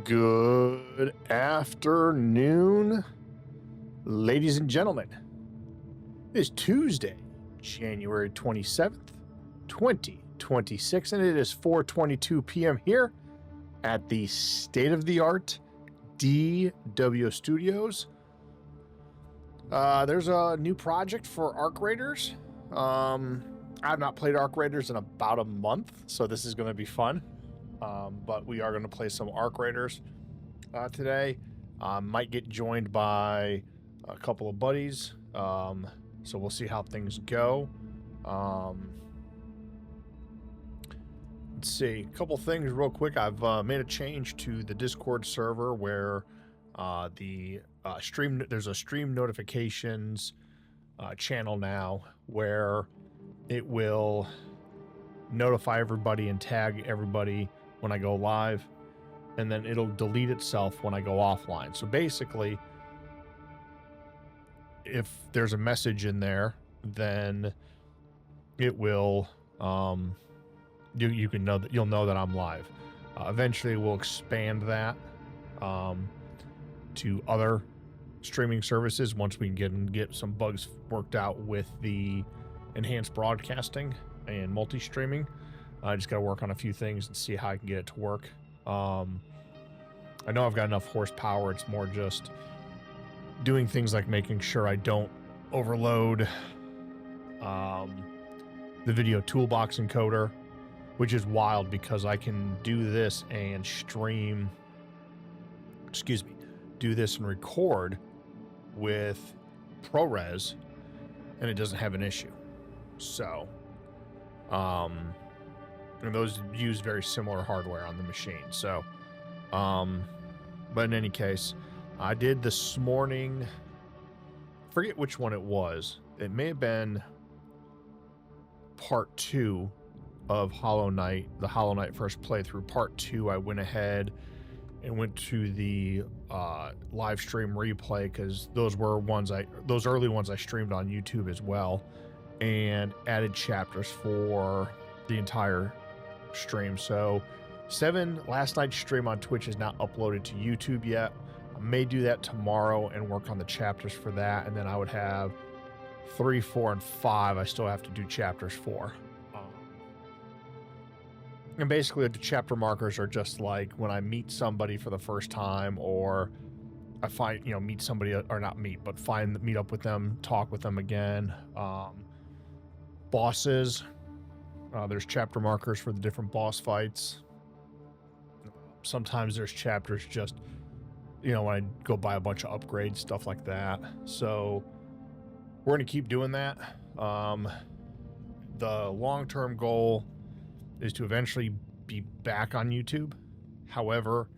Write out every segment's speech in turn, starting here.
Good afternoon, ladies and gentlemen. It is Tuesday, January 27th, 2026, and it is 4:22 p.m. here at the state-of-the-art DW Studios. There's a new project for Arc Raiders. I've not played Arc Raiders in about a month, so this is going to be fun. But we are going to play some Arc Raiders today. Might get joined by a couple of buddies, so we'll see how things go. Let's see, a couple things real quick. I've made a change to the Discord server where there's a stream notifications channel now where it will notify everybody and tag everybody when I go live, and then it'll delete itself when I go offline. So basically, if there's a message in there, then it will you'll know that I'm live. Eventually we'll expand that to other streaming services once we can get some bugs worked out with the enhanced broadcasting and multi-streaming. I just got to work on a few things and see how I can get it to work. I know I've got enough horsepower. It's more just doing things like making sure I don't overload the video toolbox encoder, which is wild because I can do this and stream, do this and record with ProRes, and it doesn't have an issue. So, and those use very similar hardware on the machine. So, but in any case, I did this morning, forget which one it was. It may have been part 2 of Hollow Knight, the Hollow Knight first playthrough. Part 2, I went ahead and went to the live stream replay because those early ones I streamed on YouTube as well, and added chapters for the entire stream. So last night's stream on Twitch is not uploaded to YouTube yet. I may do that tomorrow and work on the chapters for that, and then I would have 3, 4, and 5 I still have to do chapters for. And basically the chapter markers are just like when I meet somebody for the first time, or I meet somebody, or not meet, but meet up with them, talk with them again. Bosses, there's chapter markers for the different boss fights. Sometimes there's chapters just, when I go buy a bunch of upgrades, stuff like that. So we're going to keep doing that. The long-term goal is to eventually be back on YouTube. However,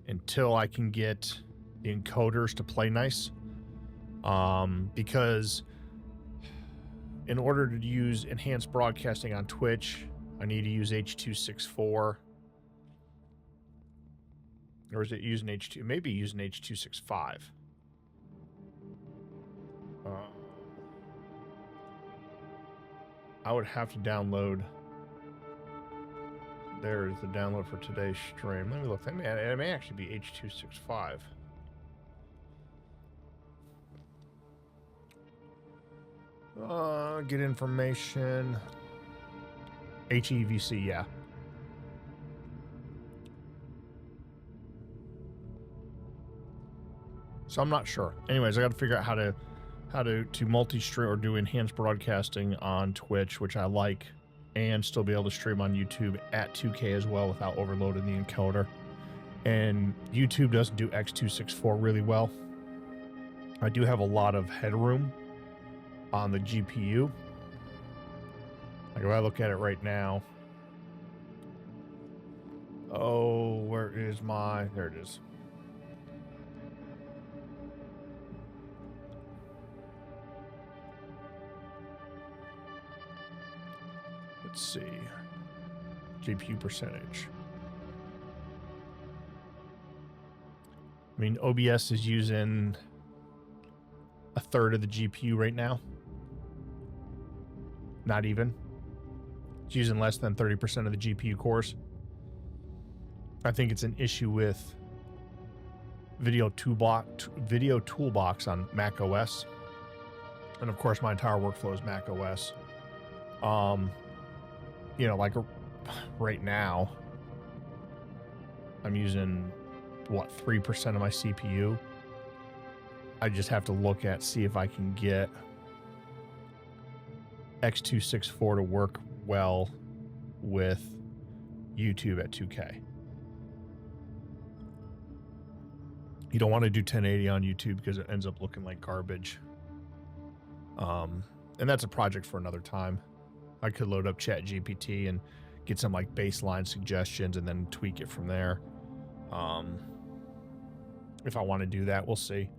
until I can get the encoders to play nice, because in order to use enhanced broadcasting on Twitch, I need to use H.264. Or is it using H2? Maybe using H.265. I would have to download. There's the download for today's stream. Let me look. It may actually be H.265. Get information. HEVC, yeah. So I'm not sure. Anyways, I got to figure out how to multi-stream or do enhanced broadcasting on Twitch, which I like, and still be able to stream on YouTube at 2K as well without overloading the encoder. And YouTube doesn't do X264 really well. I do have a lot of headroom on the GPU. Like if I look at it right now. Oh, where is there it is. Let's see. GPU percentage. I mean, OBS is using a third of the GPU right now. Not even. It's using less than 30% of the GPU cores. I think it's an issue with video toolbox on Mac OS. And of course, my entire workflow is Mac OS. You know, like right now, I'm using, what, 3% of my CPU? I just have to look at, see if I can get X264 to work well with YouTube at 2K. You don't want to do 1080 on YouTube because it ends up looking like garbage. And that's a project for another time. I could load up ChatGPT and get some like baseline suggestions and then tweak it from there. If I want to do that, we'll see.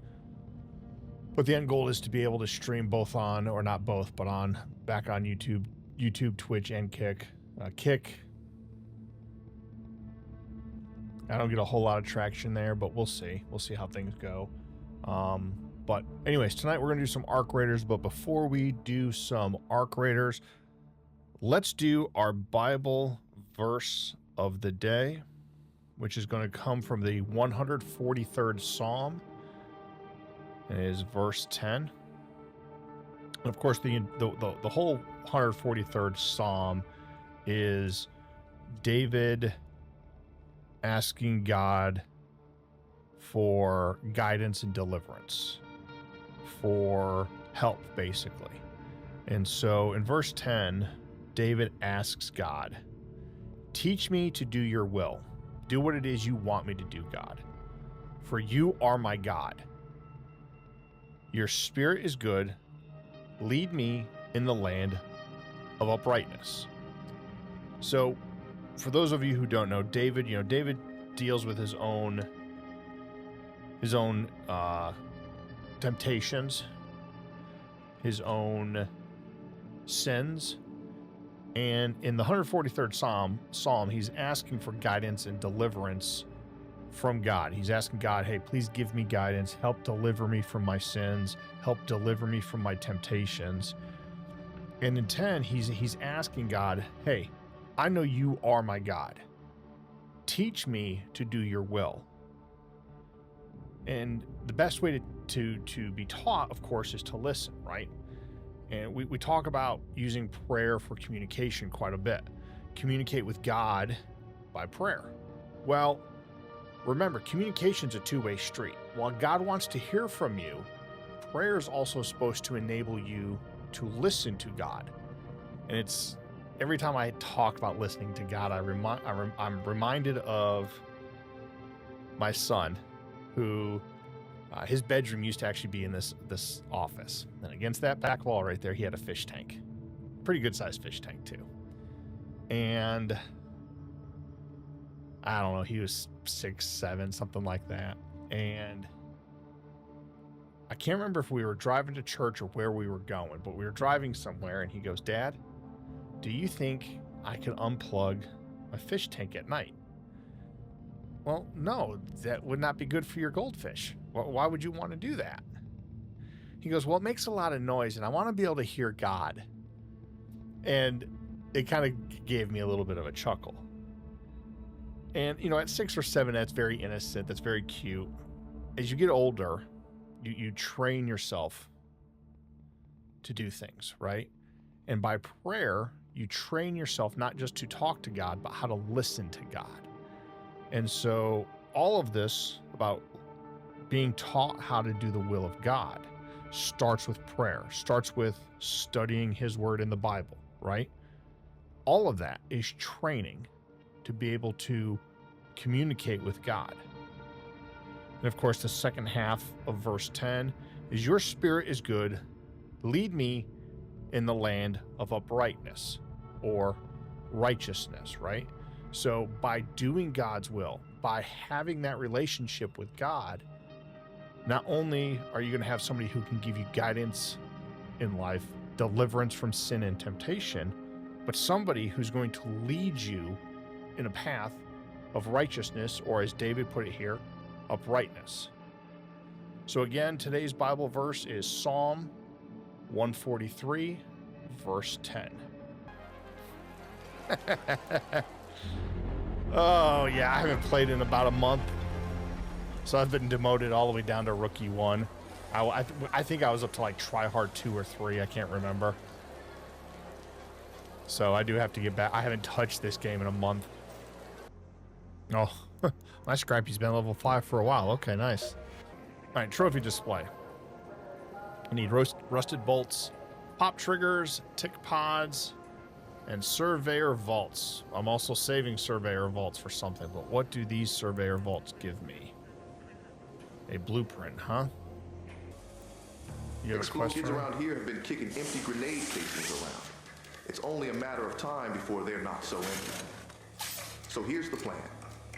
But the end goal is to be able to stream both on, or not both, but on back on YouTube, Twitch, and Kick. Kick, I don't get a whole lot of traction there, but we'll see. We'll see how things go. But anyways, tonight we're going to do some arc raiders. But before we do some arc raiders, let's do our Bible verse of the day, which is going to come from the 143rd Psalm. It is verse 10. And of course, the whole 143rd Psalm is David asking God for guidance and deliverance, for help, basically. And so in verse 10, David asks God, "Teach me to do your will. Do what it is you want me to do, God. For you are my God. Your spirit is good. Lead me in the land of uprightness." So for those of you who don't know, David deals with his own temptations, his own sins. And in the 143rd Psalm, he's asking for guidance and deliverance from God. He's asking God, hey, please give me guidance, help deliver me from my sins, help deliver me from my temptations. And in 10, he's asking God, hey, I know you are my God. Teach me to do your will. And the best way to be taught, of course, is to listen, right? And we talk about using prayer for communication quite a bit. Communicate with God by prayer. Well, remember, communication's a two-way street. While God wants to hear from you, prayer is also supposed to enable you to listen to God. And it's every time I talk about listening to God, I'm reminded of my son, who his bedroom used to actually be in this office. And against that back wall right there, he had a fish tank. Pretty good sized fish tank too. And I don't know, he was 6, 7, something like that. And I can't remember if we were driving to church or where we were going, but we were driving somewhere and he goes, "Dad, do you think I could unplug my fish tank at night?" Well, no, that would not be good for your goldfish. Why would you want to do that? He goes, "Well, it makes a lot of noise and I want to be able to hear God." And it kind of gave me a little bit of a chuckle. And, at 6 or 7, that's very innocent. That's very cute. As you get older, you train yourself to do things, right? And by prayer, you train yourself not just to talk to God, but how to listen to God. And so all of this about being taught how to do the will of God starts with prayer, starts with studying his word in the Bible, right? All of that is training to be able to communicate with God. And of course, the second half of verse 10 is, "Your spirit is good. Lead me in the land of uprightness," or righteousness, right? So by doing God's will, by having that relationship with God, not only are you going to have somebody who can give you guidance in life, deliverance from sin and temptation, but somebody who's going to lead you in a path of righteousness, or as David put it here, uprightness. So again, today's Bible verse is Psalm 143, verse 10. Oh yeah, I haven't played in about a month. So I've been demoted all the way down to Rookie 1. I think I was up to like Try Hard 2 or 3. I can't remember. So I do have to get back. I haven't touched this game in a month. Oh, my Scrappy's been level 5 for a while. Okay, nice. All right, trophy display. I need rusted bolts, pop triggers, tick pods, and Surveyor vaults. I'm also saving Surveyor vaults for something, but what do these Surveyor vaults give me? A blueprint, huh? You have a question? Kids around here have been kicking empty grenade casings around. It's only a matter of time before they're not so empty. So here's the plan.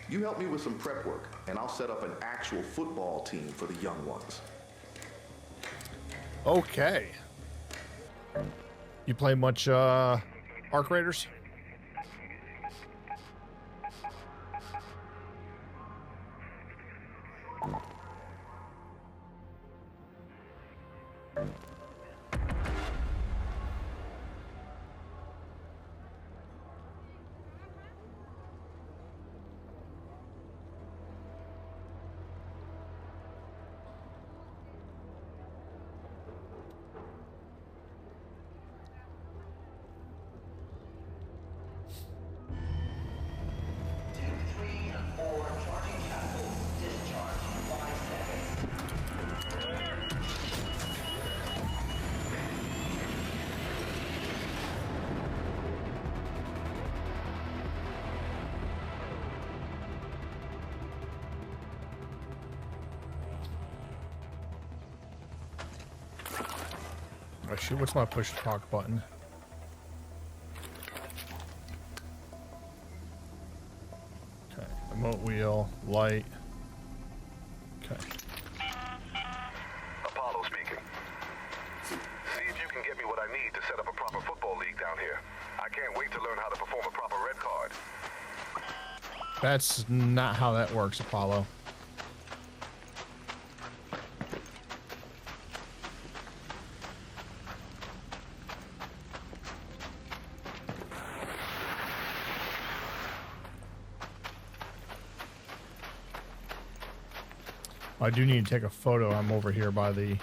You help me with some prep work, and I'll set up an actual football team for the young ones. Okay. You play much Arc Raiders? Oh shoot, what's my push to talk button? Okay, remote wheel, light. Okay. Apollo speaking. See if you can get me what I need to set up a proper football league down here. I can't wait to learn how to perform a proper red card. That's not how that works, Apollo. I do need to take a photo. I'm over here by the...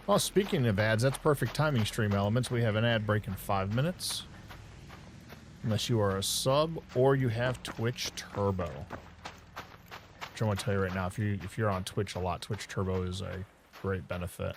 Well, speaking of ads, that's perfect timing, Stream Elements. We have an ad break in 5 minutes. Unless you are a sub or you have Twitch Turbo. Which I want to tell you right now, if you're on Twitch a lot, Twitch Turbo is a great benefit.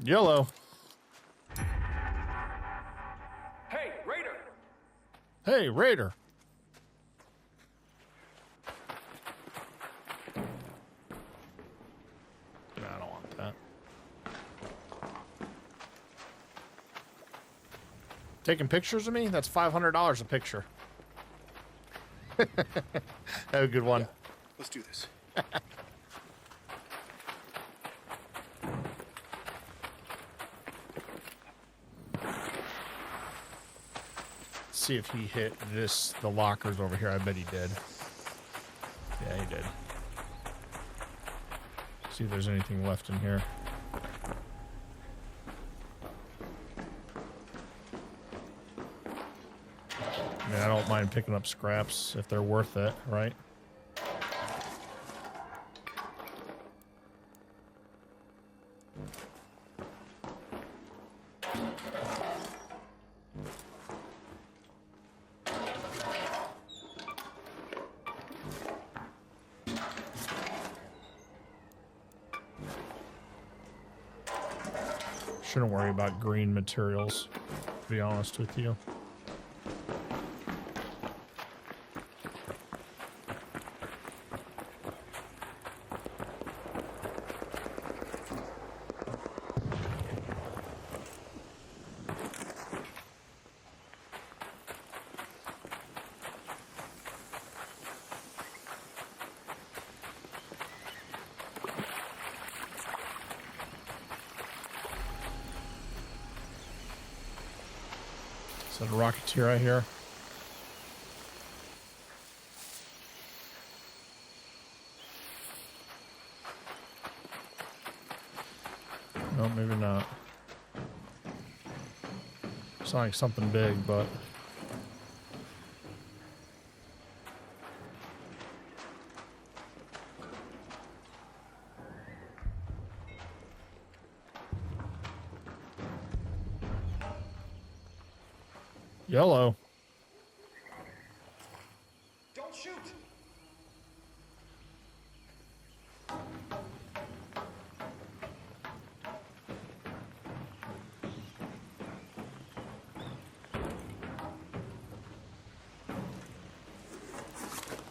Yellow. Hey, Raider! Hey, Raider. No, I don't want that. Taking pictures of me? That's $500 a picture. Have a good one. Yeah, let's do this. See if he hit the lockers over here. I bet he did. Yeah, he did. See if there's anything left in here. I mean, I don't mind picking up scraps if they're worth it, right? Shouldn't worry about green materials, to be honest with you. Is that a Rocketeer I hear? No, maybe not. It's not like something big, but... Yellow. Don't shoot!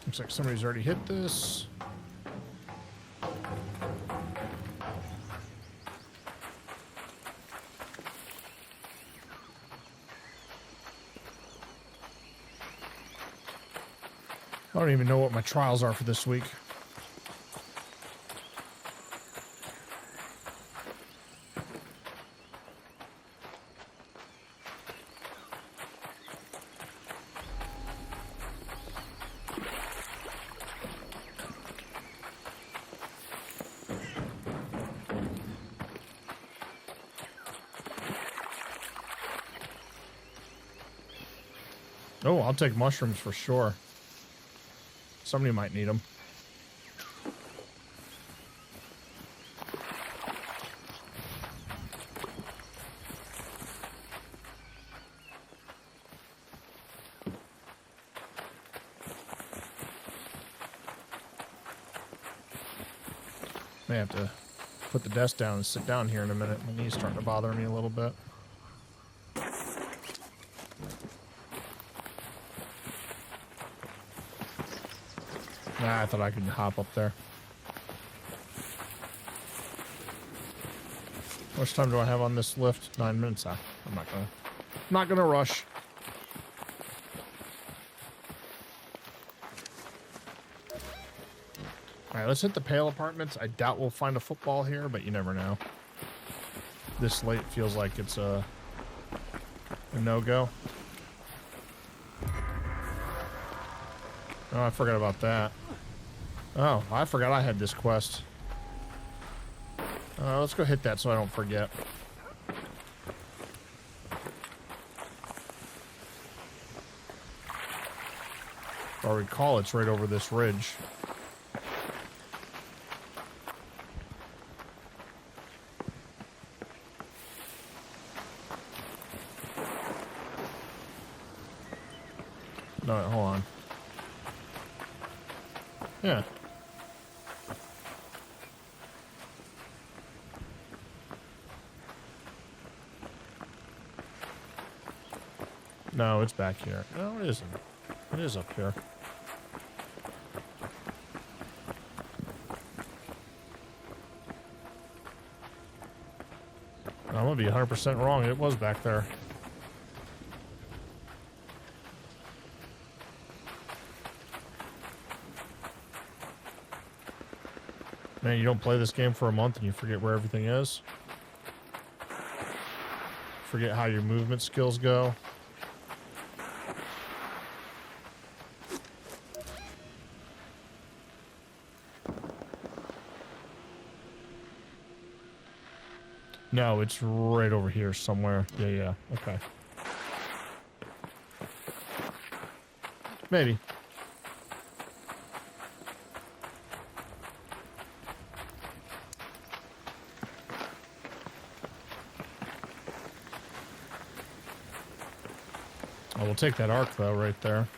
Looks like somebody's already hit this. I don't even know what my trials are for this week. Oh, I'll take mushrooms for sure. Somebody might need them. May have to put the desk down and sit down here in a minute. My knee's starting to bother me a little bit. Nah, I thought I could hop up there. How much time do I have on this lift? 9 minutes. I'm not gonna rush. All right, let's hit the Pale Apartments. I doubt we'll find a football here, but you never know. This late feels like it's a no-go. Oh, I forgot about that. Oh, I forgot I had this quest. Let's go hit that so I don't forget. If I recall, it's right over this ridge. No, hold on. Yeah. No, it's back here. No, it isn't. It is up here. I'm gonna be 100% wrong. It was back there. Man, you don't play this game for a month and you forget where everything is. Forget how your movement skills go. No, it's right over here somewhere. Yeah, okay. Maybe. I will take that arc, though, right there.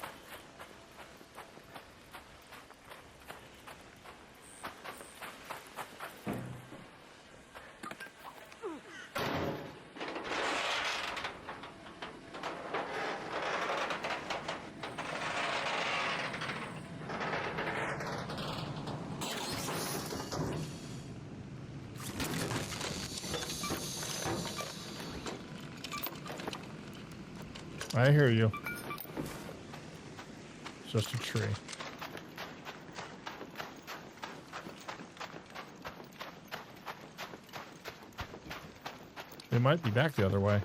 I hear you. It's just a tree. It might be back the other way.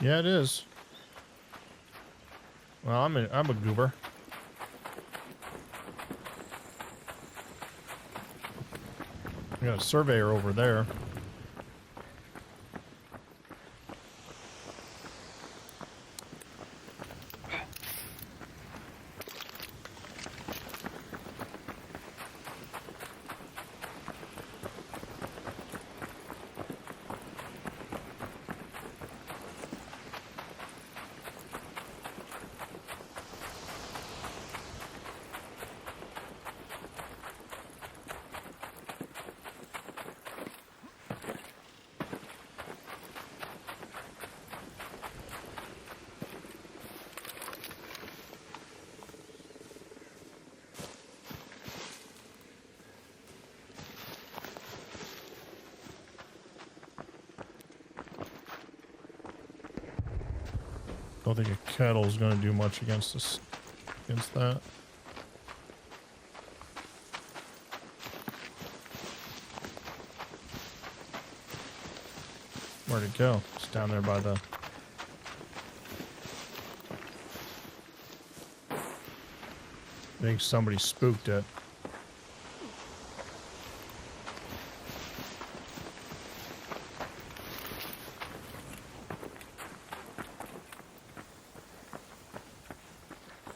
Yeah, it is. Well, I'm a goober. We got a surveyor over there. Don't think a kettle's gonna do much against us, against that. Where'd it go? It's down there by the... I think somebody spooked it.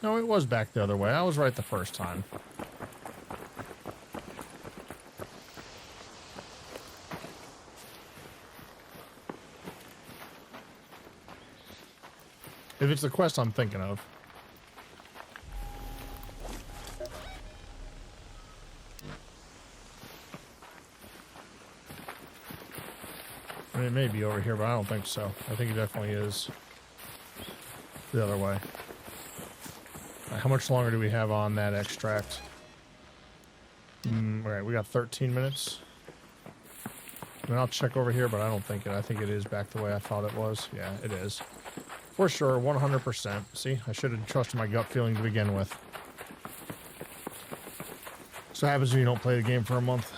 No, it was back the other way. I was right the first time. If it's the quest I'm thinking of. I mean, it may be over here, but I don't think so. I think it definitely is the other way. How much longer do we have on that extract? All right, we got 13 minutes. I mean, I'll check over here, but I don't think it. I think it is back the way I thought it was. Yeah, it is. For sure, 100%. See, I should have trusted my gut feeling to begin with. So what happens when you don't play the game for a month?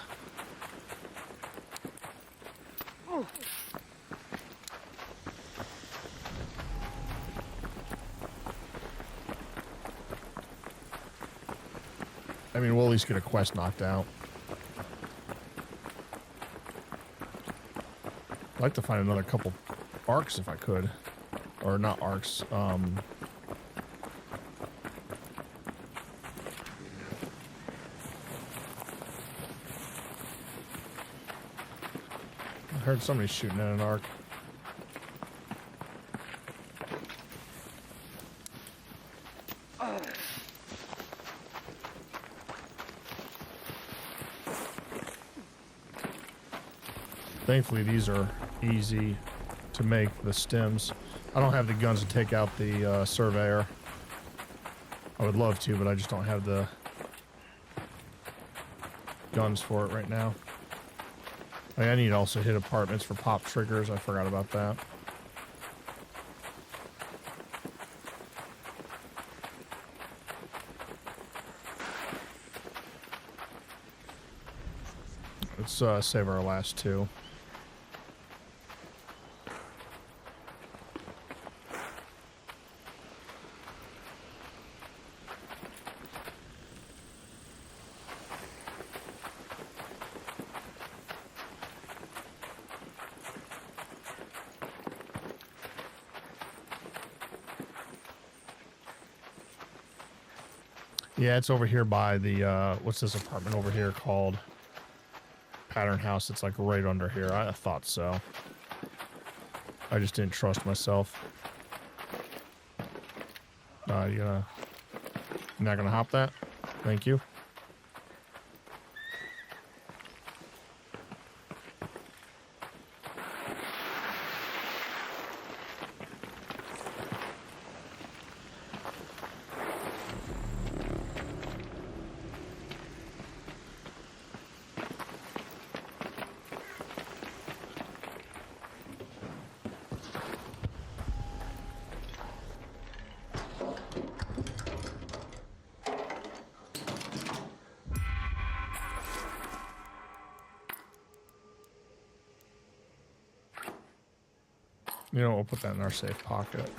I mean, we'll at least get a quest knocked out. I'd like to find another couple arcs if I could. Or not arcs, I heard somebody shooting at an arc. Thankfully, these are easy to make, the stems. I don't have the guns to take out the Surveyor. I would love to, but I just don't have the guns for it right now. I need to also hit apartments for pop triggers. I forgot about that. Let's save our last two. Yeah, it's over here by the, what's this apartment over here called? Pattern house. It's like right under here. I thought so. I just didn't trust myself. You're not gonna hop that? Thank you. You know, we'll put that in our safe pocket.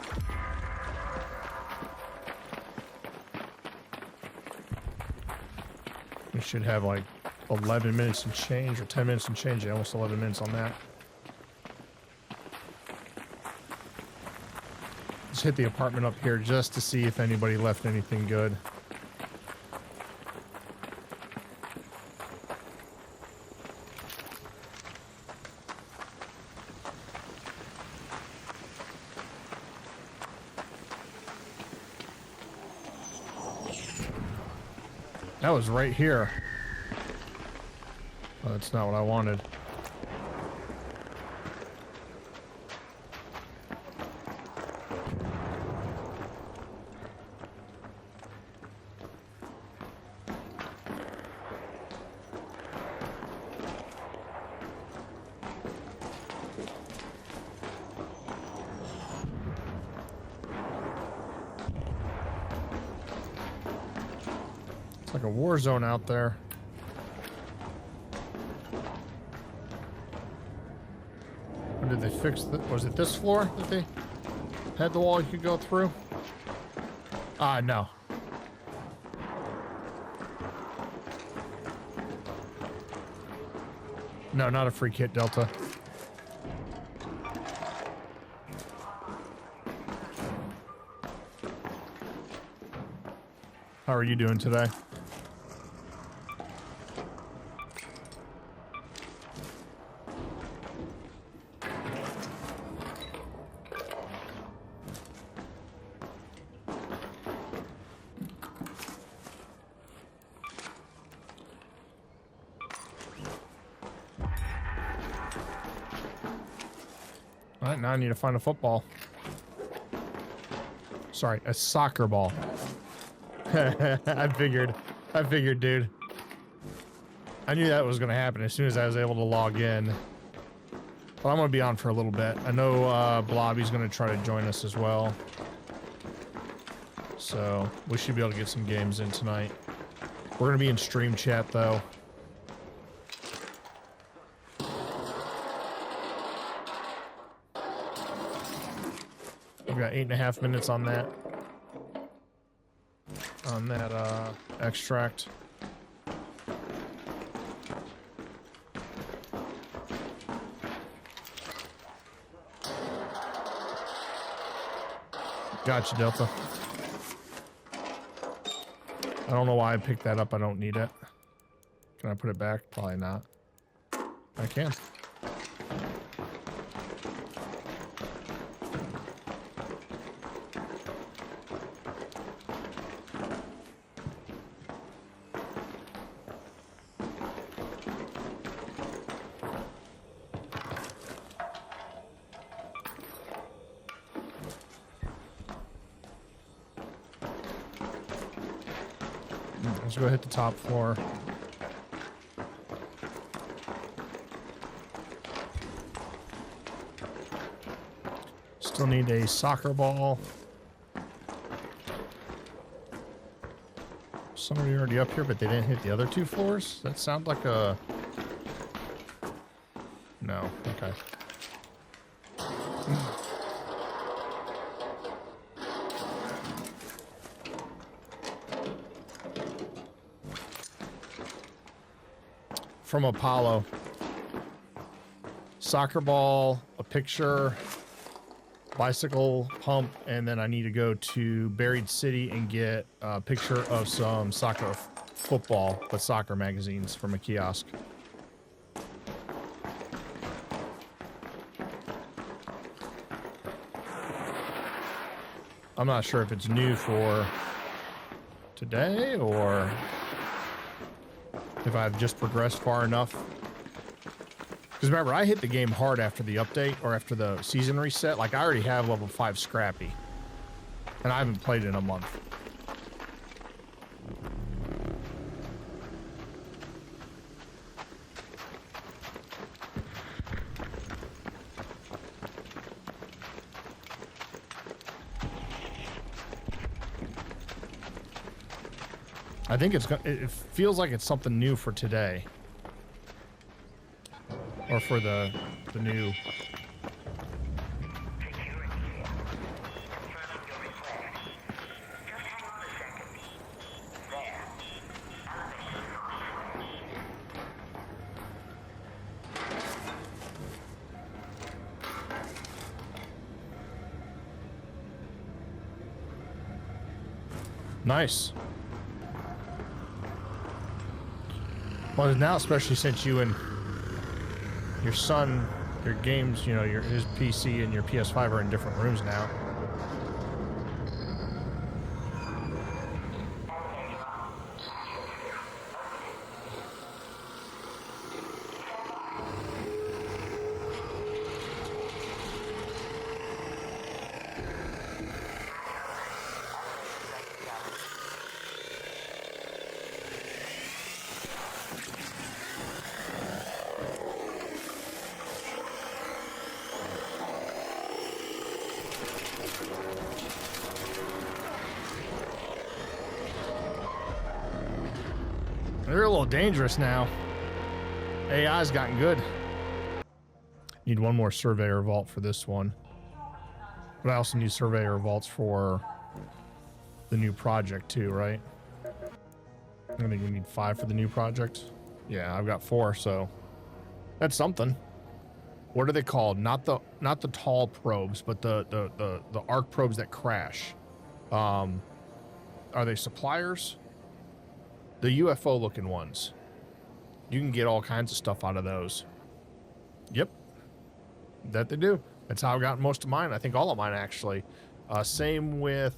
We should have like 11 minutes and change, or 10 minutes and change. Yeah, almost 11 minutes on that. Just hit the apartment up here just to see if anybody left anything good. That was right here. Oh, that's not what I wanted. It's like a war zone out there. When did they fix the, was it this floor that they had the wall you could go through? Ah, no. No, not a free kit, Delta. How are you doing today? All right, now I need to find a football. Sorry, a soccer ball. I figured, dude. I knew that was going to happen as soon as I was able to log in. But I'm going to be on for a little bit. I know Blobby's going to try to join us as well. So we should be able to get some games in tonight. We're going to be in stream chat, though. We've got 8.5 minutes on that. Extract. Gotcha, Delta. I don't know why I picked that up. I don't need it. Can I put it back? Probably not. I can. Let's go hit the top floor. Still need a soccer ball. Somebody already up here, but they didn't hit the other two floors? That sounds like a... No, okay. From Apollo. Soccer ball, a picture, bicycle pump, and then I need to go to Buried City and get a picture of some soccer football, but soccer magazines from a kiosk. I'm not sure if it's new for today or if I've just progressed far enough. Because remember, I hit the game hard after the update or after the season reset. Like, I already have level 5 Scrappy. And I haven't played in a month. I think it feels like it's something new for today. Or for the new Nice. Well, now, especially since you and your son, your games, you know, his PC and your PS5 are in different rooms now. They're a little dangerous now. AI's gotten good. Need one more Surveyor vault for this one. But I also need Surveyor vaults for the new project too, right? I think we need 5 for the new project. Yeah, I've got 4, so that's something. What are they called? Not the tall probes, but the arc probes that crash. Are they suppliers? The UFO looking ones. You can get all kinds of stuff out of those. Yep. That they do. That's how I got most of mine. I think all of mine actually. Same with,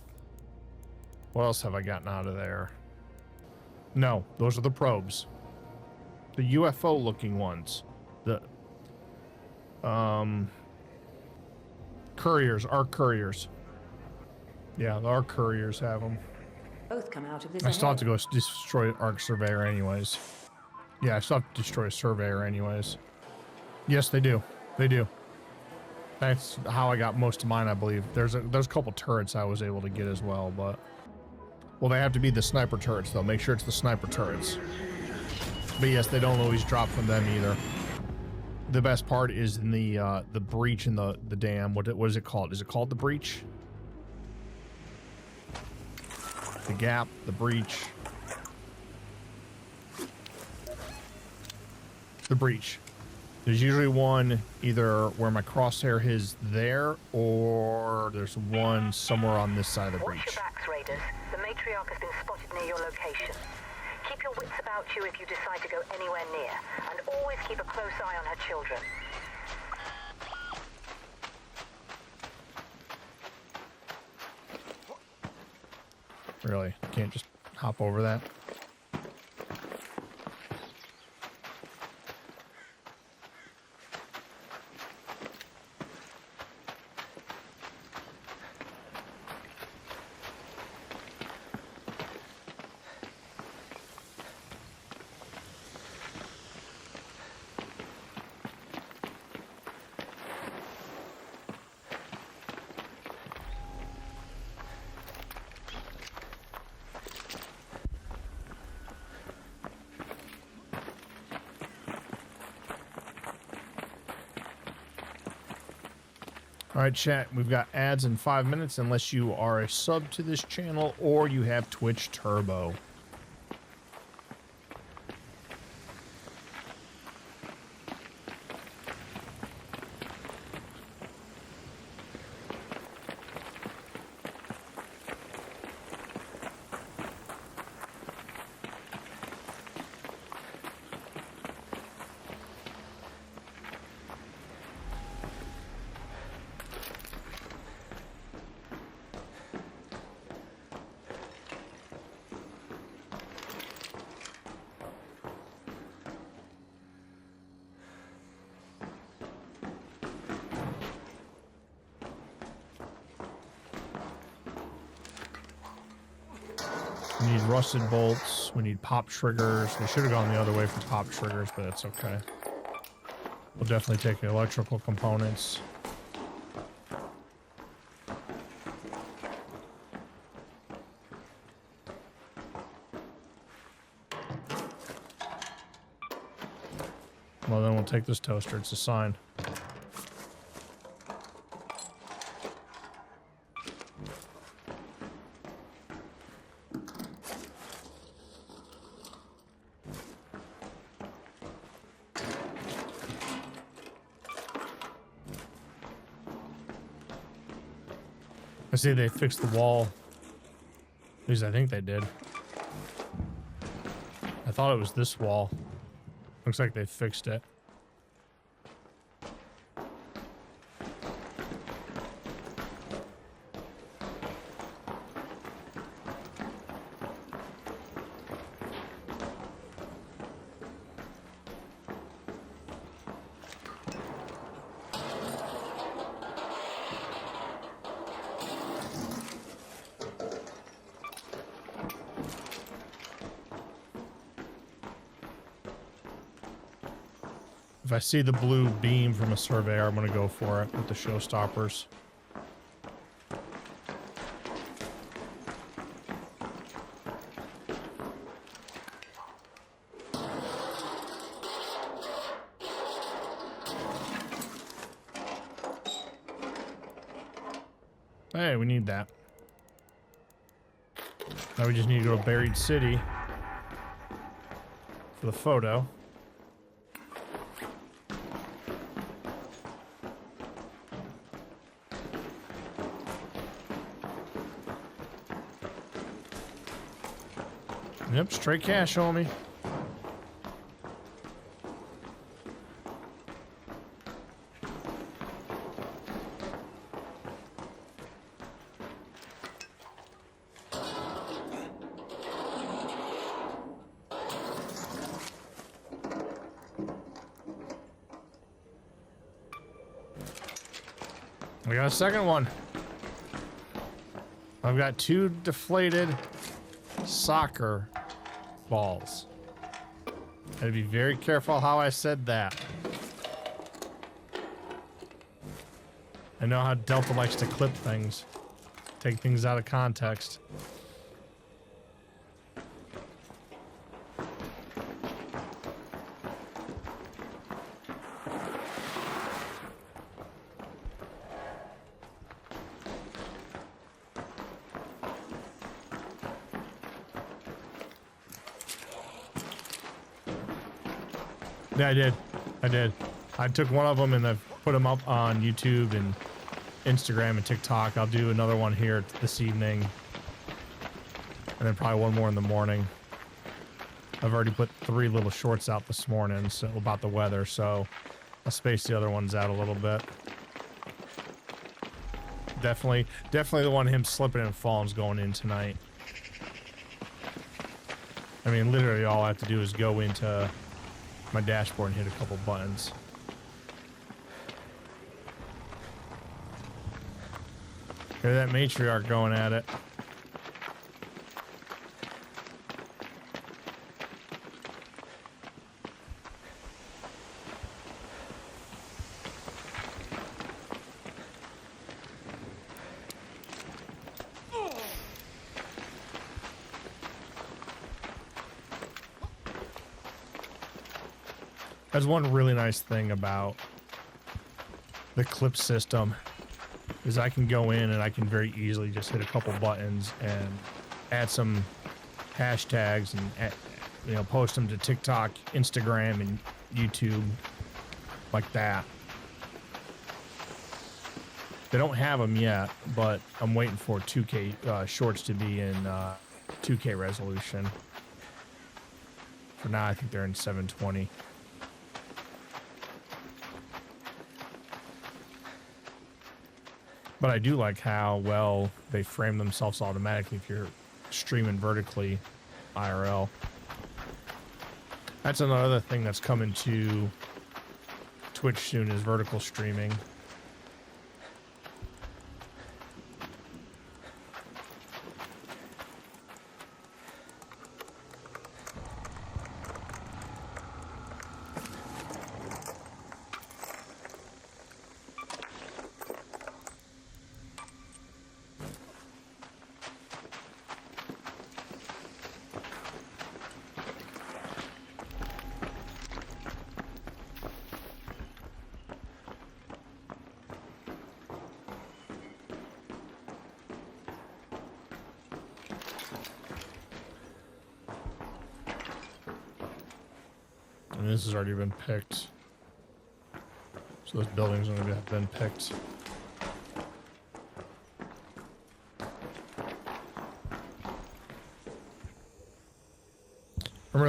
what else have I gotten out of there? No, those are the probes. The UFO looking ones. The Couriers, arc Couriers. Yeah, the arc Couriers have them. Both come out of this. I still have to go destroy Arc Surveyor anyways. Yeah, I still have to destroy Surveyor anyways. Yes, they do. They do. That's how I got most of mine, I believe. There's a couple turrets I was able to get as well, but... Well, they have to be the sniper turrets, though. Make sure it's the sniper turrets. But yes, they don't always drop from them either. The best part is in the breach in the dam. What is it called? Is it called the breach? The gap, the breach. The breach. There's usually one either where my crosshair is there, or there's one somewhere on this side of the breach. Watch your backs, Raiders. The matriarch has been spotted near your location. Keep your wits about you if you decide to go anywhere near, and always keep a close eye on her children. Really? Can't just hop over that? All right, chat, we've got ads in 5 minutes unless you are a sub to this channel or you have Twitch Turbo. We need rusted bolts. We need pop triggers. We should have gone the other way for pop triggers, but it's okay. We'll definitely take the electrical components. Well, then we'll take this toaster. It's a sign. I see they fixed the wall. least I think they did. I thought it was this wall. Looks like they fixed it. If I see the blue beam from a Surveyor, I'm going to go for it with the showstoppers. Hey, we need that. Now we just need to go to Buried City for the photo. Yep, straight cash, homie. We got a second one. I've got 2 deflated soccer balls. Gotta be very careful how I said that. I know how Delta likes to clip things, take things out of context. Yeah, I did. I took one of them and I've put them up on YouTube and Instagram and TikTok. I'll do another one here this evening. And then probably one more in the morning. I've already put 3 little shorts out this morning so about the weather, so I'll space the other ones out a little bit. Definitely the one him slipping and falling is going in tonight. I mean, literally all I have to do is go into my dashboard and hit a couple buttons. Hear that matriarch going at it. That's one really nice thing about the clip system is I can go in and I can very easily just hit a couple buttons and add some hashtags and post them to TikTok, Instagram, and YouTube like that. They don't have them yet, but I'm waiting for 2K shorts to be in 2K resolution. For now, I think they're in 720. But I do like how well they frame themselves automatically if you're streaming vertically IRL. That's another thing that's coming to Twitch soon is vertical streaming. And this has already been picked. So those buildings are going to have been picked.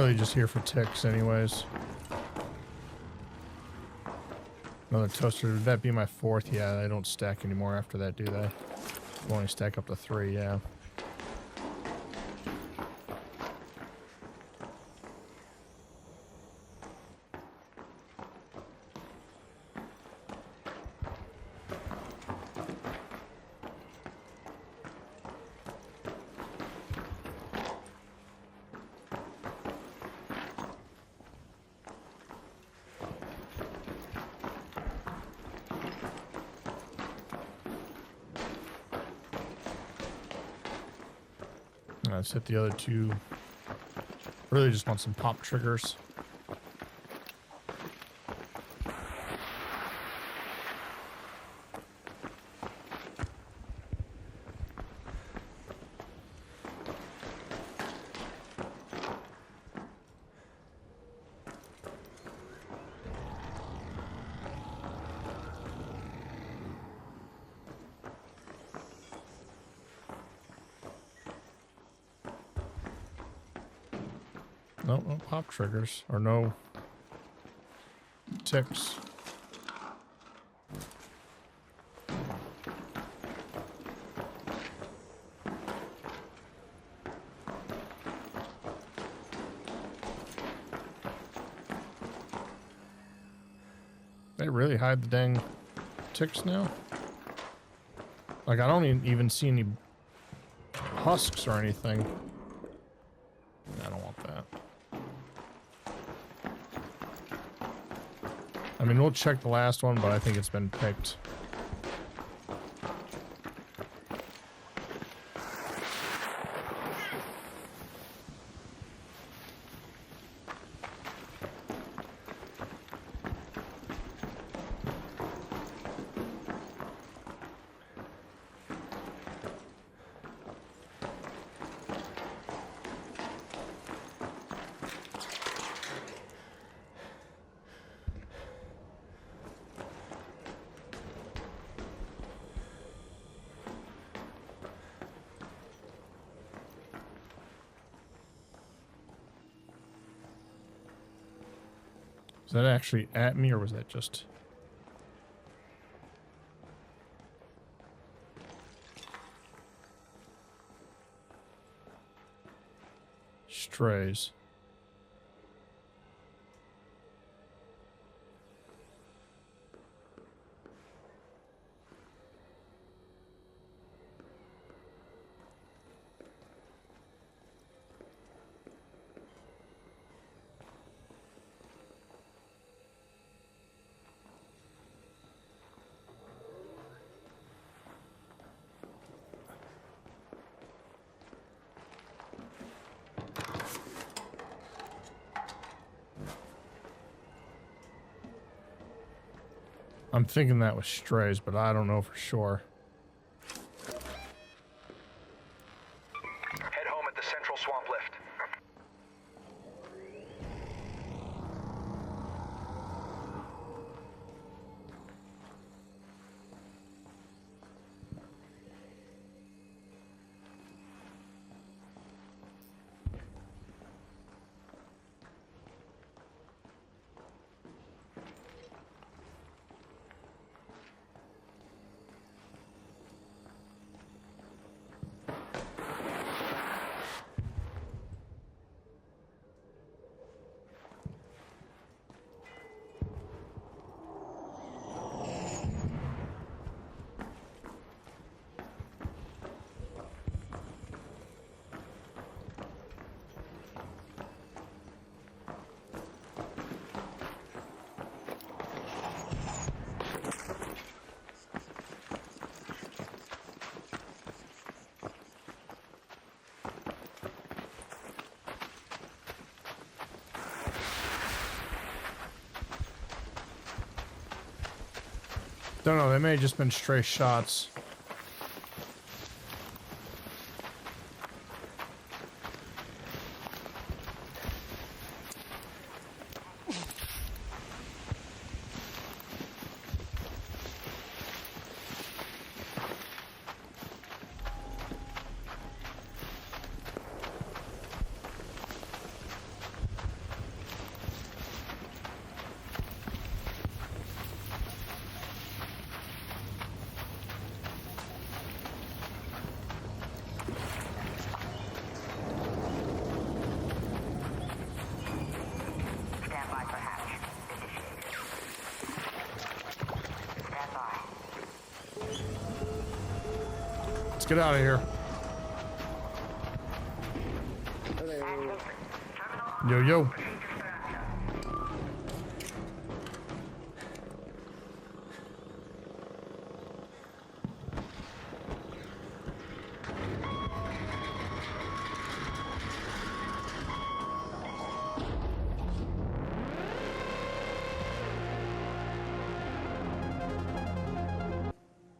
really just here for ticks anyways. Another toaster. Would that be my fourth? Yeah, they don't stack anymore after that, do they? They only stack up to 3, yeah. Let's hit the other 2. Really just want some pop triggers. No, no pop triggers, or no ticks. They really hide the dang ticks now? Like, I don't even see any husks or anything. I don't want that. I mean, we'll check the last one, but I think it's been picked. Is that actually at me, or was that just... strays? I'm thinking that was strays, but I don't know for sure. Head home at the central swamp lift. Don't know, they may have just been stray shots. Let's get out of here. Yo, yo.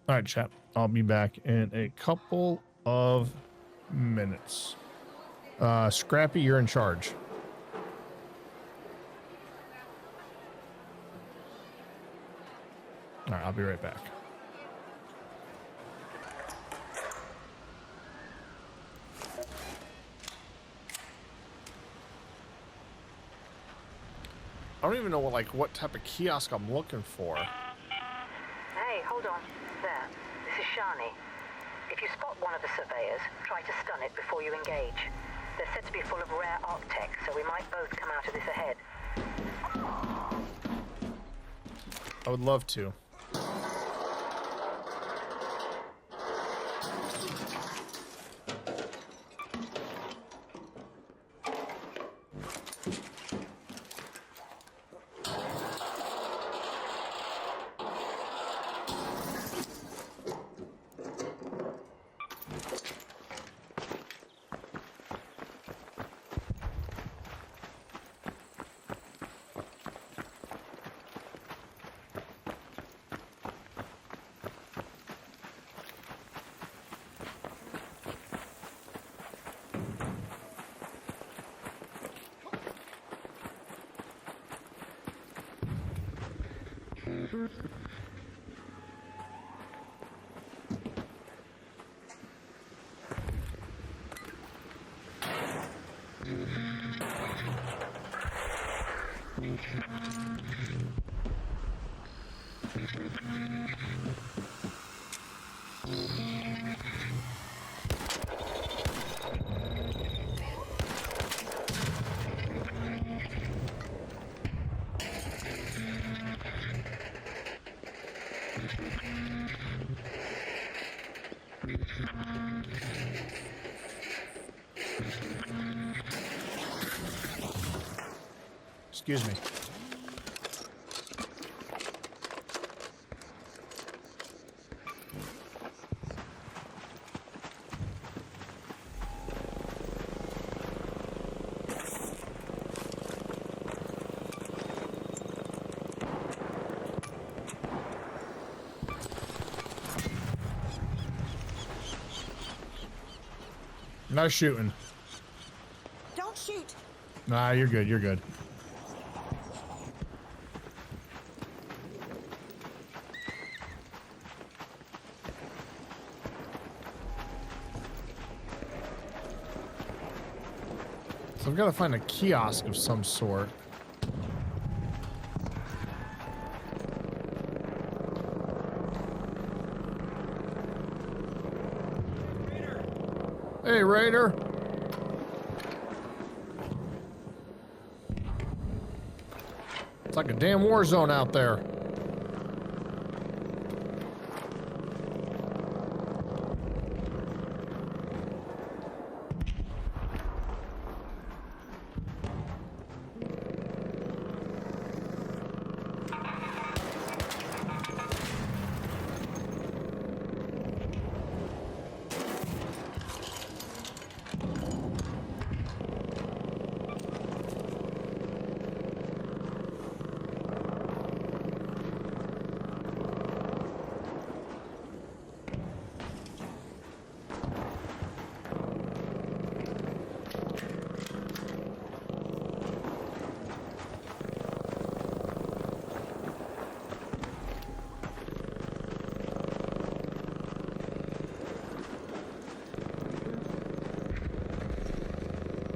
All right, chat. I'll be back in a couple of minutes. Scrappy, you're in charge. All right, I'll be right back. I don't even know what type of kiosk I'm looking for. Hey, hold on. There. This is Shani. If you spot one of the surveyors, try to stun it before you engage. They're said to be full of rare arc tech, so we might both come out of this ahead. I would love to. Excuse me. No shooting. Don't shoot. Nah, you're good. You're good. So I've got to find a kiosk of some sort. Hey, Raider. It's like a damn war zone out there.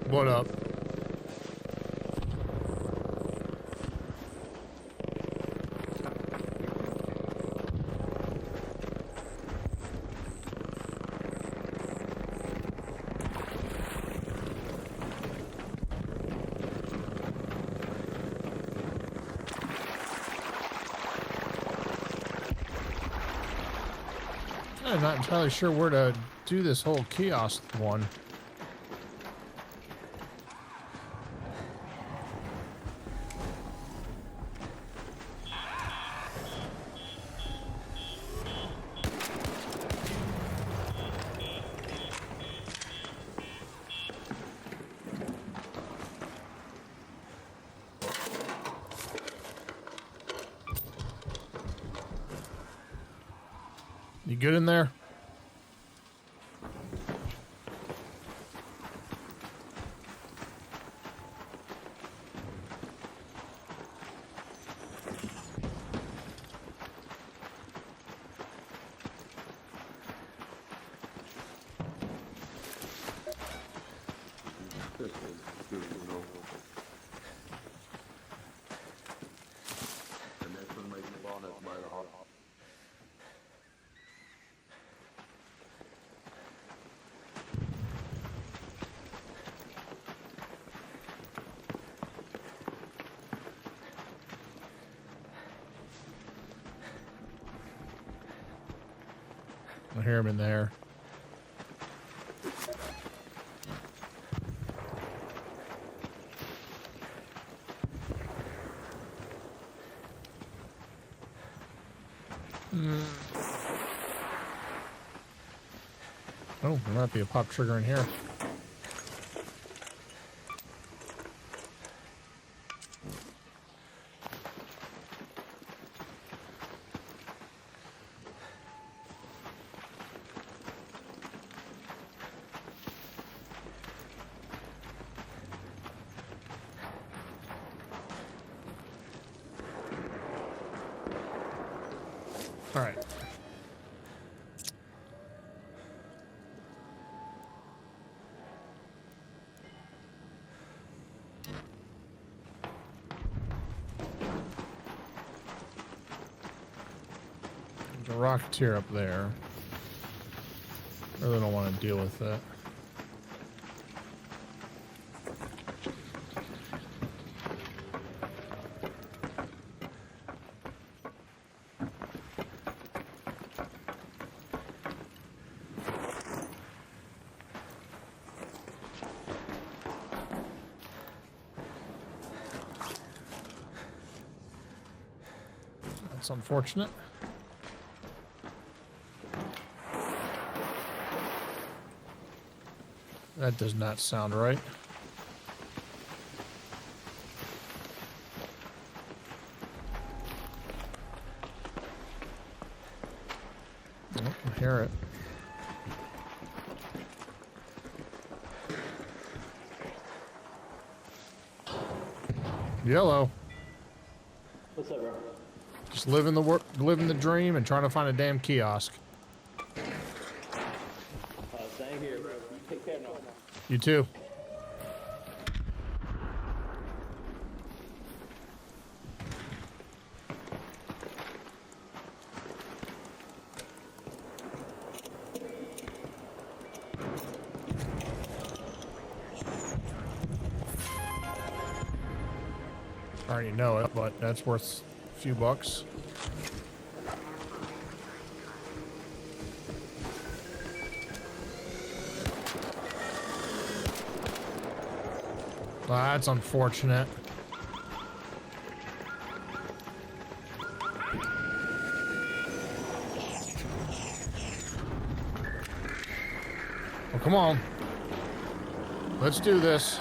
What up? I'm not entirely sure where to do this whole kiosk one. You good in there? I hear him in there. Oh, there might be a pop trigger in here. All right. There's a Rocketeer up there. Really don't want to deal with that. That's unfortunate. That does not sound right. Oh, I hear it. Yellow. What's up, bro? Just living the dream and trying to find a damn kiosk. Same here, bro. You take care now. You too. I already know it, but that's worth a few bucks. Well, that's unfortunate. Well, come on. Let's do this.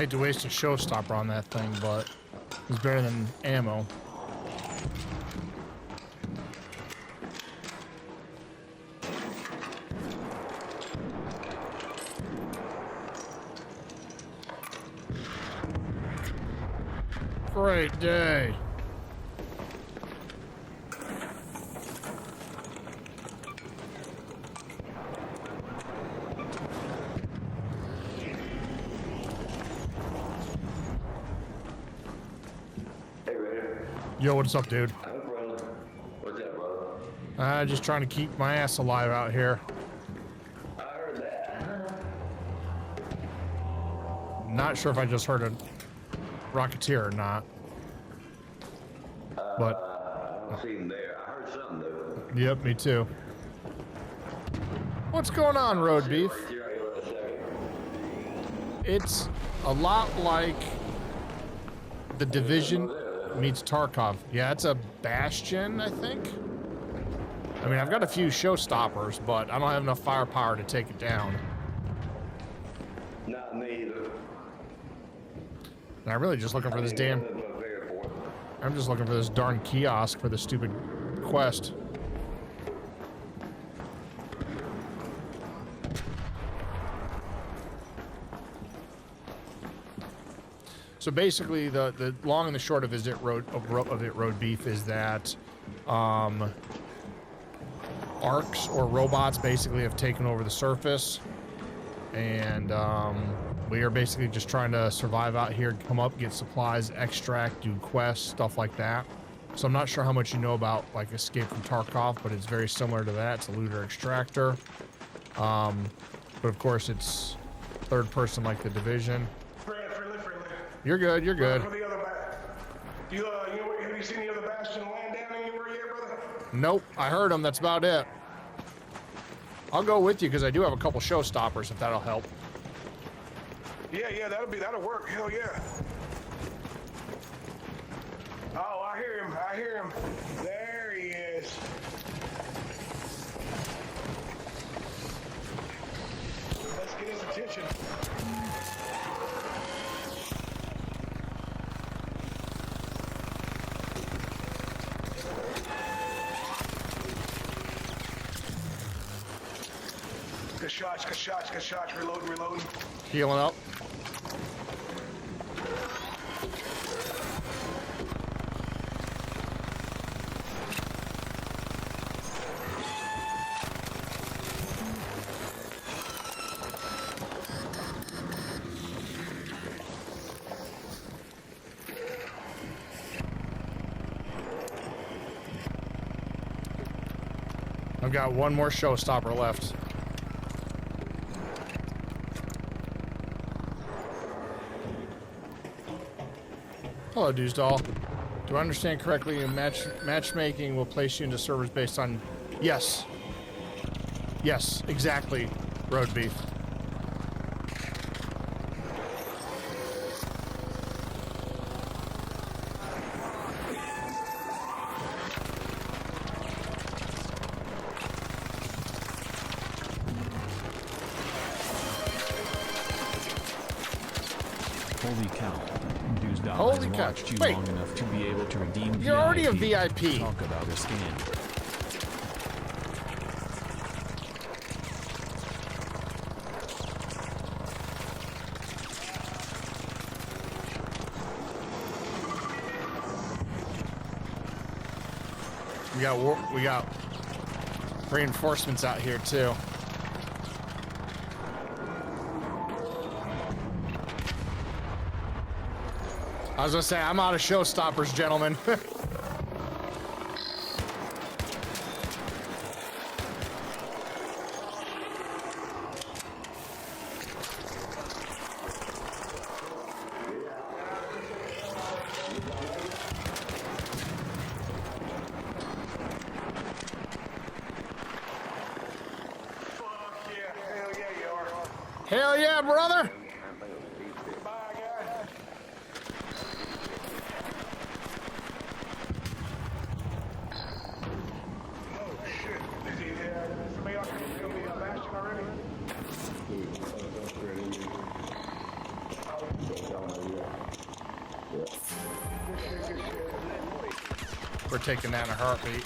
Hate to waste a showstopper on that thing, but it's better than ammo. Great day. Hey, Raider. Yo, what's up, dude? I'm brother. What's up, brother? Just trying to keep my ass alive out here. I heard that. Not sure if I just heard a Rocketeer or not. But I don't see him there. I heard something, though. yep, me too. What's going on, Road Beef? Right here, I got a second. It's a lot like The Division meets Tarkov. Yeah, it's a Bastion, I think. I mean, I've got a few showstoppers, but I don't have enough firepower to take it down. Not me, either. And I'm really just looking for this damn... I'm just looking for this darn kiosk for the stupid quest. So basically, the long and the short of it, Road Beef, is that arcs or robots basically have taken over the surface, and we are basically just trying to survive out here, come up, get supplies, extract, do quests, stuff like that. So I'm not sure how much you know about like Escape from Tarkov, but it's very similar to that. It's a looter extractor, but of course it's third person like The Division. Friendly. You're good. You're good. For the other have you seen the other Bastion land down anywhere yet, brother? Nope, I heard him. That's about it. I'll go with you because I do have a couple showstoppers if that'll help. Yeah, that'll work. Hell yeah. Oh, I hear him. There he is. Let's get his attention. Good shots. Reloading. Healing up. I've got one more showstopper left. Hello, Dewsdoll. Do I understand correctly? Matchmaking will place you into servers based on... Yes. Yes, exactly, Road Beef. Holy cow. Dewsdoll Holy has cow. watched you Wait. long enough to be able to redeem You're already a VIP. Talk about a scam. We got reinforcements out here too. I was gonna say, I'm out of showstoppers, gentlemen. Hell yeah, brother! We're taking that in a heartbeat.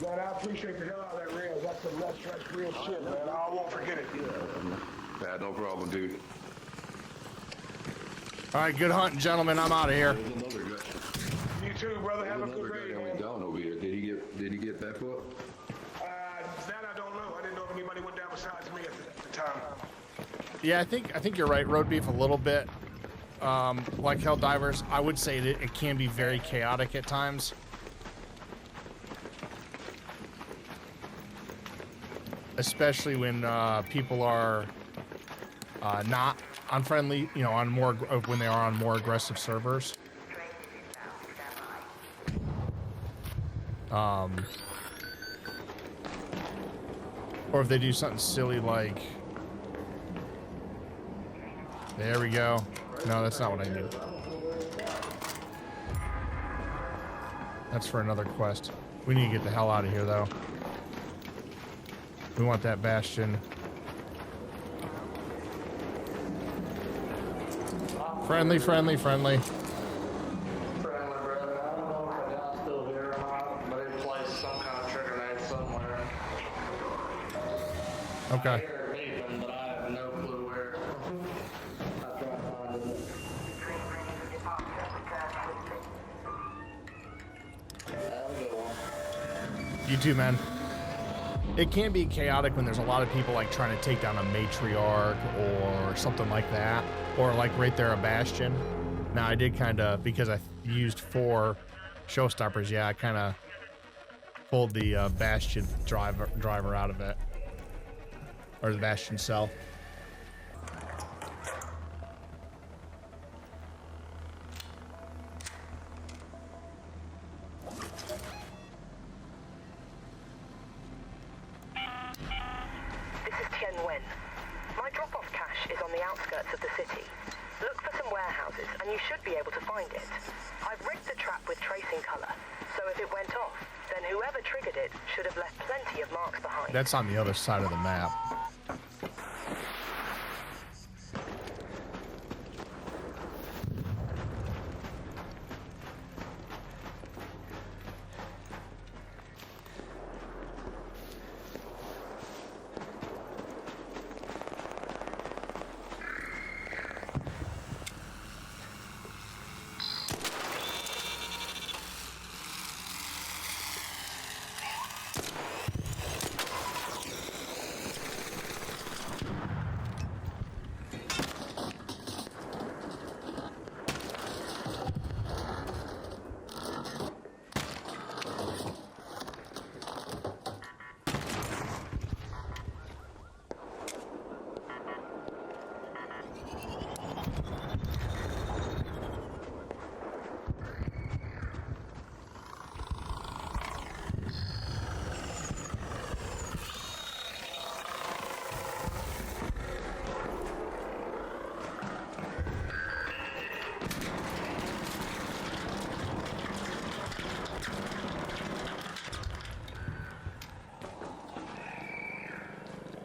Man, I appreciate the hell out of that rail. That's real shit, man. I won't forget it. Yeah, no problem, dude. All right, good hunting, gentlemen. I'm out of here. There's another guy. You too, brother. Have a There's good another guy day, that went man. down over here. Did he get back up? That I don't know. I didn't know if anybody went down besides me at the time. Yeah, I think you're right. Road beef a little bit. Like Helldivers, I would say that it can be very chaotic at times. Especially when people are not unfriendly, you know, on more when they are on more aggressive servers. Or if they do something silly like, there we go. No, that's not what I need. That's for another quest. We need to get the hell out of here, though. We want that Bastion. Friendly, friendly, friendly. Friendly, brother. I don't know if the guy's still here or not, but he plays some kind of trigger name somewhere. Okay. I hear it beeping, but I have no clue where. I try to find it. Have a good one. You too, man. It can be chaotic when there's a lot of people like trying to take down a matriarch or something like that, or like right there a Bastion. Now I did kind of, because I used 4 showstoppers, yeah, I kind of pulled the Bastion driver out of it, or the Bastion cell. My drop-off cache is on the outskirts of the city. Look for some warehouses, and you should be able to find it. I've rigged the trap with tracing color, so if it went off, then whoever triggered it should have left plenty of marks behind. That's on the other side of the map.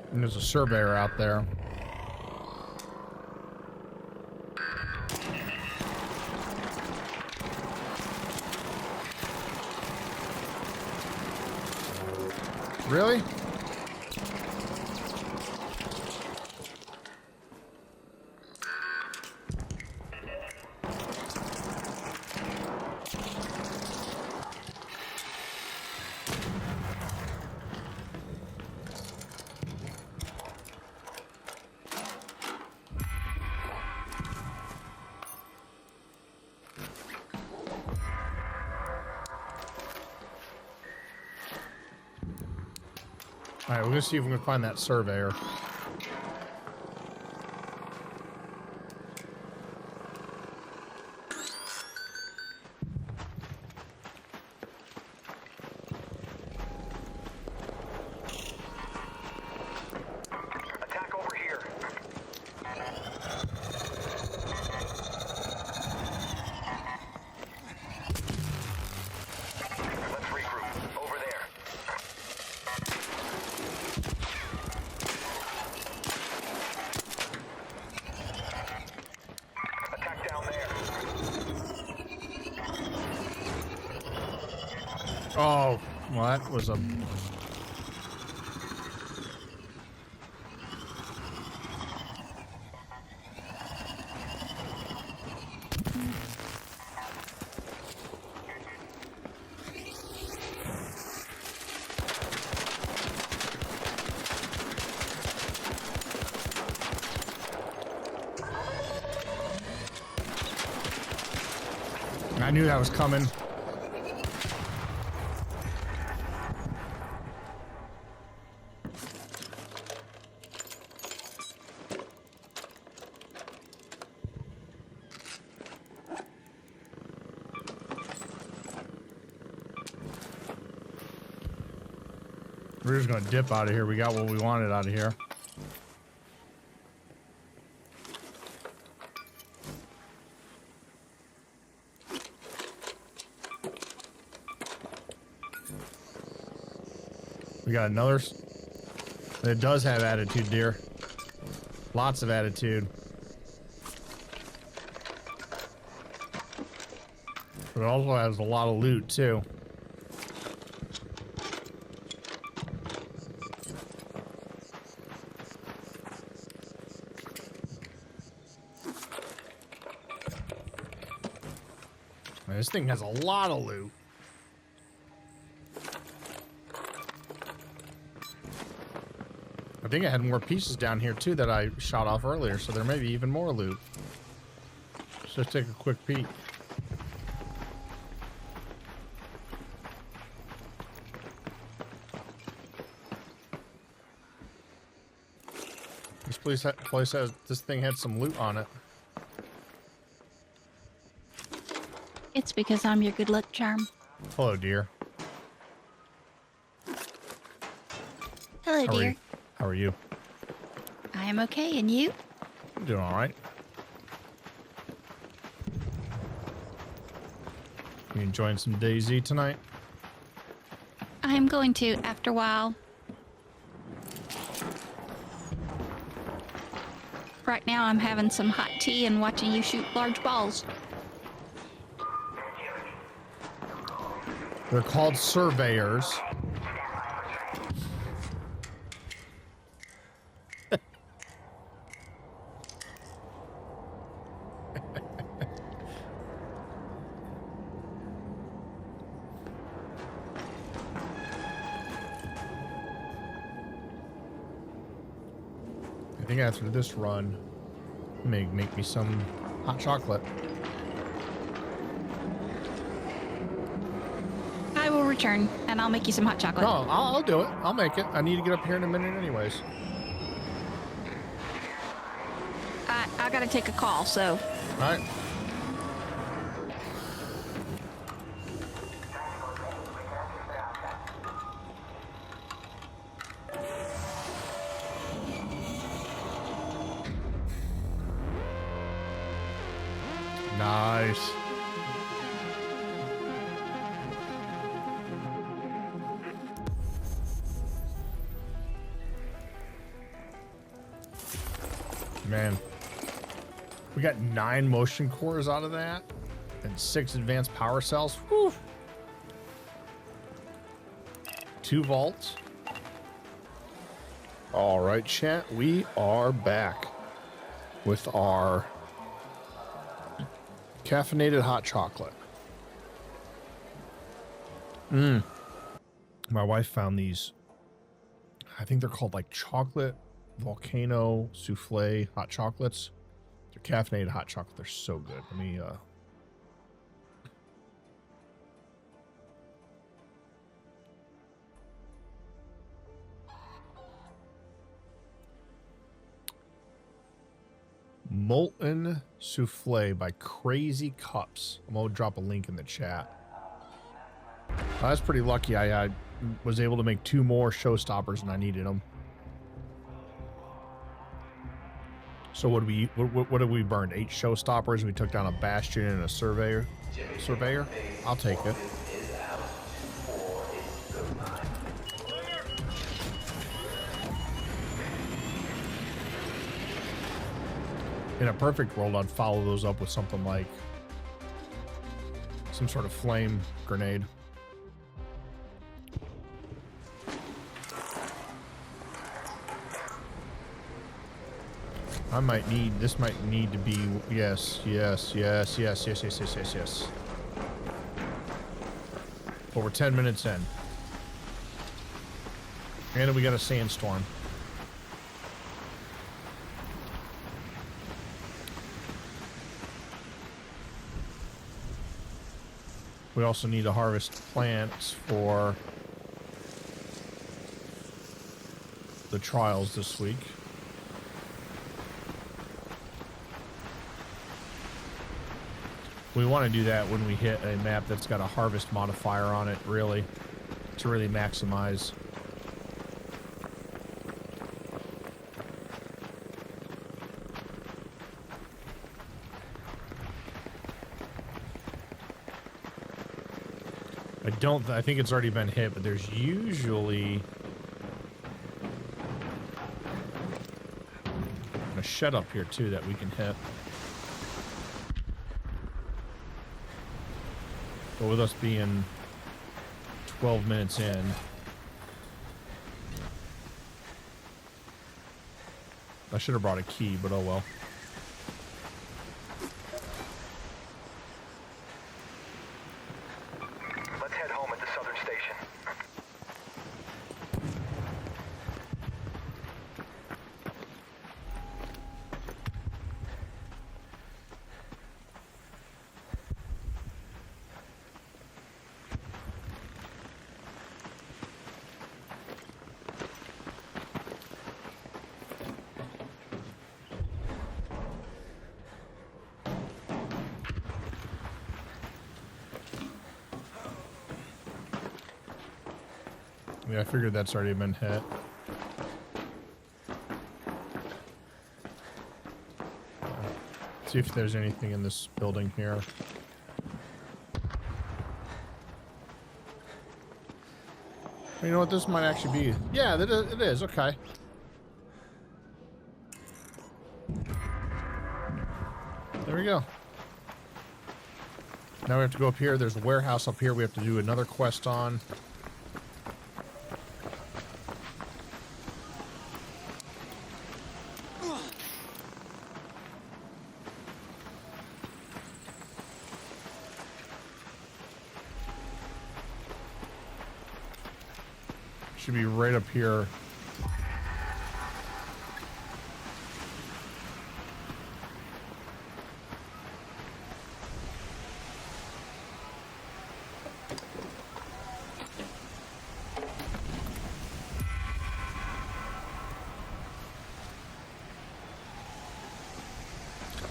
And there's a Surveyor out there. Really? All right, we're gonna see if we can find that Surveyor. Attack over here. Let's regroup. Over there. Oh, well, that was a... I knew that was coming. We're just gonna dip out of here. We got what we wanted out of here. We got another. It does have attitude, dear. Lots of attitude. But it also has a lot of loot, too. Man, this thing has a lot of loot. I think I had more pieces down here too that I shot off earlier, so there may be even more loot. Let's just take a quick peek. This place has, this thing had some loot on it. It's because I'm your good luck charm. Hello, dear. Hello, dear. How are you? I am okay, and you? I'm doing all right. You enjoying some DayZ tonight? I am going to after a while. Right now, I'm having some hot tea and watching you shoot large balls. They're called Surveyors. I think after this run, make me some hot chocolate. I will return, and I'll make you some hot chocolate. No, I'll do it. I'll make it. I need to get up here in a minute anyways. I gotta take a call, so... All right. Nice. Man, we got 9 motion cores out of that and 6 advanced power cells. Whew. 2 vaults. All right, chat, we are back with our caffeinated hot chocolate. My wife found these. I think they're called like chocolate volcano souffle hot chocolates. They're caffeinated hot chocolate. They're so good. Let me Molten Souffle by Crazy Cups. I'm gonna drop a link in the chat. I was pretty lucky. I was able to make 2 more showstoppers and I needed them. So what did we burn? 8 showstoppers. We took down a Bastion and a Surveyor. I'll take it. In a perfect world, I'd follow those up with something like some sort of flame grenade. This might need to be, yes. But we're 10 minutes in. And we got a sandstorm. We also need to harvest plants for the trials this week. We want to do that when we hit a map that's got a harvest modifier on it, really, to really maximize. I think it's already been hit, but there's usually a shed up here too that we can hit. But with us being 12 minutes in, I should have brought a key, but oh well. Let's head home at the southern station. Yeah, I figured that's already been hit. See if there's anything in this building here. You know what, this might actually be... Yeah, it is, okay. There we go. Now we have to go up here. There's a warehouse up here we have to do another quest on. Should be right up here.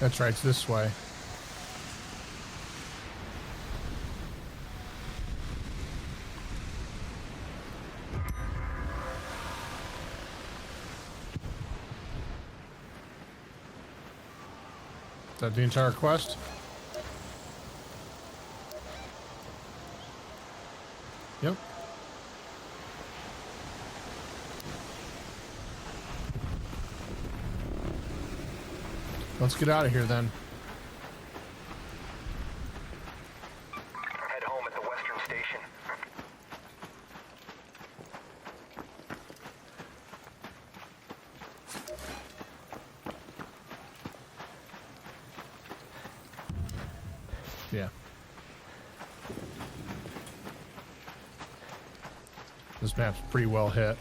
That's right, it's this way. Is that the entire quest? Yep. Let's get out of here then. Head home at the western station. Yeah. This map's pretty well hit.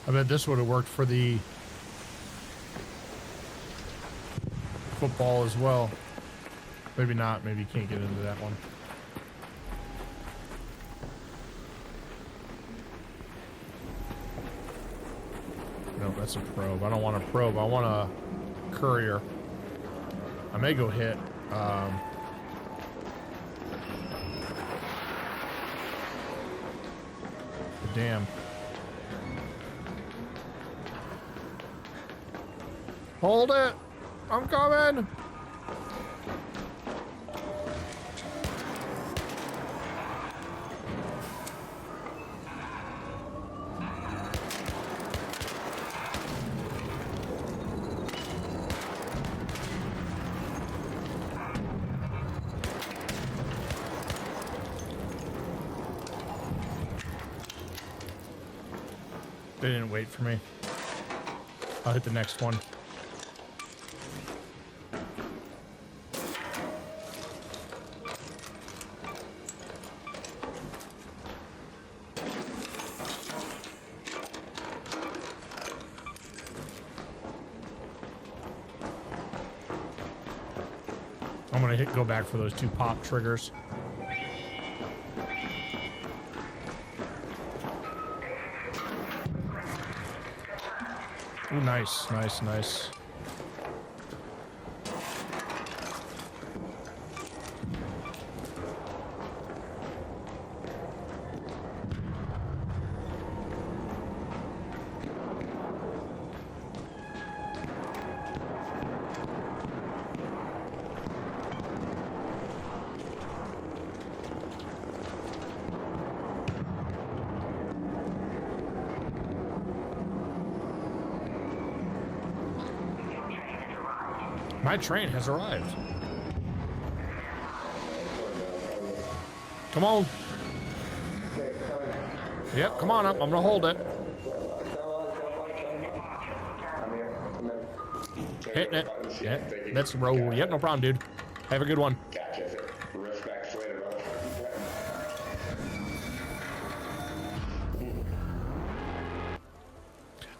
I bet this would have worked for the football as well. Maybe not. Maybe you can't get into that one. No, that's a probe. I don't want a probe. I want a courier. I may go hit. Damn. Hold it! I'm coming! They didn't wait for me. I'll hit the next one. I'm gonna go back for those 2 pop triggers. Ooh, nice, nice, nice. My train has arrived. Come on. Yep, come on up. I'm gonna hold it. Hitting it. Yep, let's roll. Yep, no problem, dude. Have a good one.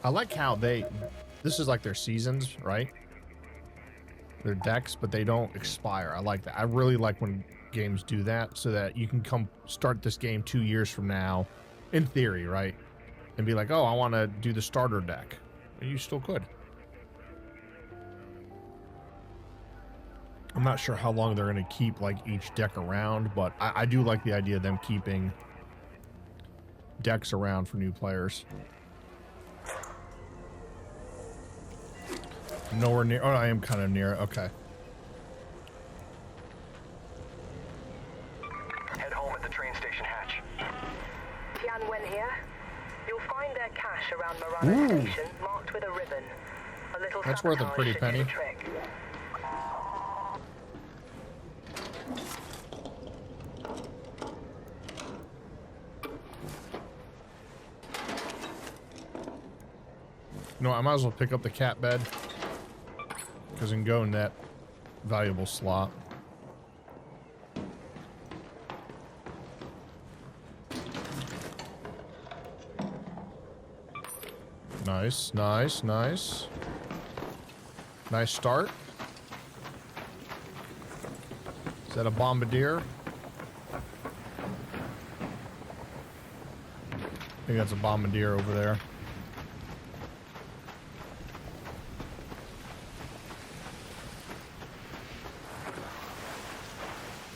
I like how this is like their seasons, right? Their decks, but they don't expire. I like that. I really like when games do that, so that you can come start this game 2 years from now, in theory, right? And be like, oh, I want to do the starter deck. And you still could. I'm not sure how long they're going to keep like each deck around, but I do like the idea of them keeping decks around for new players. Nowhere near. Oh, I am kind of near it. Okay. Head home at the train station hatch. Tian Wen here. You'll find their cache around Marana Station, marked with a ribbon. A little That's worth a sabotage pretty should do penny. the trick. No, I might as well pick up the cat bed. Because it can go in that valuable slot. Nice, nice, nice. Nice start. Is that a bombardier? I think that's a bombardier over there.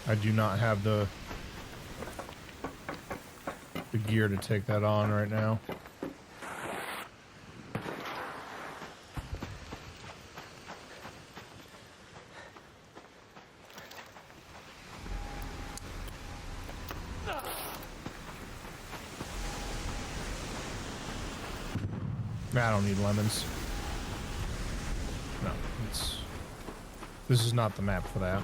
I do not have the gear to take that on right now. I don't need lemons. No, this is not the map for that.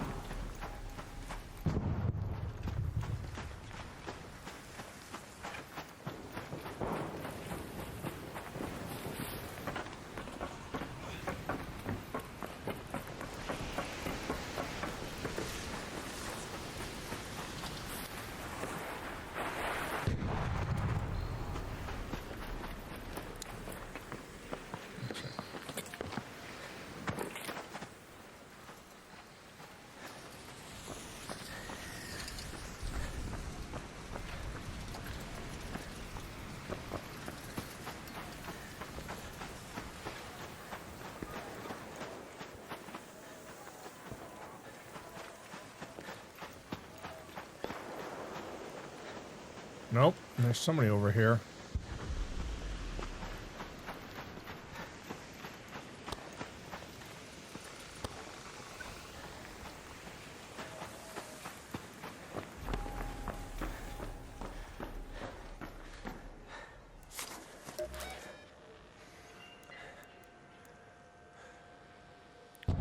Nope, there's somebody over here.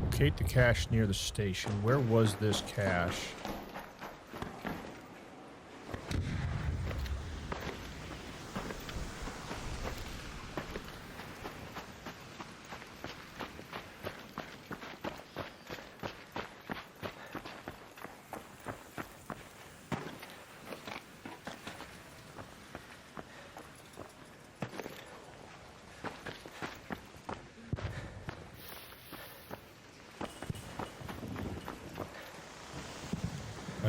Locate the cache near the station. Where was this cache?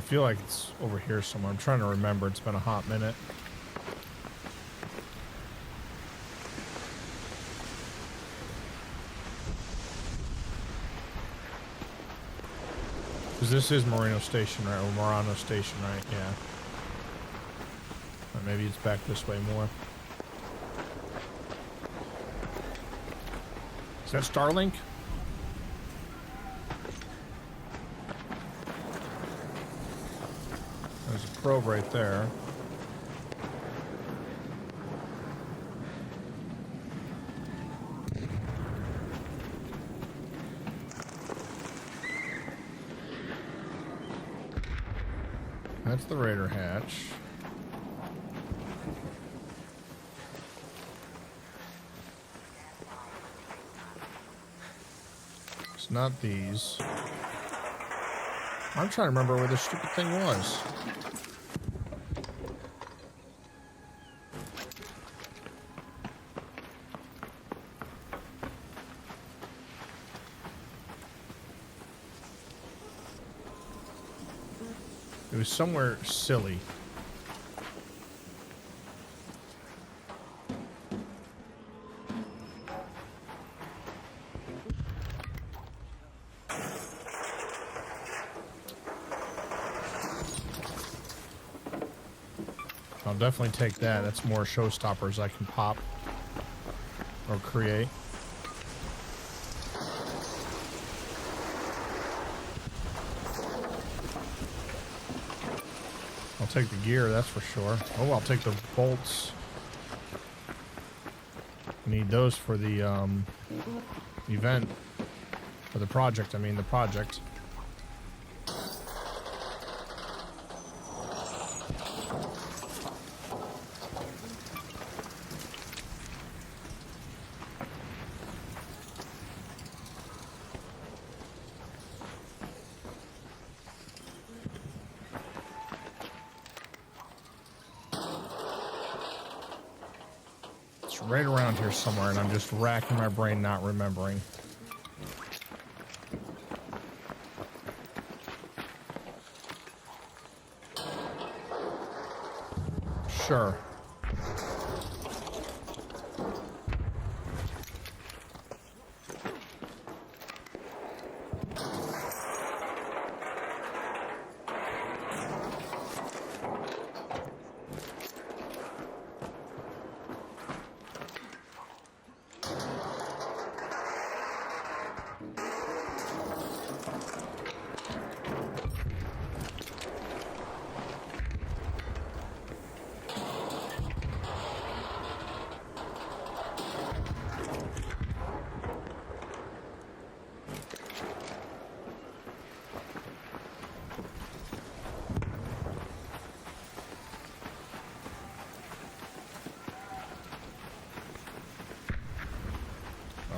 feel like it's over here somewhere. I'm trying to remember. It's been a hot minute. Because this is Moreno Station, right? Or Morano Station, right? Yeah. Or maybe it's back this way more. Is that Starlink? There's a probe right there. That's the Raider hatch. It's not these. I'm trying to remember where this stupid thing was. It was somewhere silly. I'll definitely take that. That's more showstoppers I can pop or create. I'll take the gear, that's for sure. Oh, I'll take the bolts. Need those for the event. For the project, I mean the project. Right around here somewhere, and I'm just racking my brain not remembering. Sure.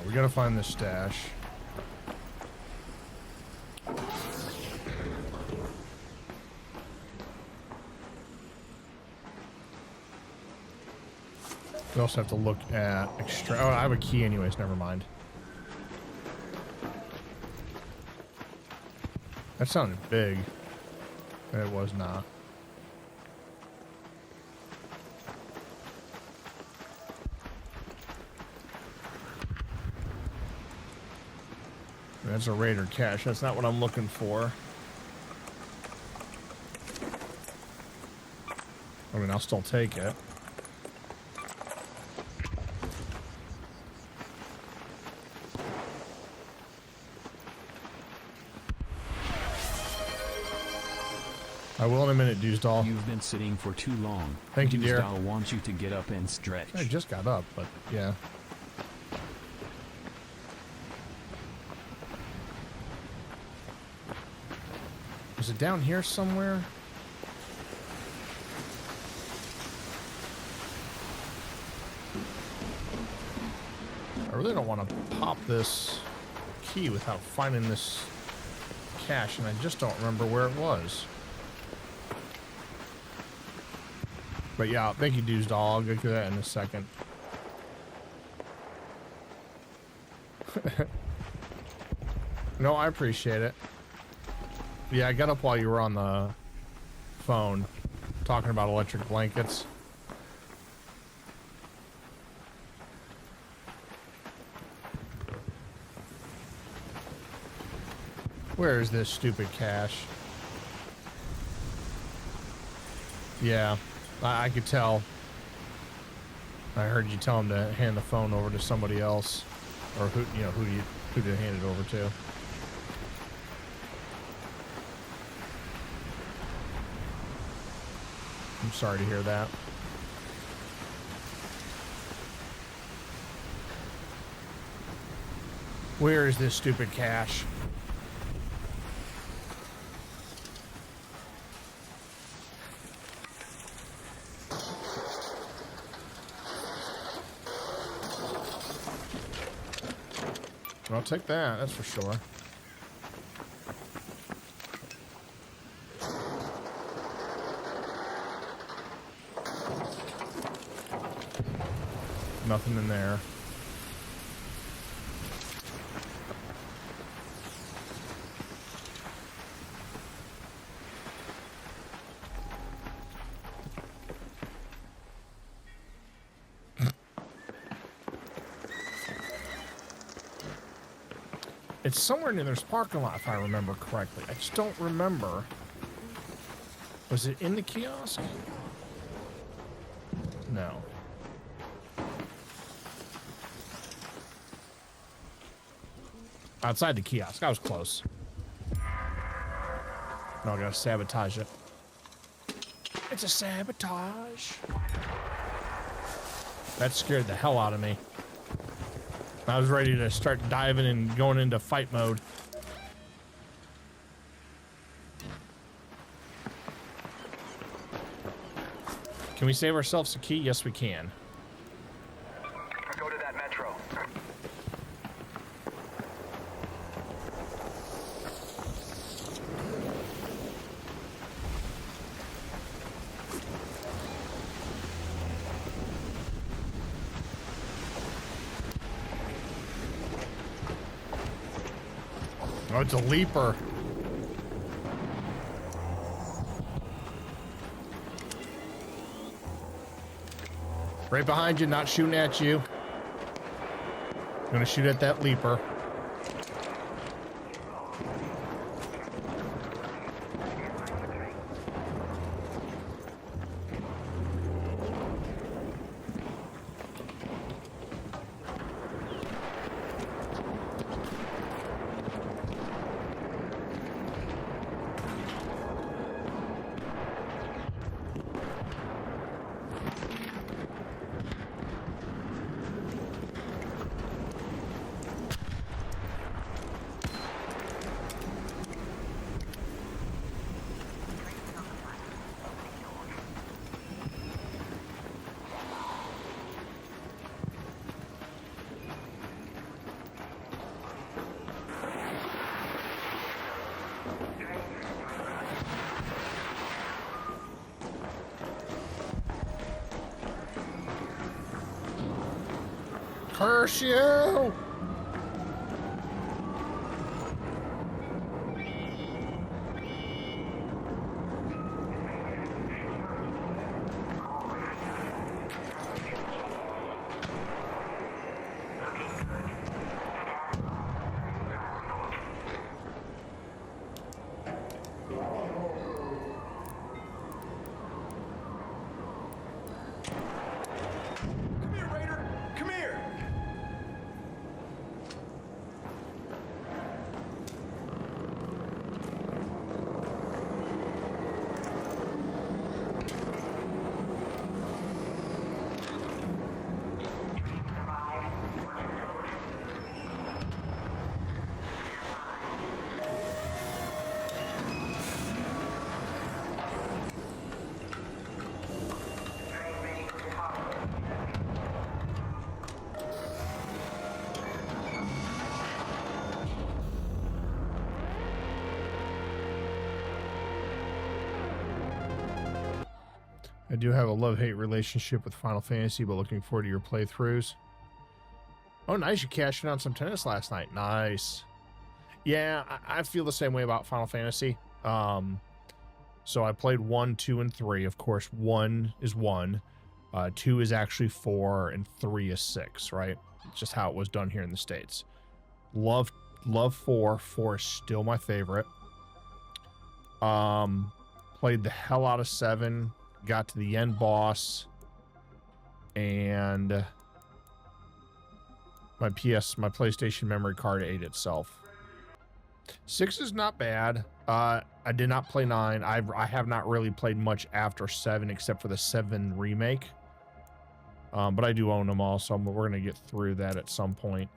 We gotta find this stash. We also have to look at extra. Oh, I have a key anyways, never mind. That sounded big. And it was not. That's a Raider cache. That's not what I'm looking for. I mean, I'll still take it. I will in a minute, Dewsdoll. You've been sitting for too long. Thank you, dear. Dewsdoll wants you to get up and stretch. I just got up, but yeah. Is it down here somewhere? I really don't want to pop this key without finding this cache, and I just don't remember where it was. But yeah, thank you, Dewsdoll. I'll get to that in a second. No, I appreciate it. Yeah, I got up while you were on the phone talking about electric blankets. Where is this stupid cache? Yeah, I could tell. I heard you tell him to hand the phone over to somebody else, or who to hand it over to. I'm sorry to hear that. Where is this stupid cache? I'll take that, that's for sure. Nothing in there. It's somewhere near this parking lot, if I remember correctly. I just don't remember. Was it in the kiosk? No. Outside the kiosk. I was close. No, I gotta sabotage it. It's a sabotage. That scared the hell out of me. I was ready to start diving and going into fight mode. Can we save ourselves a key? Yes, we can. Go to that metro. Oh, it's a leaper. Right behind you, not shooting at you. I'm gonna shoot at that leaper. Curse you! I do have a love-hate relationship with Final Fantasy, but looking forward to your playthroughs. Oh, nice. You cashed in on some tennis last night. Nice. Yeah, I feel the same way about Final Fantasy. So I played 1, 2, and 3. Of course, 1 is 1, 2 is actually 4, and 3 is 6, right? It's just how it was done here in the States. Love 4. 4 is still my favorite. Played the hell out of 7, got to the end boss, and my PlayStation memory card ate itself. 6 is not bad. I did not play 9. I have not really played much after 7 except for the 7 remake. But I do own them all, so we're going to get through that at some point.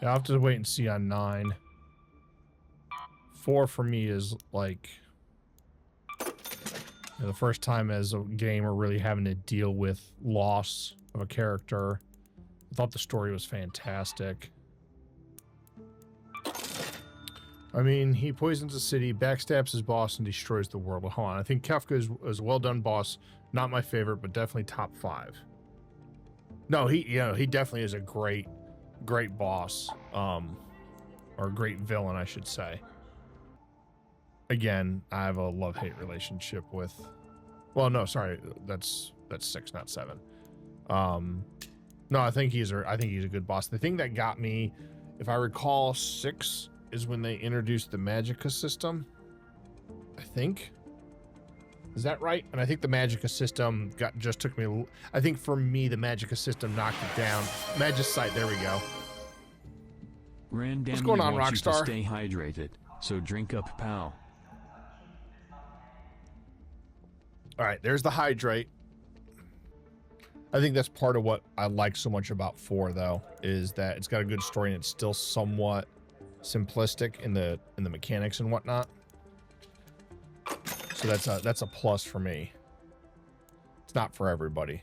Yeah, I'll have to wait and see on 9. 4 for me is like the first time as a gamer really having to deal with loss of a character. I thought the story was fantastic. I mean, he poisons the city, backstabs his boss, and destroys the world. Well, hold on. I think Kefka is a well-done boss. Not my favorite, but definitely top 5. No, he definitely is a great boss. Or a great villain, I should say. Again, I have a love-hate relationship with... Well, no, sorry. That's 6, not 7. No, I think he's a good boss. The thing that got me, if I recall, 6... is when they introduced the Magicka system, I think. Is that right? And I think the Magicka system took me. I think for me, the Magicka system knocked it down. Magicite, there we go. What's going on, Rockstar? Stay hydrated, so drink up, pal. All right, there's the hydrate. I think that's part of what I like so much about 4, though, is that it's got a good story and it's still somewhat simplistic in the mechanics and whatnot. So that's a plus for me. It's not for everybody.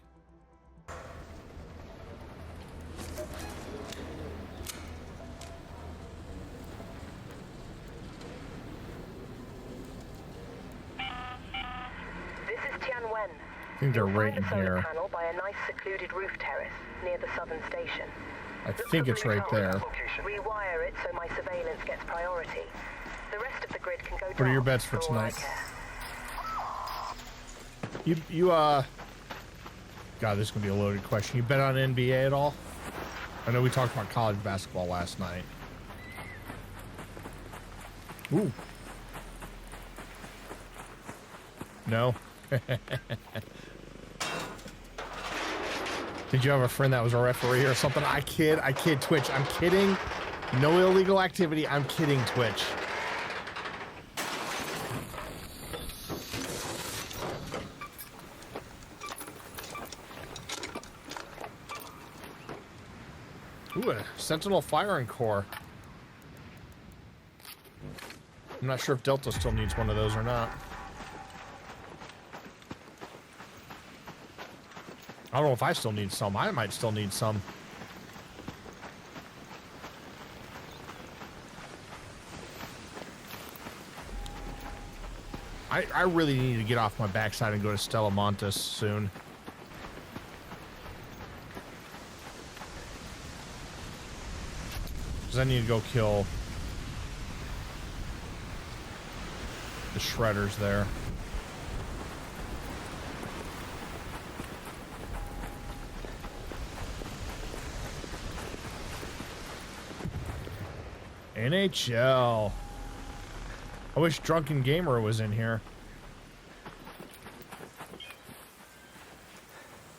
This is Tianwen. I think they're right in here. Panel by a nice secluded roof terrace near the southern station. I think it's right there. Rewire it so my surveillance gets priority. The rest of the grid can go down. What are your bets for tonight? God, this is gonna be a loaded question. You bet on NBA at all? I know we talked about college basketball last night. Ooh. No. Did you have a friend that was a referee or something? I kid Twitch. I'm kidding. No illegal activity. I'm kidding, Twitch. Ooh, a Sentinel firing core. I'm not sure if Delta still needs one of those or not. I don't know if I still need some. I might still need some. I really need to get off my backside and go to Stella Montes soon. Because I need to go kill the shredders there. NHL. I wish Drunken Gamer was in here.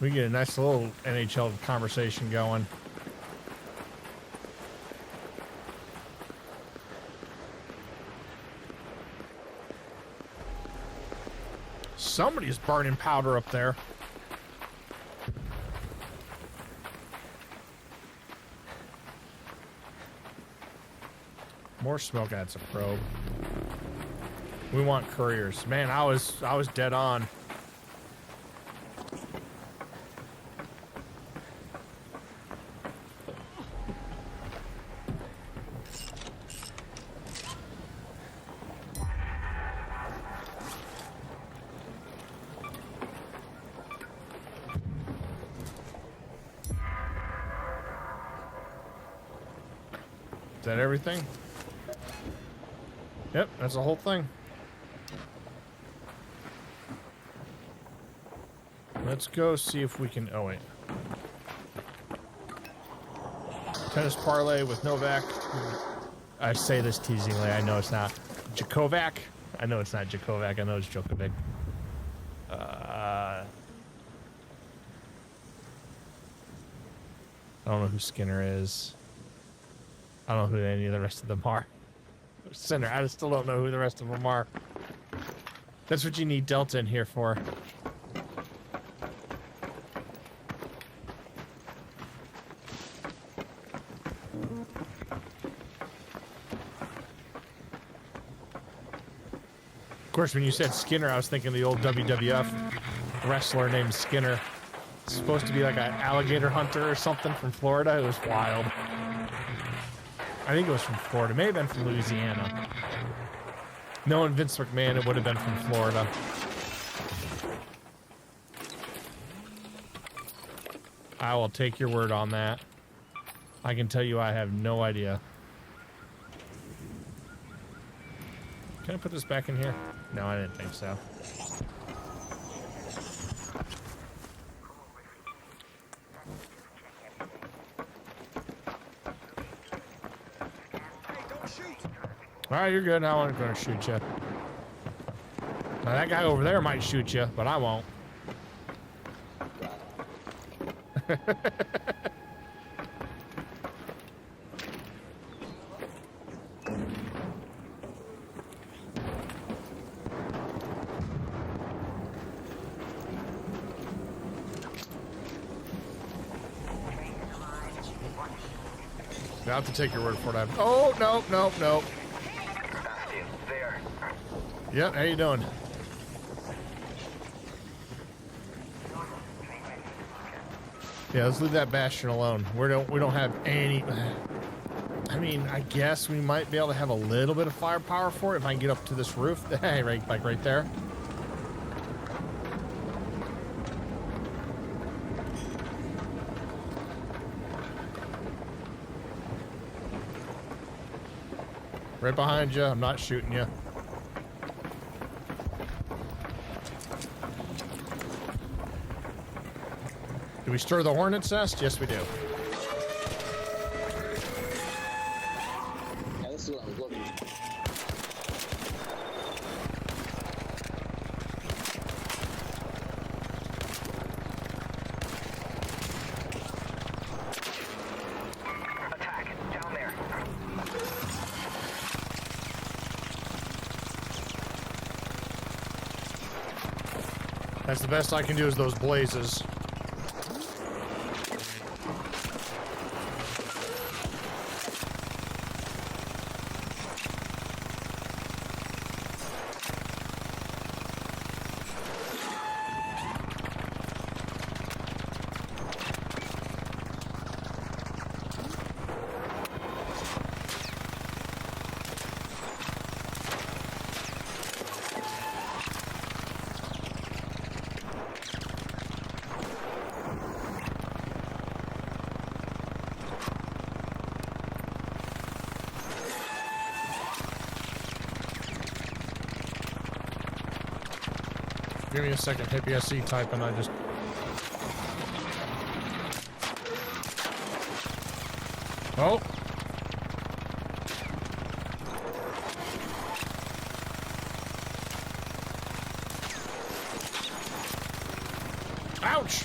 We can get a nice little NHL conversation going. Somebody's burning powder up there. More smoke. That's a probe. We want couriers. Man, I was dead on. Is that everything? Yep, that's the whole thing. Let's go see if we can... Oh, wait. Tennis parlay with Novak. I say this teasingly. I know it's not Djokovic. I know it's not Djokovic. I know it's Djokovic. I don't know who Skinner is. I don't know who any of the rest of them are. Sinner. I still don't know who the rest of them are. That's what you need Delta in here for. Of course, when you said Skinner, I was thinking the old WWF wrestler named Skinner. It's supposed to be like an alligator hunter or something from Florida. It was wild. I think it was from Florida. It may have been from Louisiana. Knowing Vince McMahon, it would have been from Florida. I will take your word on that. I can tell you I have no idea. Can I put this back in here? No, I didn't think so. Alright, you're good. I wasn't going to shoot you. Now, that guy over there might shoot you, but I won't. I have to take your word for it. Oh, no, no, no. Bastion, there. Yep, how you doing? Yeah, let's leave that Bastion alone. We don't have any... I mean, I guess we might be able to have a little bit of firepower for it if I can get up to this roof. Hey, right, like right there. Right behind you. I'm not shooting you. Do we stir the hornet's nest? Yes, we do. Yeah, this is what I was looking for. Attack, down there. That's the best I can do is those blazes. Give me a second. APS-C type and I just... Oh! Ouch!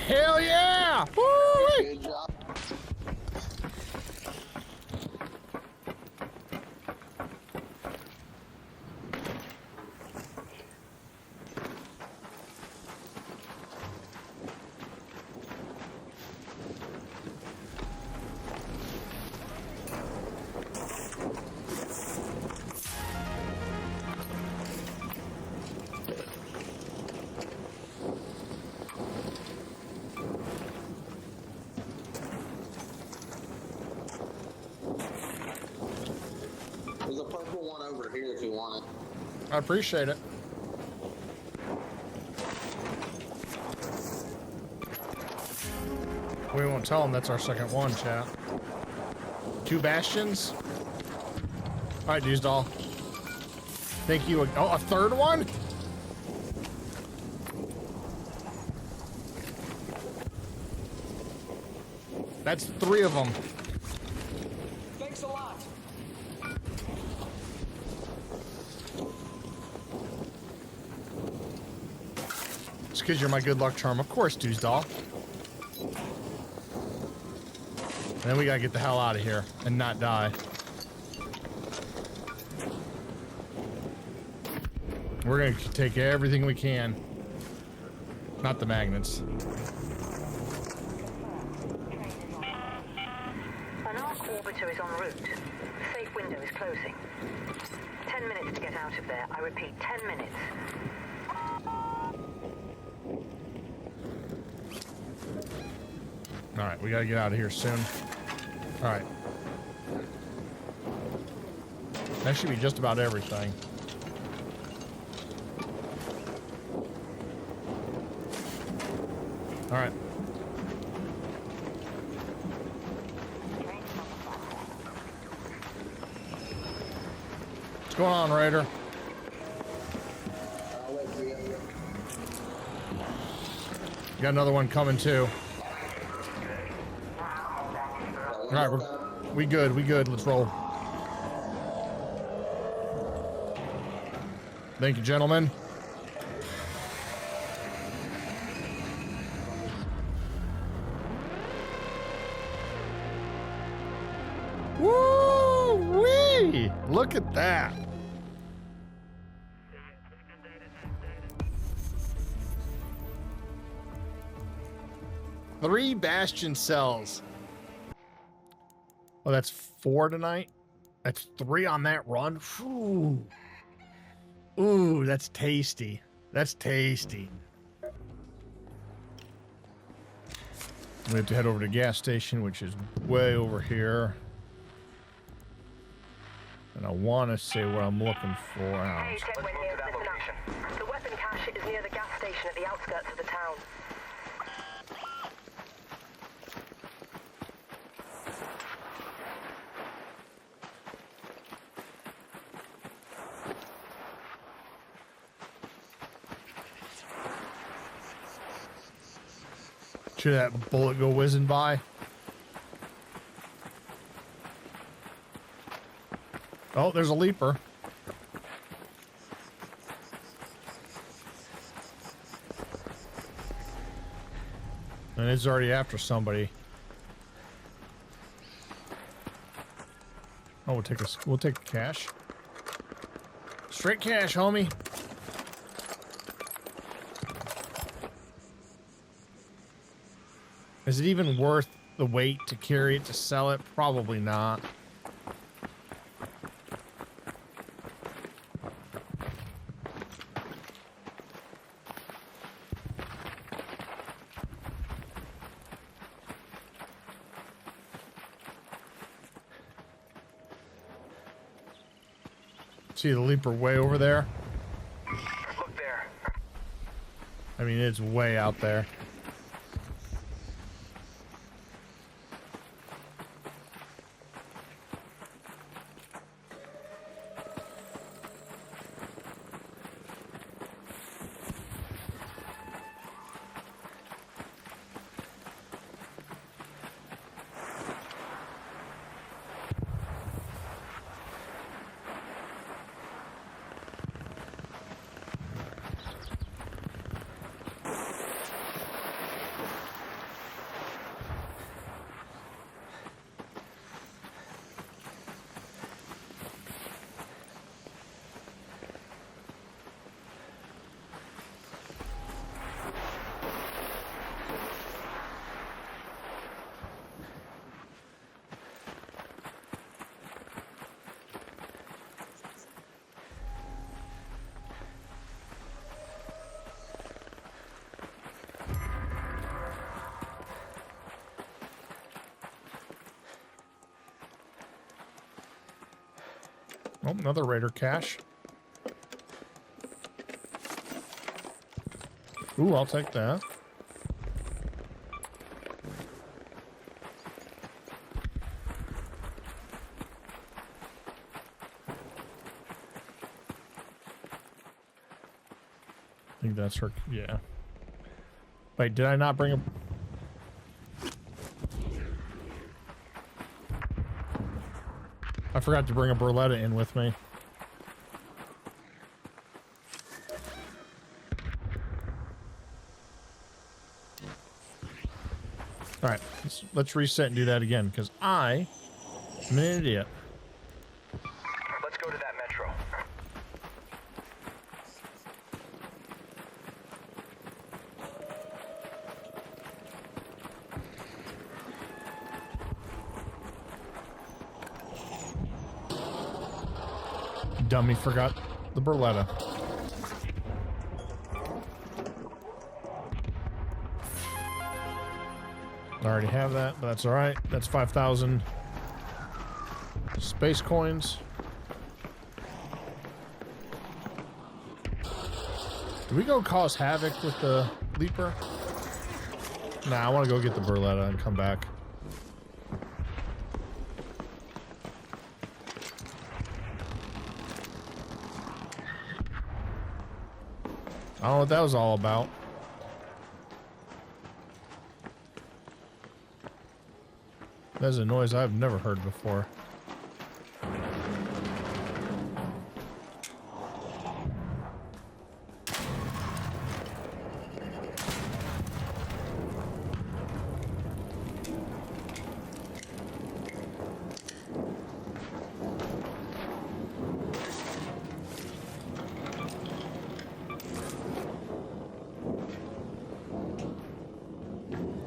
Hell yeah! Woo! Good job. I appreciate it. We won't tell them that's our second one, chat. 2 bastions. All right, dudes, doll. Thank you. Oh, a third one? That's 3 of them. Thanks a lot. It's because you're my good luck charm. Of course, dudes, doll. And then we gotta get the hell out of here and not die. We're gonna take everything we can. Not the magnets. An arc orbiter is en route. The safe window is closing. 10 minutes to get out of there. I repeat, 10 minutes. Alright, we gotta get out of here soon. Alright. That should be just about everything. Alright. What's going on, Raider? You got another one coming too. Alright, we good, let's roll. Thank you, gentlemen. Woo-wee! Look at that. Three Bastion cells. Oh, that's 4 tonight? That's 3 on that run? Ooh. Ooh, that's tasty. That's tasty. We have to head over to the gas station, which is way over here. And I want to say what I'm looking for. Hey, Gateway News, listen up. The weapon cache is near the gas station at the outskirts of the town. Should that bullet go whizzing by? Oh, there's a leaper. And it's already after somebody. Oh, we'll take the cash. Straight cash, homie. Is it even worth the weight to carry it to sell it? Probably not. See the leaper way over there? Look there. I mean, it's way out there. Oh, another Raider cache. Ooh, I'll take that. I think that's her. Yeah. Wait, did I not bring a... I forgot to bring a Burletta in with me. Alright, let's reset and do that again, because I am an idiot. Let's go to that metro. Dummy forgot the Burletta. I already have that, but that's alright. That's 5,000 space coins. Do we go cause havoc with the Leaper? Nah, I want to go get the Burletta and come back. I don't know what that was all about. That's a noise I've never heard before.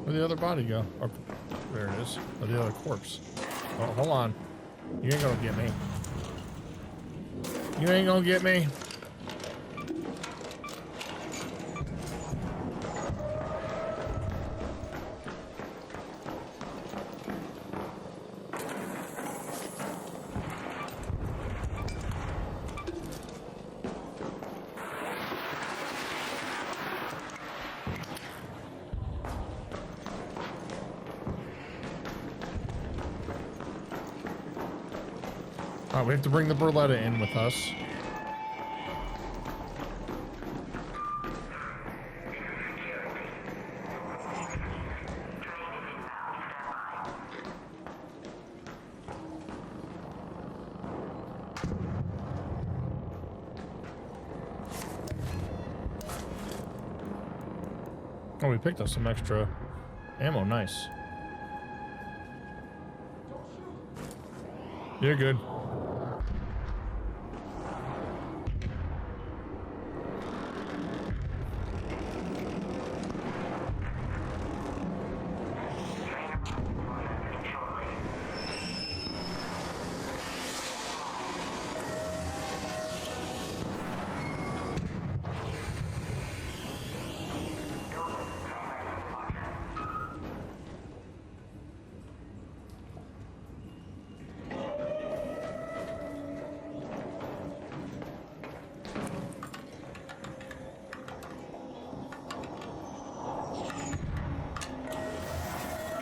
Where'd the other body go? Oh, there it is. Oh, the other corpse. Oh, hold on. You ain't gonna get me. You ain't gonna get me. We have to bring the Burletta in with us. Oh, we picked up some extra ammo. Nice. You're good.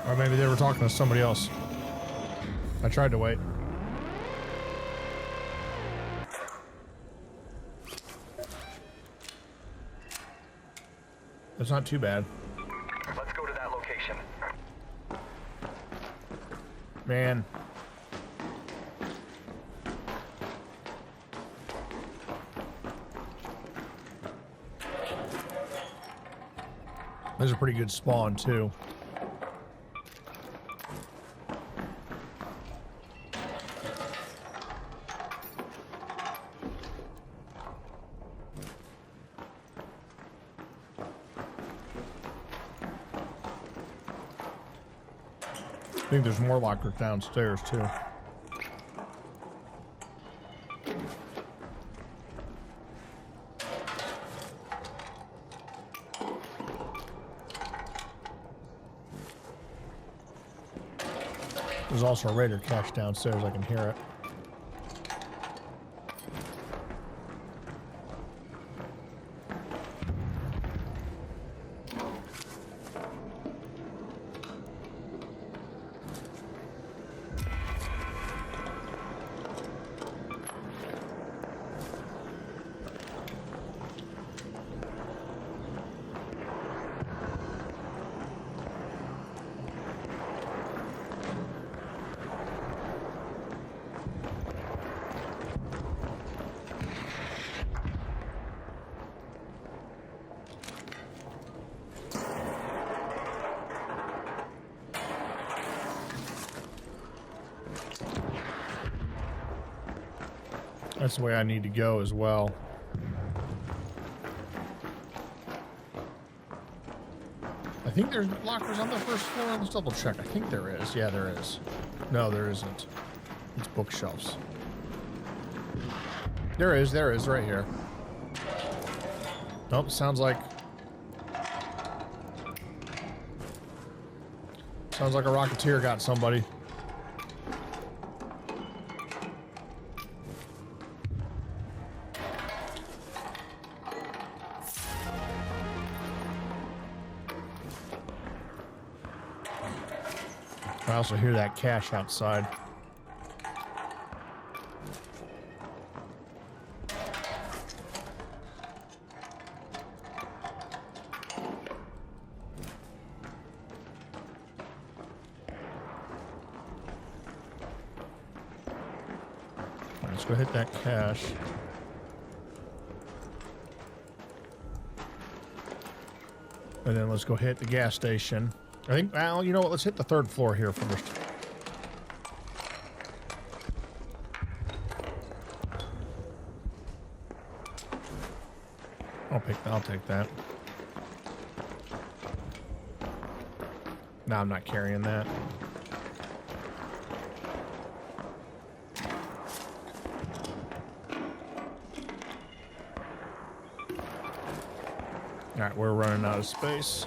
Or maybe they were talking to somebody else. I tried to wait. It's not too bad. Let's go to that location. Man. There's a pretty good spawn too. I think there's more lockers downstairs too. There's also a Raider cache downstairs. I can hear it. That's the way I need to go as well. I think there's lockers on the first floor. Let's double check. I think there is. Yeah, there is. No, there isn't. It's bookshelves. There is right here. Nope, sounds like a Rocketeer got somebody. I also hear that cash outside. Let's go hit that cash. And then let's go hit the gas station. I think, well, you know what? Let's hit the third floor here first. I'll take that. No, I'm not carrying that. All right, we're running out of space.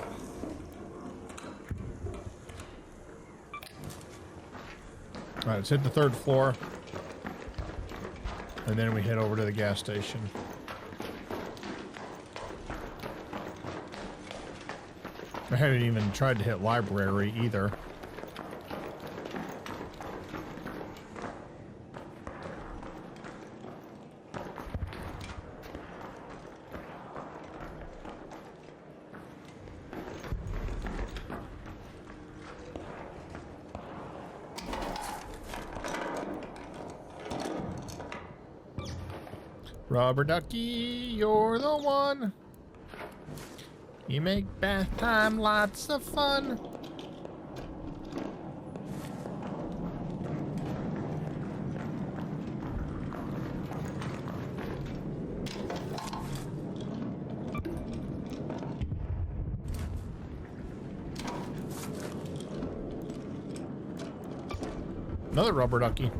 All right, let's hit the third floor. And then we head over to the gas station. I hadn't even tried to hit library either. Rubber ducky, you're the one. You make bath time lots of fun. Another rubber ducky.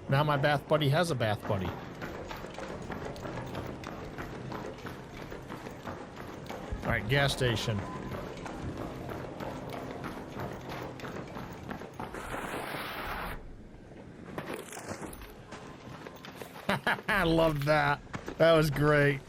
Now my bath buddy has a bath buddy. All right, gas station. I loved that. That was great.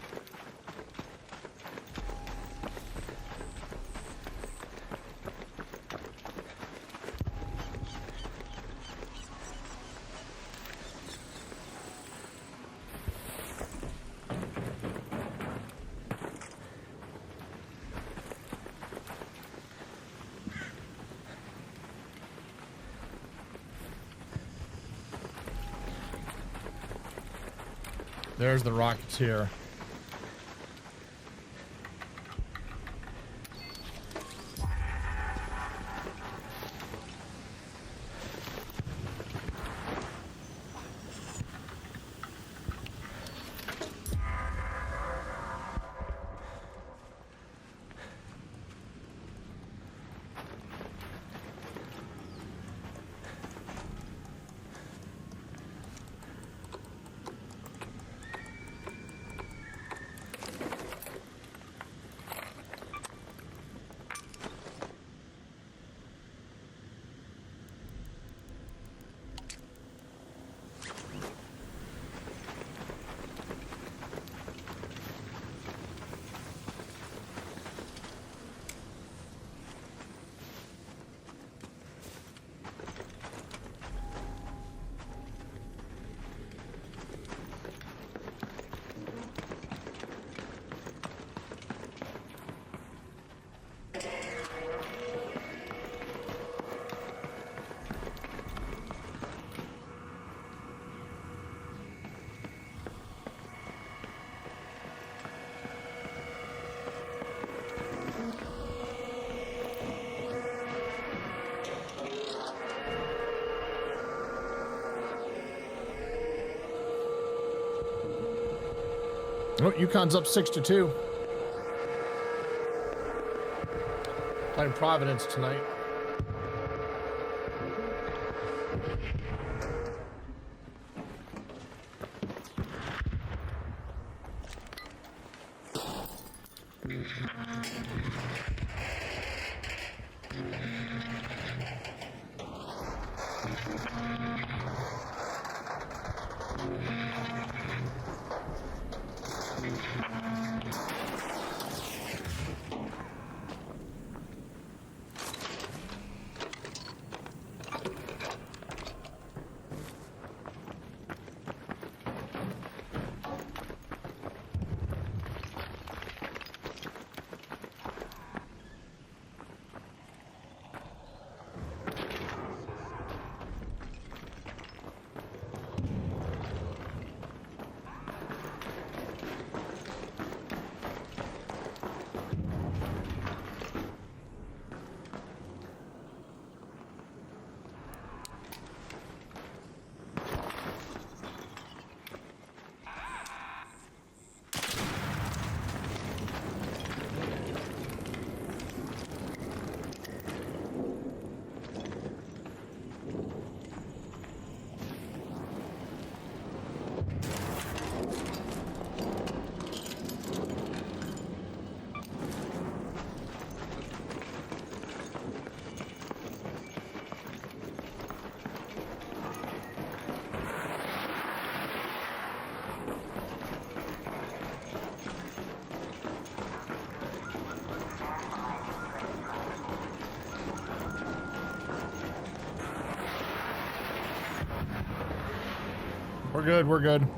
There's the Rocketeer. Oh, UConn's up 6-2. Playing Providence tonight. We're good, we're good.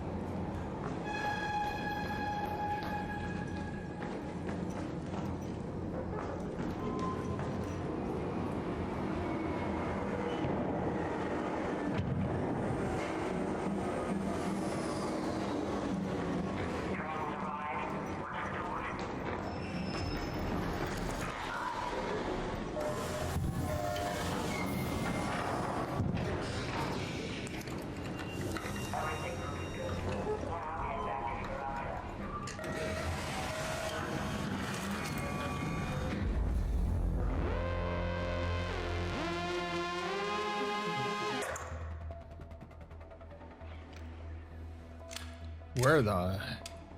Where the...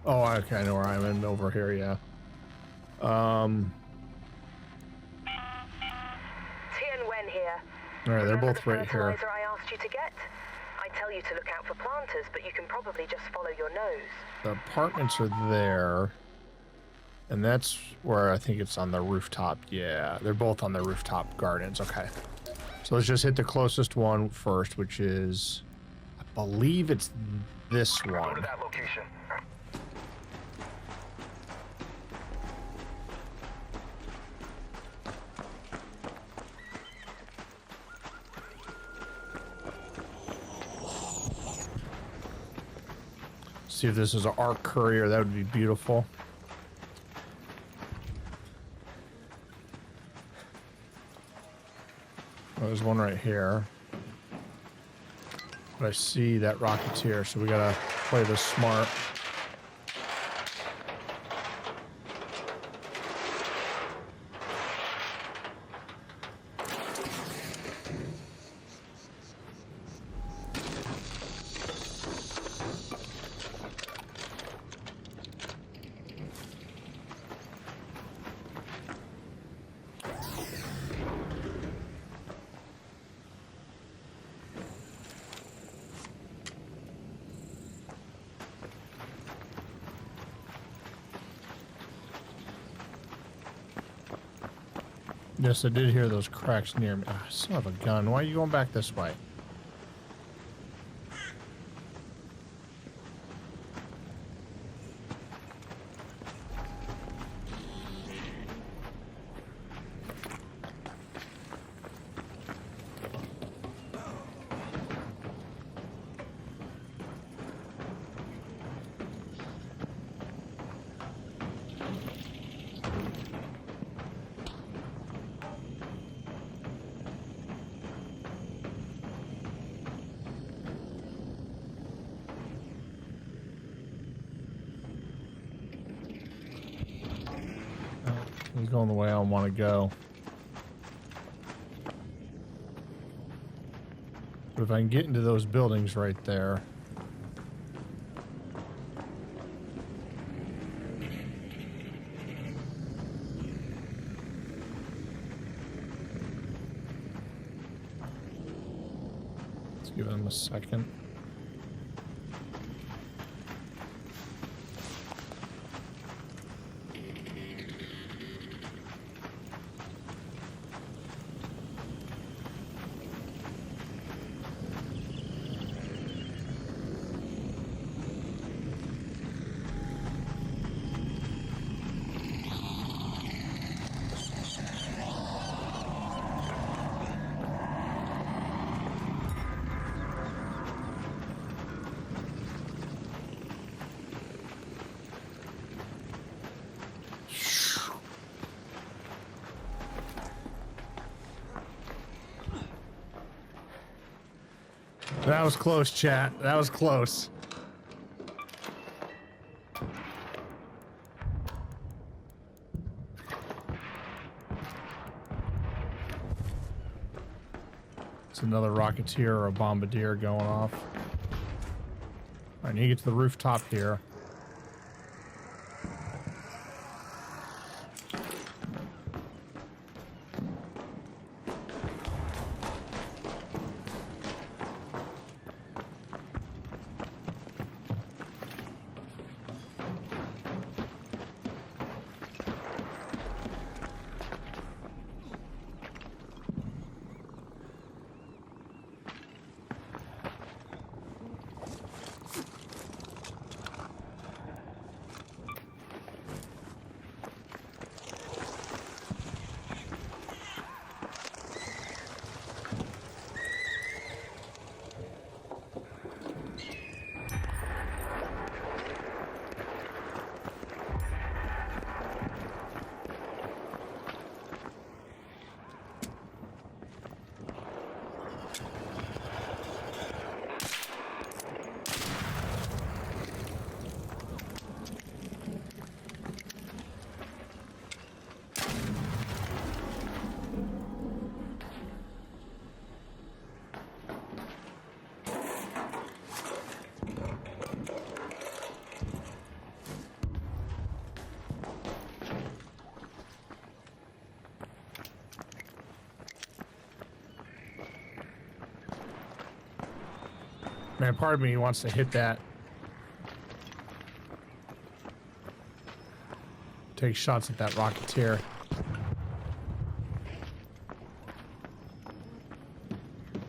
Oh, okay, I know where I'm in over here, yeah. Tien Wen here. Alright, they're both Remember right the here. fertilizer I asked you to get? I tell you to look out for planters, but you can probably just follow your nose. The apartments are there. And that's where I think it's on the rooftop. Yeah, they're both on the rooftop gardens. Okay. So let's just hit the closest one first, which is... I believe it's this Go to one. that location. See if this is an ARC courier. That would be beautiful. Oh, there's one right here. But I see that Rocketeer, so we gotta play this smart. Yes, I did hear those cracks near me. Ah, son of a gun. Why are you going back this way? I'm going the way I want to go. But if I can get into those buildings right there. Let's give them a second. That was close, chat. That was close. It's another Rocketeer or a Bombardier going off. I need to get to the rooftop here. Man, part of me wants to hit that. Take shots at that Rocketeer.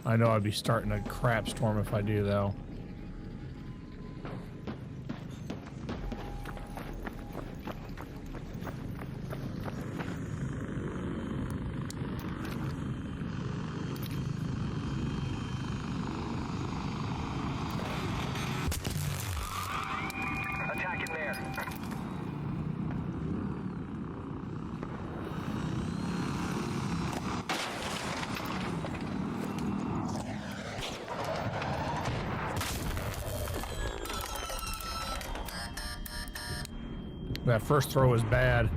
I know I'd be starting a crap storm if I do, though. That first throw was bad.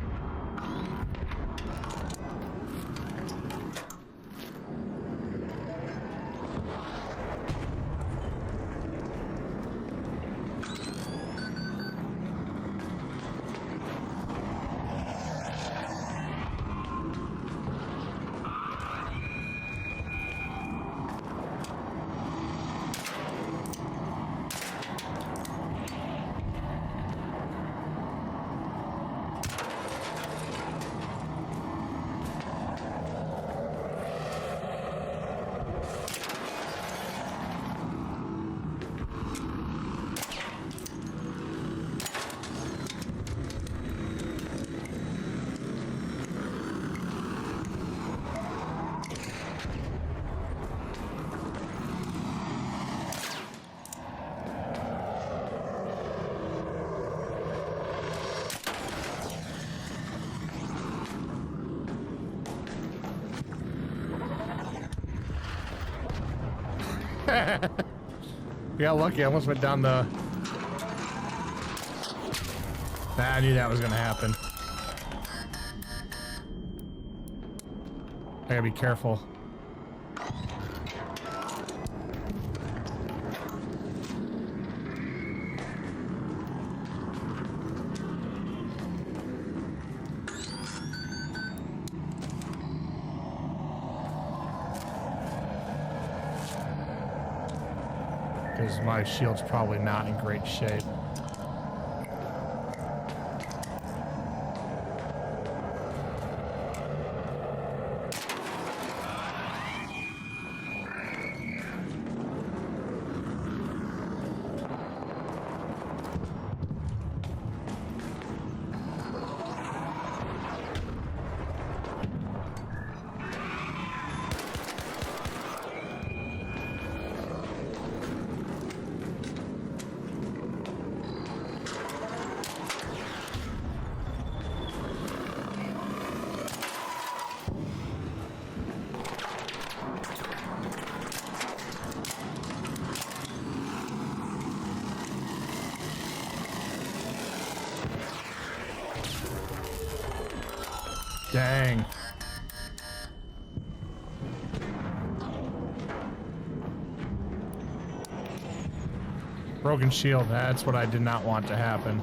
Got lucky. I almost went down the... I knew that was going to happen. I gotta be careful. Because my shield's probably not in great shape. Dang. Broken shield, that's what I did not want to happen.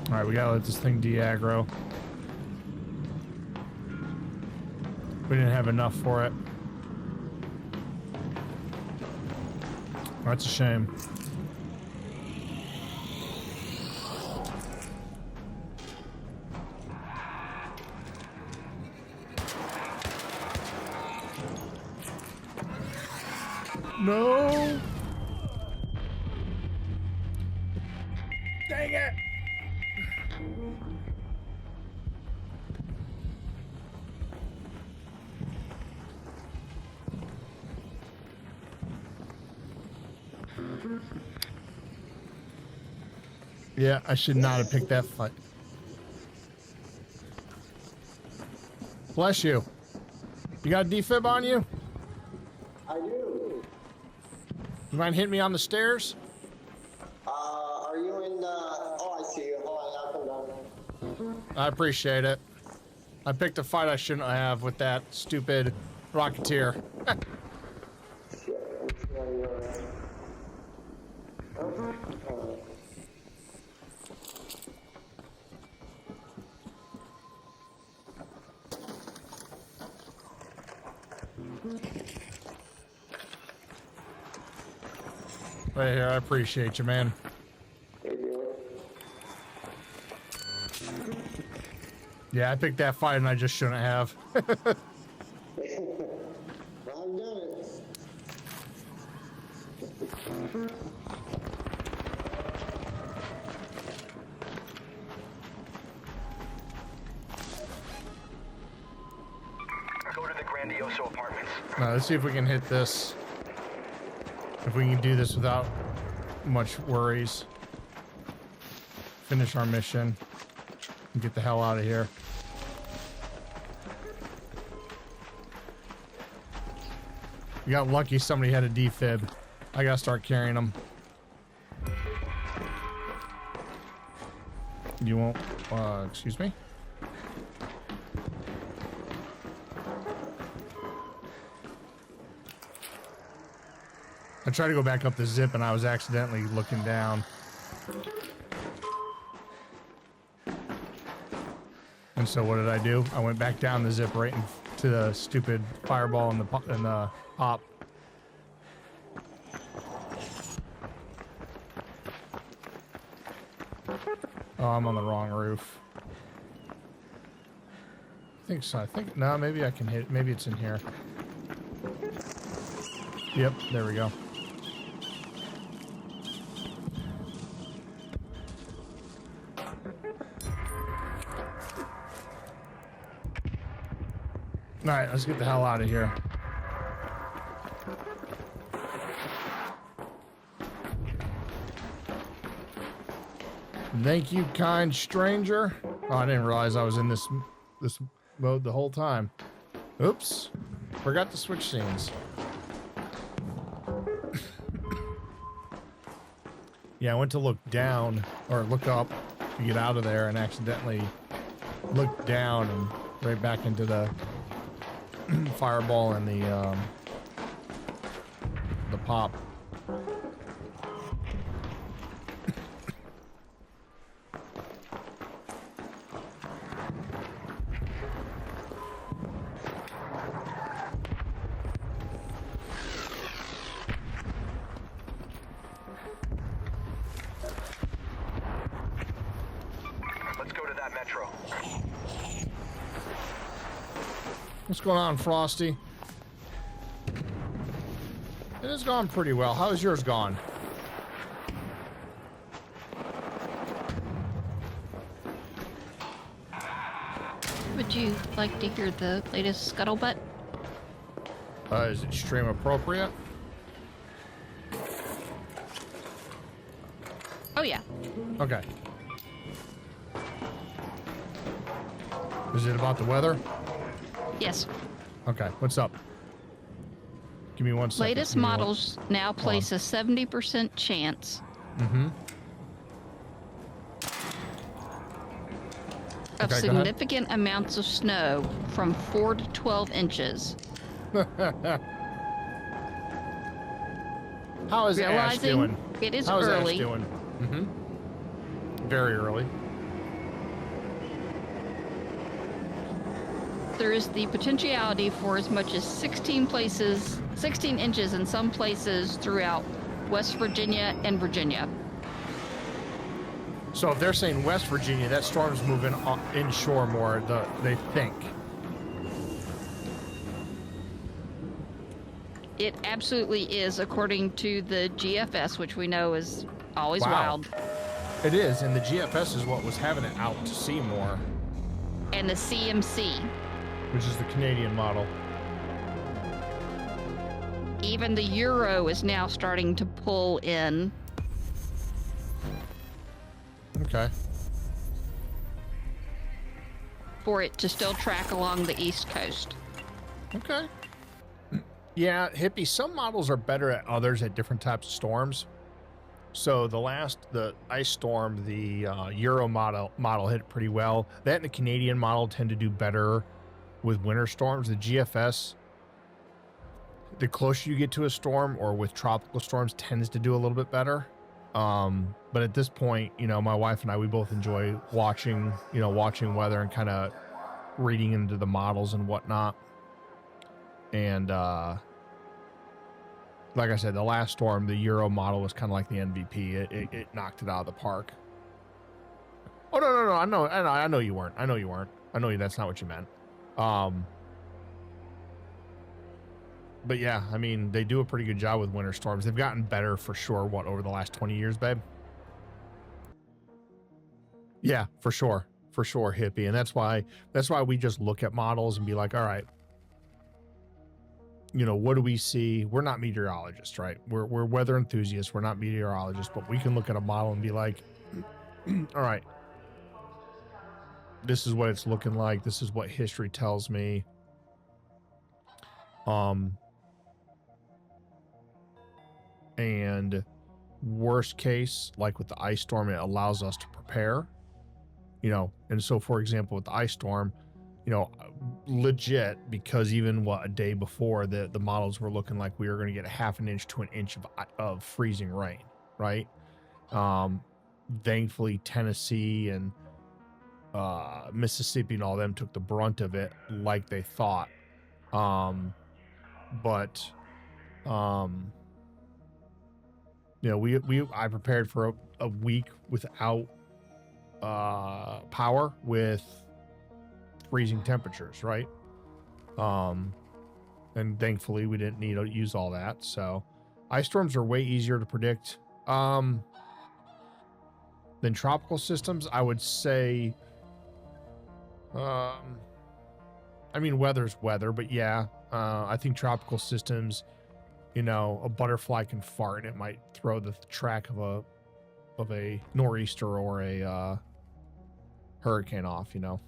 Alright, we gotta let this thing de-aggro. We didn't have enough for it. That's a shame. No! Dang it! Yeah, I should not have picked that fight. Bless you. You got a defib on you? I do. You mind hitting me on the stairs? Are you in the... Oh, I see you. Hold on, I'll come down. I appreciate it. I picked a fight I shouldn't have with that stupid Rocketeer. Right here, I appreciate you, man. Yeah, I picked that fight and I just shouldn't have. Go to the Grandioso Apartments. Now, let's see if we can hit this. If we can do this without much worries. Finish our mission. And get the hell out of here. We got lucky somebody had a defib. I gotta start carrying them. You won't, excuse me? I tried to go back up the zip and I was accidentally looking down. And so what did I do? I went back down the zip right into the stupid fireball and the pop. Oh, I'm on the wrong roof. I think so. I think, no, maybe I can hit it. Maybe it's in here. Yep, there we go. All right, let's get the hell out of here. Thank you, kind stranger. Oh, I didn't realize I was in this mode the whole time. Oops. Forgot to switch scenes. Yeah, I went to look down, or look up, to get out of there and accidentally looked down and right back into the fireball and the pop. Let's go to that metro. What's going on, Frosty? It has gone pretty well. How has yours gone? Would you like to hear the latest scuttlebutt? Is it stream appropriate? Oh, yeah. Okay. Is it about the weather? Yes. Okay, what's up? Give me 1 second. Latest models now place a 70% chance of significant amounts of snow from 4 to 12 inches. How is Ash doing? It is How is early. Ash doing? Very early. There is the potentiality for as much as 16 inches in some places throughout West Virginia and Virginia. So if they're saying West Virginia, that storm's moving inshore more, they think. It absolutely is, according to the GFS, which we know is always wild. It is, and the GFS is what was having it out to sea more. And the CMC. Which is the Canadian model. Even the Euro is now starting to pull in. Okay. For it to still track along the East Coast. Okay. Yeah, Hippie, some models are better at others at different types of storms. So the ice storm, the Euro model hit pretty well. That and the Canadian model tend to do better with winter storms. The GFS, the closer you get to a storm or with tropical storms, tends to do a little bit better. But at this point, you know, my wife and I, we both enjoy watching weather and kind of reading into the models and whatnot. And like I said, the last storm, the Euro model was kind of like the MVP. It knocked it out of the park. Oh no! I know you weren't. I know that's not what you meant. But yeah, I mean, they do a pretty good job with winter storms. They've gotten better for sure. What, over the last 20 years, babe? Yeah, for sure, Hippie. And that's why we just look at models and be like, all right, you know, what do we see? We're not meteorologists, right? We're weather enthusiasts. We're not meteorologists, but we can look at a model and be like, all right, this is what it's looking like. This is what history tells me. And worst case, like with the ice storm, it allows us to prepare, you know. And so, for example, with the ice storm, you know, legit, because even a day before, the models were looking like we were going to get a half an inch to an inch of freezing rain, right? Thankfully, Tennessee and Mississippi and all them took the brunt of it, like they thought. You know, I prepared for a week without power with freezing temperatures, right? And thankfully we didn't need to use all that. So ice storms are way easier to predict than tropical systems, I would say. I mean, weather's weather, but yeah, I think tropical systems, you know, a butterfly can fart and it might throw the track of a nor'easter or a hurricane off, you know.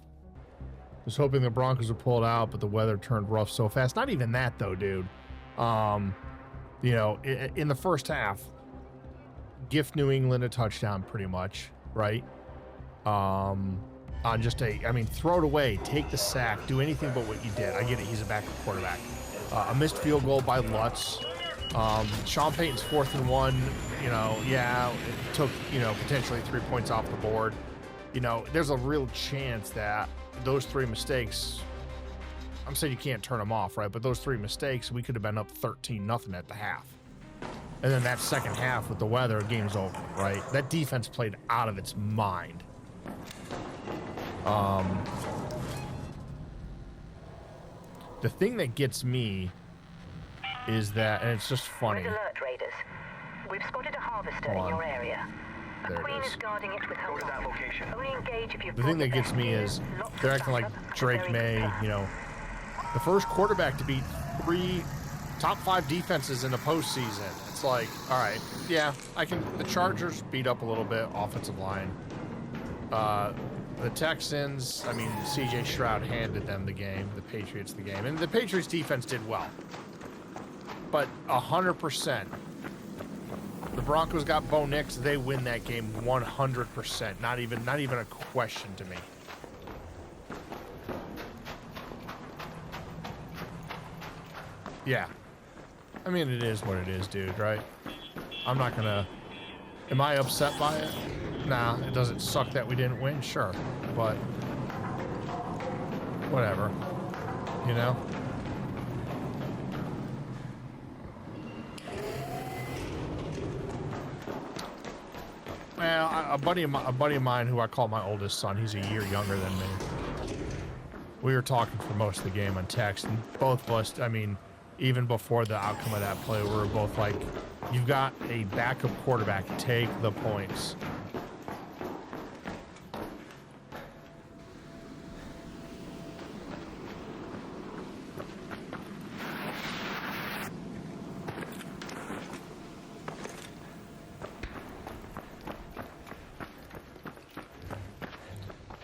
Was hoping the Broncos would pull it out, but the weather turned rough so fast. Not even that though, dude. You know, in the first half, gift New England a touchdown pretty much, right? On just I mean, throw it away, take the sack, do anything but what you did. I get it, he's a backup quarterback. A missed field goal by Lutz. Sean Payton's 4th and 1, you know, yeah, it took, you know, potentially 3 points off the board. You know, there's a real chance that those 3 mistakes, I'm saying you can't turn them off, right? But those 3 mistakes, we could have been up 13-0 at the half. And then that second half with the weather, game's over, right? That defense played out of its mind. The thing that gets me is that, and it's just funny. Red alert, Raiders. We've spotted a harvester in your area. A There it queen is. is guarding it with her rod. Only engage if you've The thing brought that your gets best me gear, is lots they're of acting like backup, Drake very May, good you know, the first quarterback to beat 3 top 5 defenses in the postseason. It's like, all right, yeah, the Chargers beat up a little bit, offensive line. The Texans, I mean, CJ Stroud handed them the game, the Patriots the game, and the Patriots defense did well. But 100%, the Broncos got Bo Nix, they win that game 100%. Not even a question to me. Yeah. I mean, it is what it is, dude, right? I'm not gonna... Am I upset by it? Nah, it doesn't suck that we didn't win, sure. But... whatever. You know? Well, a buddy of mine who I call my oldest son, he's a year younger than me. We were talking for most of the game on text, and both of us, I mean, even before the outcome of that play, we were both like, you've got a backup quarterback, take the points.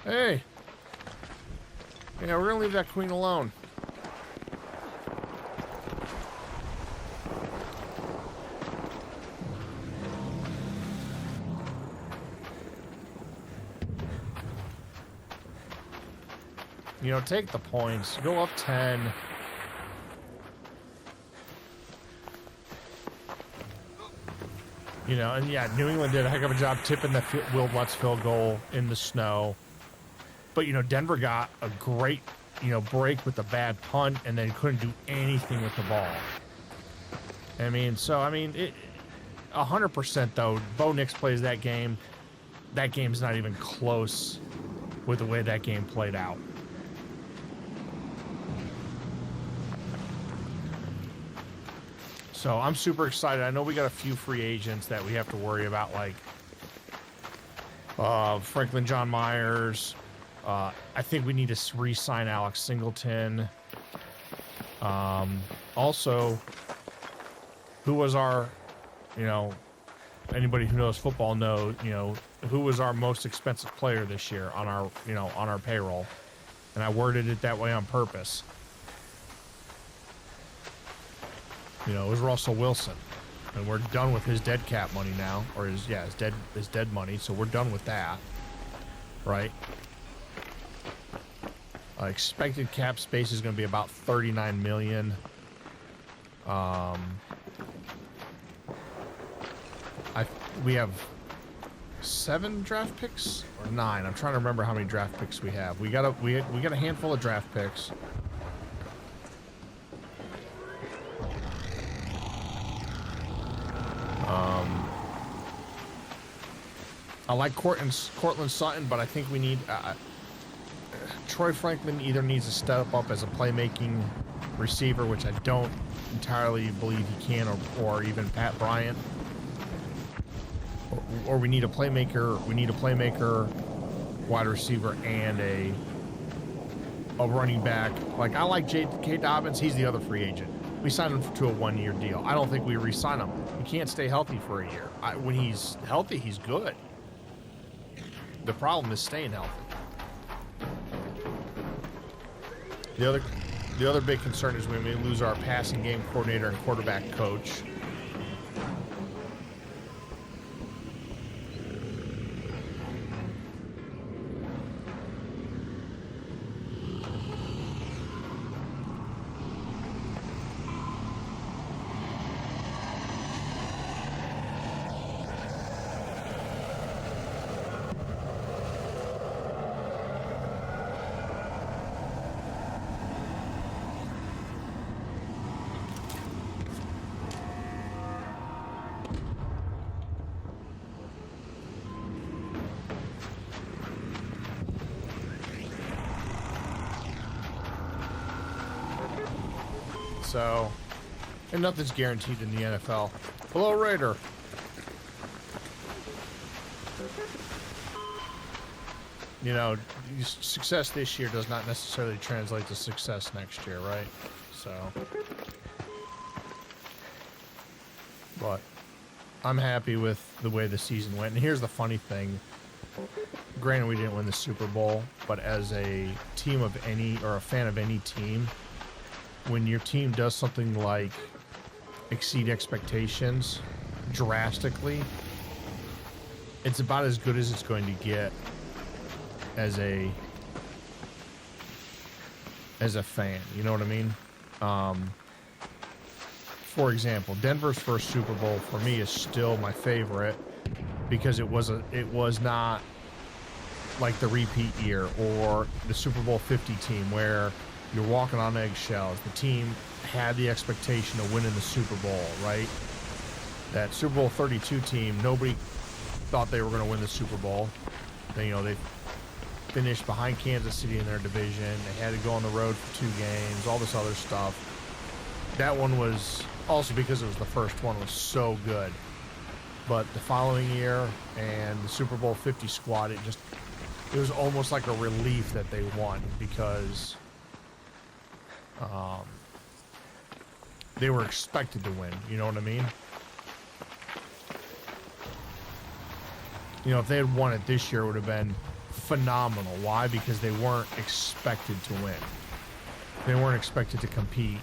Hey. Yeah, we're gonna leave that queen alone. You know, take the points. Go up 10. You know, and yeah, New England did a heck of a job tipping the Will Lutz field goal in the snow. But, you know, Denver got a great, you know, break with a bad punt and then couldn't do anything with the ball. I mean, so, I mean, 100% though, Bo Nix plays that game. That game's not even close with the way that game played out. So I'm super excited. I know we got a few free agents that we have to worry about, like Franklin John Myers. I think we need to re-sign Alex Singleton. Also, who was our, you know, anybody who knows football knows, you know, who was our most expensive player this year on our, you know, on our payroll. And I worded it that way on purpose. You know, it was Russell Wilson. And we're done with his dead cap money now, or his dead money, so we're done with that. Right? Expected cap space is going to be about $39 million. We have 7 draft picks or 9. I'm trying to remember how many draft picks we have. We got a handful of draft picks. I like Cortland Sutton, but I think we need Troy Franklin either needs to step up as a playmaking receiver, which I don't entirely believe he can, or even Pat Bryant. Or we need a playmaker. We need a playmaker, wide receiver, and a running back. Like, I like K. Dobbins. He's the other free agent. We signed him to a 1-year deal. I don't think we re-sign him. He can't stay healthy for a year. When he's healthy, he's good. The problem is staying healthy. The other big concern is we may lose our passing game coordinator and quarterback coach. So, and nothing's guaranteed in the NFL. Hello, Raider. You know, success this year does not necessarily translate to success next year, right? So, but I'm happy with the way the season went. And here's the funny thing. Granted, we didn't win the Super Bowl, but as a team of any, or a fan of any team, when your team does something like exceed expectations drastically, it's about as good as it's going to get as a fan. You know what I mean? For example, Denver's first Super Bowl for me is still my favorite because it was not like the repeat year or the Super Bowl 50 team where you're walking on eggshells. The team had the expectation of winning the Super Bowl, right? That Super Bowl 32 team, nobody thought they were going to win the Super Bowl. They finished behind Kansas City in their division. They had to go on the road for 2 games, all this other stuff. That one was also, because it was the first one, was so good. But the following year and the Super Bowl 50 squad, it was almost like a relief that they won because they were expected to win. You know what I mean? You know, if they had won it this year, it would have been phenomenal. Why? Because they weren't expected to win. They weren't expected to compete.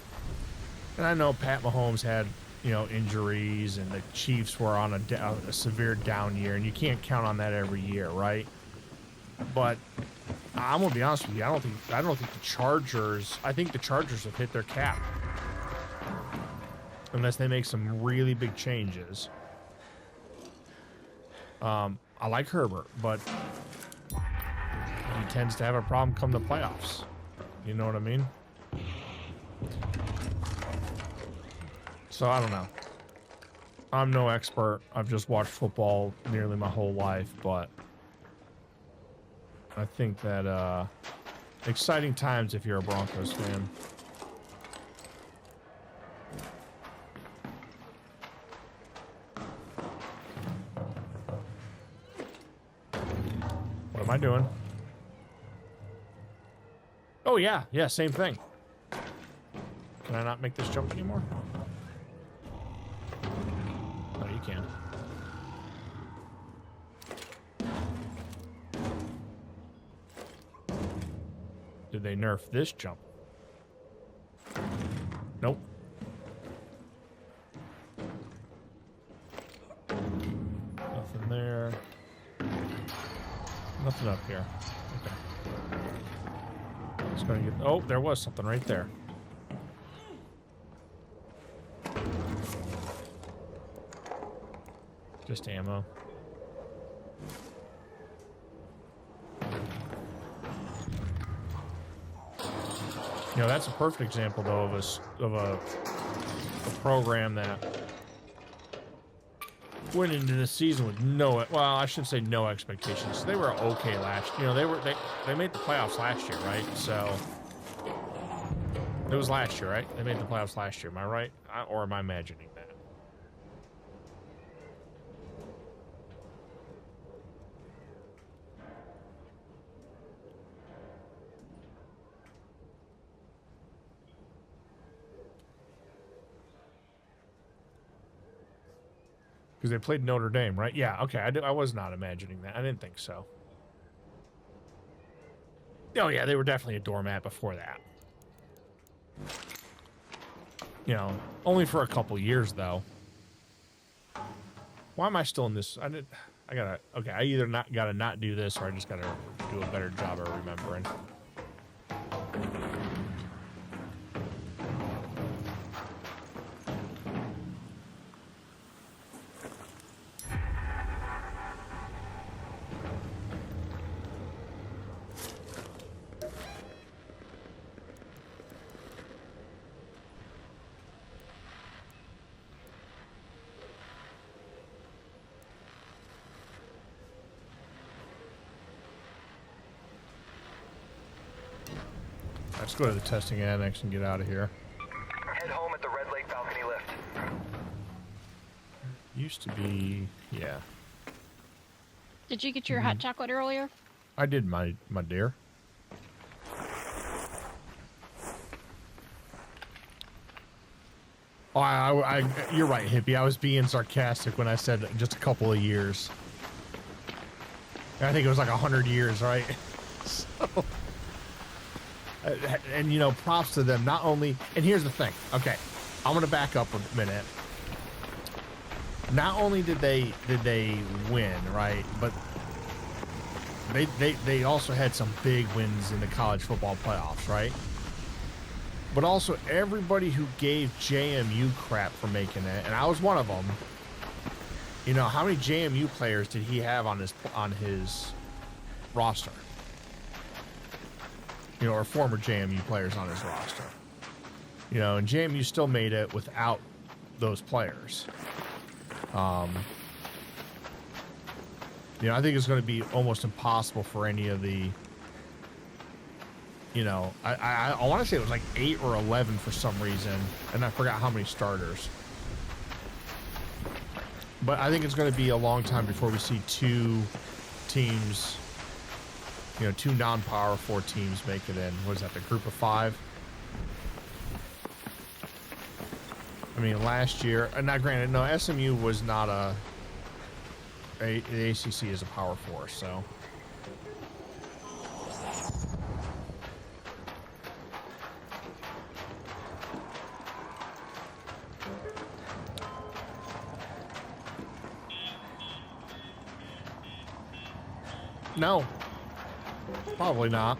And I know Pat Mahomes had, injuries, and the Chiefs were on a severe down year, and you can't count on that every year, right? But I'm gonna be honest with you. I don't think the Chargers. I think the Chargers have hit their cap, unless they make some really big changes. I like Herbert, but he tends to have a problem come the playoffs. You know what I mean? So I don't know. I'm no expert. I've just watched football nearly my whole life, but I think that exciting times if you're a Broncos fan. What am I doing? Oh yeah, same thing. Can I not make this jump anymore? Oh, you can. Did they nerf this jump? Nope. Nothing there. Nothing up here. Okay. Just gonna get. Oh, there was something right there. Just ammo. That's a perfect example though of a program that went into the season with I shouldn't say no expectations. They were okay last. They made the playoffs last year, right? So it was last year, right? They made the playoffs last year. Am I right? Or am I imagining that? Because they played Notre Dame, right? Yeah, okay. I was not imagining that. I didn't think so. Oh, yeah, they were definitely a doormat before that. Only for a couple years, though. Why am I still in this? I either gotta not do this, or I just gotta do a better job of remembering. Let's go to the testing annex and get out of here. Head home Used to be, yeah. Did you get your hot chocolate earlier? I did, my dear. Oh, you're right, hippie. I was being sarcastic when I said just a couple of years. I think it was like 100 years, right? So, and you know, props to them. Not only, and here's the thing. Okay, I'm gonna back up a minute. Not only did they win, right, but they also had some big wins in the college football playoffs, right? But also everybody who gave JMU crap for making it, and I was one of them. You know, how many JMU players did he have on his roster? You know, or former JMU players on his roster. You know, and JMU still made it without those players. You know, I think it's going to be almost impossible for any of the, you know, I want to say it was like 8 or 11 for some reason, and I forgot how many starters. But I think it's going to be a long time before we see two teams, you know, two non-Power 4 teams make it in. What is that, the group of 5? I mean, last year, not granted, no, SMU was not the ACC is a Power 4, so. No, probably not.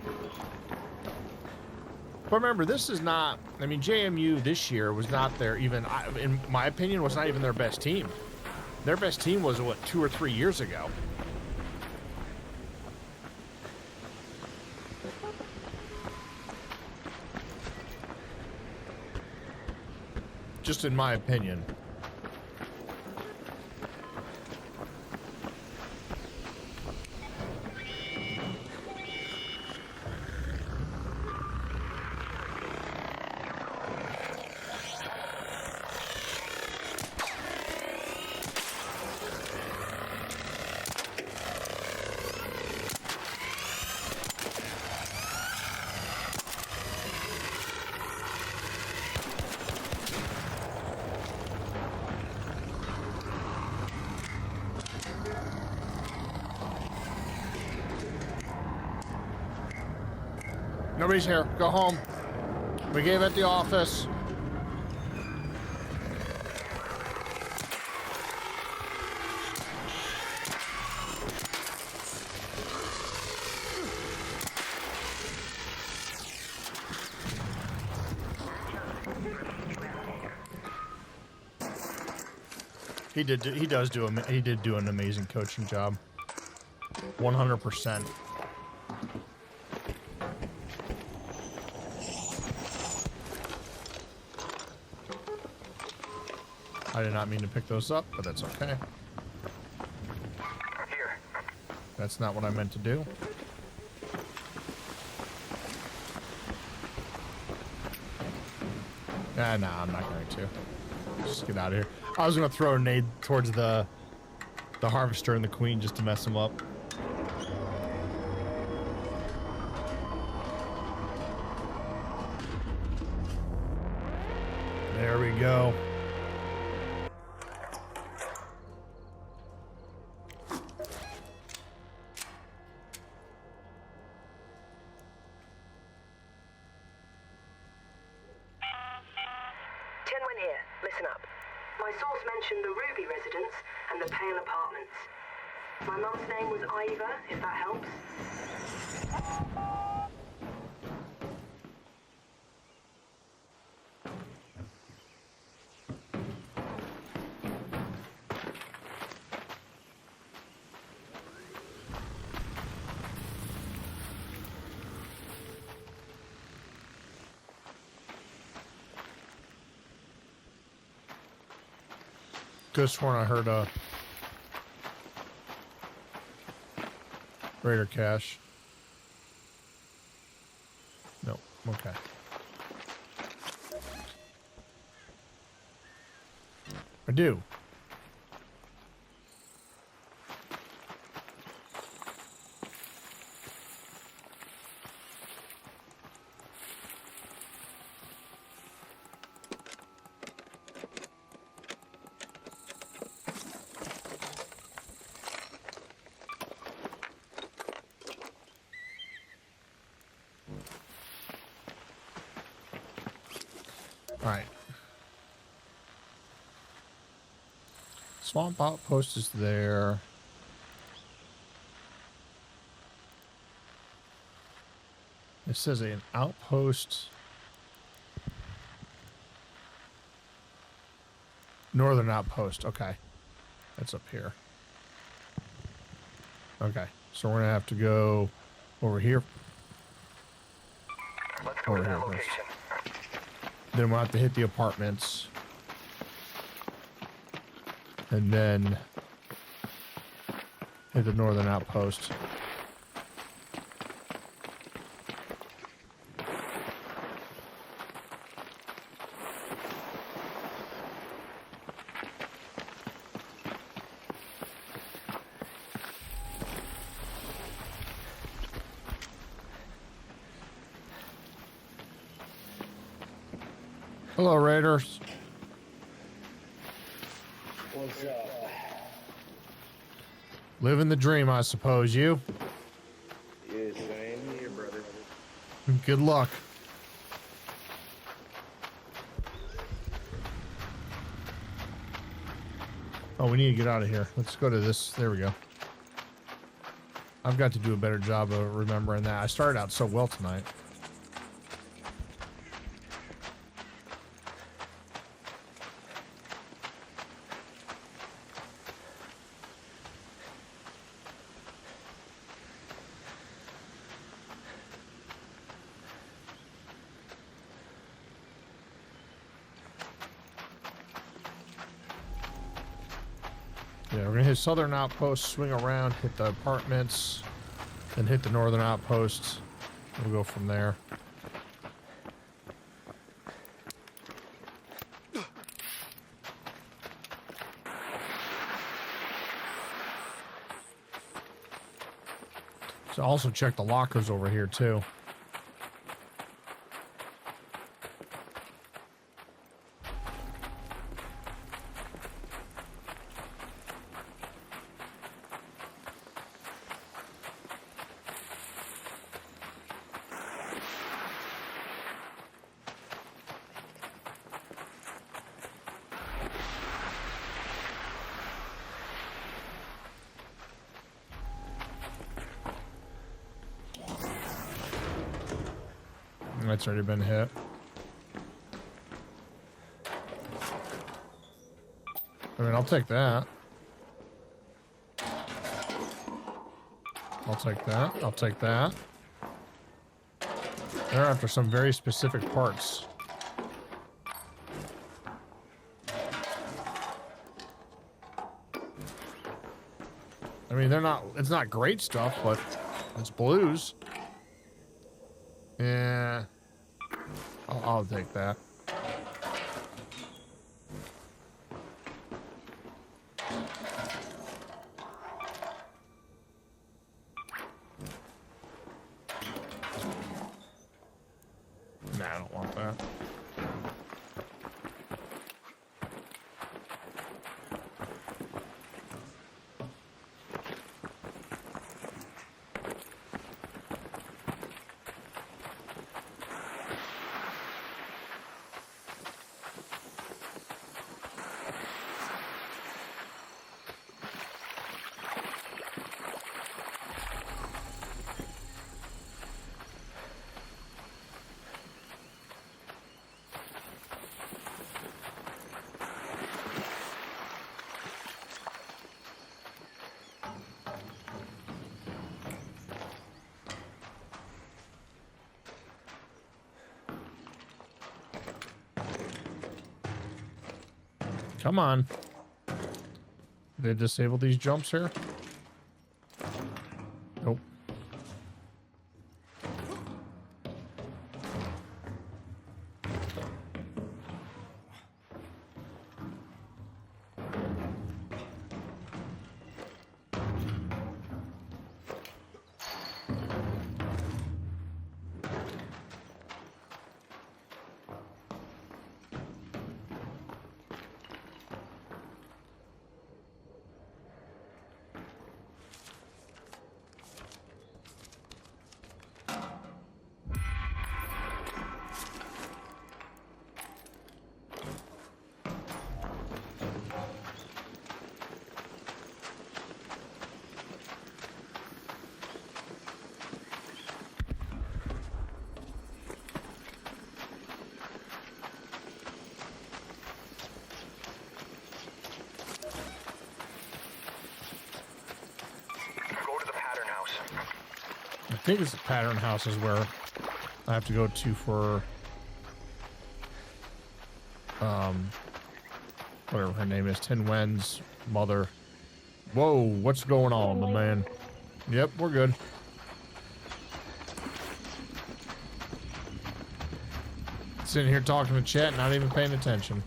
But remember, this is not, I mean, JMU this year was not their even, in my opinion, was not even their best team. Their best team was, what, 2 or 3 years ago. Just in my opinion. Nobody's here. Go home. We gave it the office. He did do an amazing coaching job. 100%. I did not mean to pick those up, but that's okay. Here. That's not what I meant to do. No, I'm not going to. Just get out of here. I was going to throw a nade towards the harvester and the queen just to mess them up. There we go. Just sworn I heard a Raider cache. No, okay. I do. All right. Swamp outpost is there. It says an outpost. Northern outpost. Okay. That's up here. Okay. So we're going to have to go over here. Let's go to that location. Then we'll have to hit the apartments. And then hit the northern outpost. Hello, Raiders. What's up? Living the dream, I suppose. You? Yeah, same here, brother. Good luck. Oh, we need to get out of here. Let's go to this. There we go. I've got to do a better job of remembering that. I started out so well tonight. Yeah, we're gonna hit southern outpost, swing around, hit the apartments, then hit the northern outposts. We'll go from there. So also check the lockers over here too. That's already been hit. I mean, I'll take that. I'll take that. I'll take that. They're after some very specific parts. I mean, they're not, it's not great stuff, but it's blues. Yeah. I'll take that. Nah, I don't want that. Come on. Did they disable these jumps here? Nope. think it's the pattern house is where I have to go to for whatever her name is, Tin Wen's mother. Whoa, what's going on, my man? Yep, we're good. Sitting here talking to chat, not even paying attention.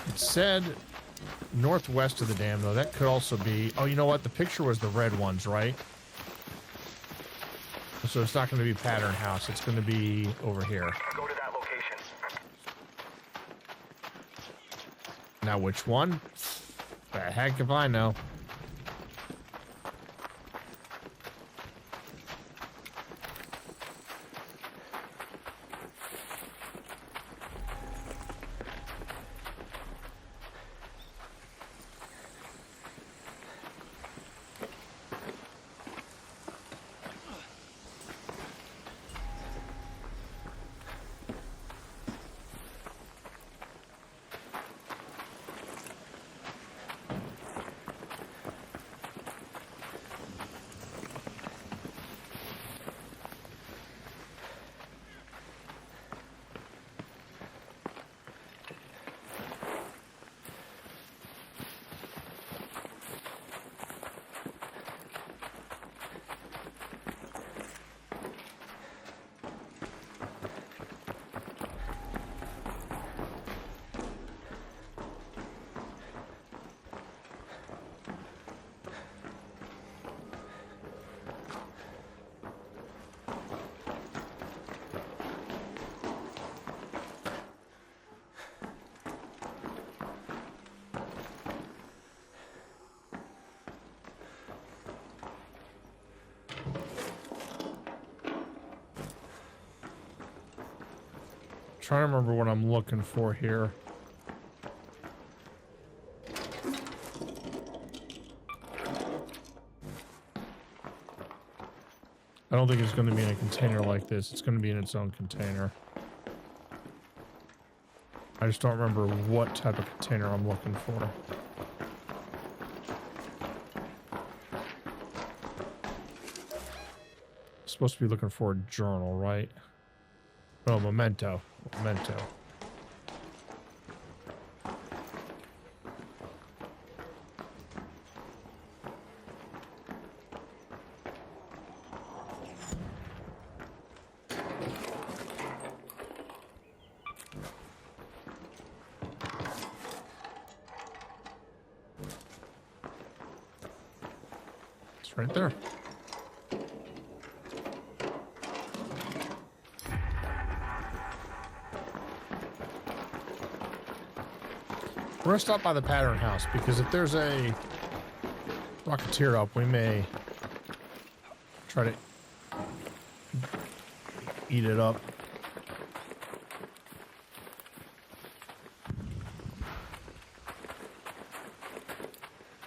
It said northwest of the dam, though. That could also be... Oh, you know what? The picture was the red ones, right? So it's not going to be Pattern House. It's going to be over here. Go to that location. Now, which one? The heck if I know. Trying to remember what I'm looking for here. I don't think it's going to be in a container like this. It's going to be in its own container. I just don't remember what type of container I'm looking for. Supposed to be looking for a journal, right? Oh, memento. Memento. It's right there. We're gonna stop by the pattern house because if there's a Rocketeer up, we may try to eat it up.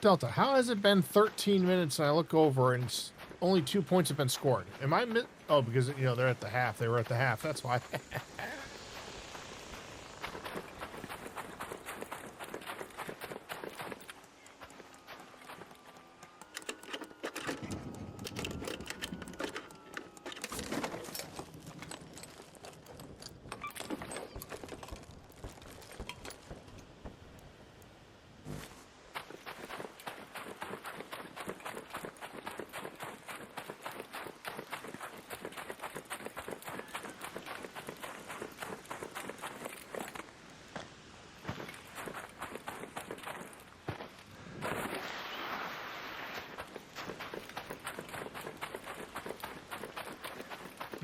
Delta, how has it been 13 minutes and I look over and only 2 points have been scored? Am I oh, because, you know, they're at the half. They were at the half. That's why.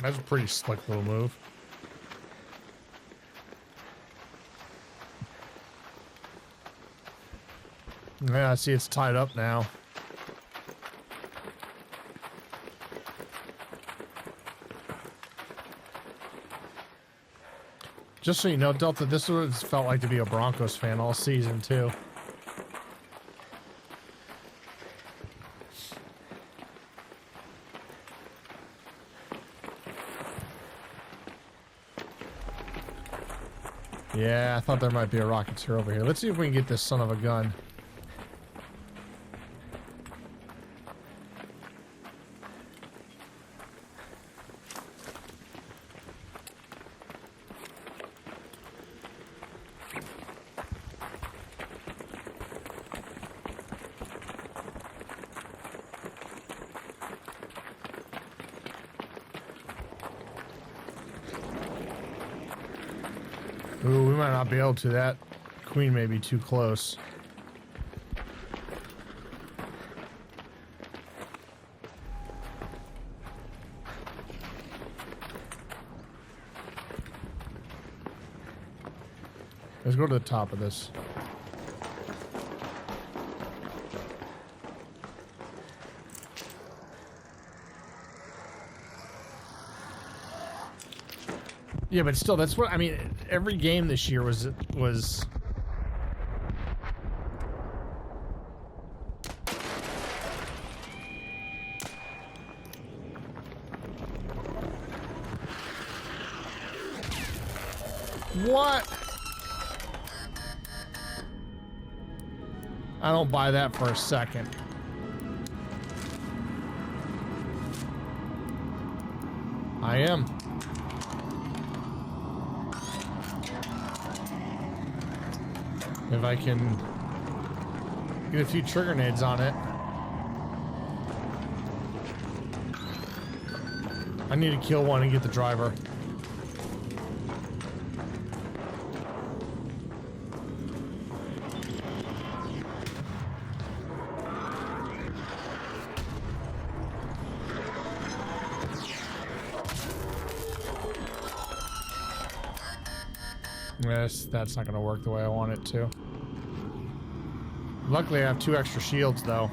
That's a pretty slick little move. Yeah, I see it's tied up now. Just so you know, Delta, this is what it's felt like to be a Broncos fan all season, too. Yeah, I thought there might be a rocketeer over here. Let's see if we can get this son of a gun. Ooh, we might not be able to. That queen may be too close. Let's go to the top of this. Yeah, but still, that's what I mean. Every game this year was what? I don't buy that for a second. I am. If I can get a few trigger nades on it. I need to kill one and get the driver. Yes, that's not going to work the way I want it to. Luckily, I have 2 extra shields, though.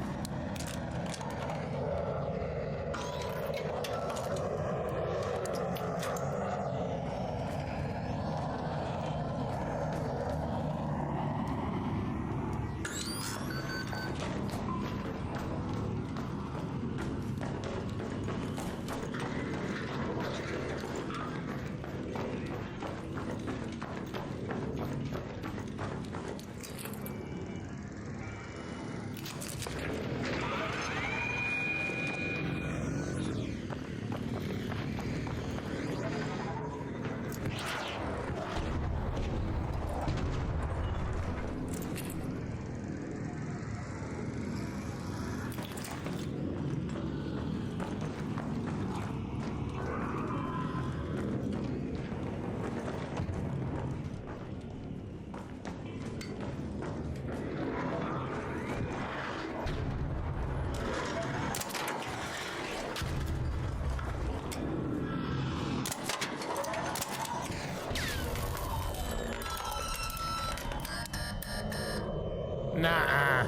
Nah.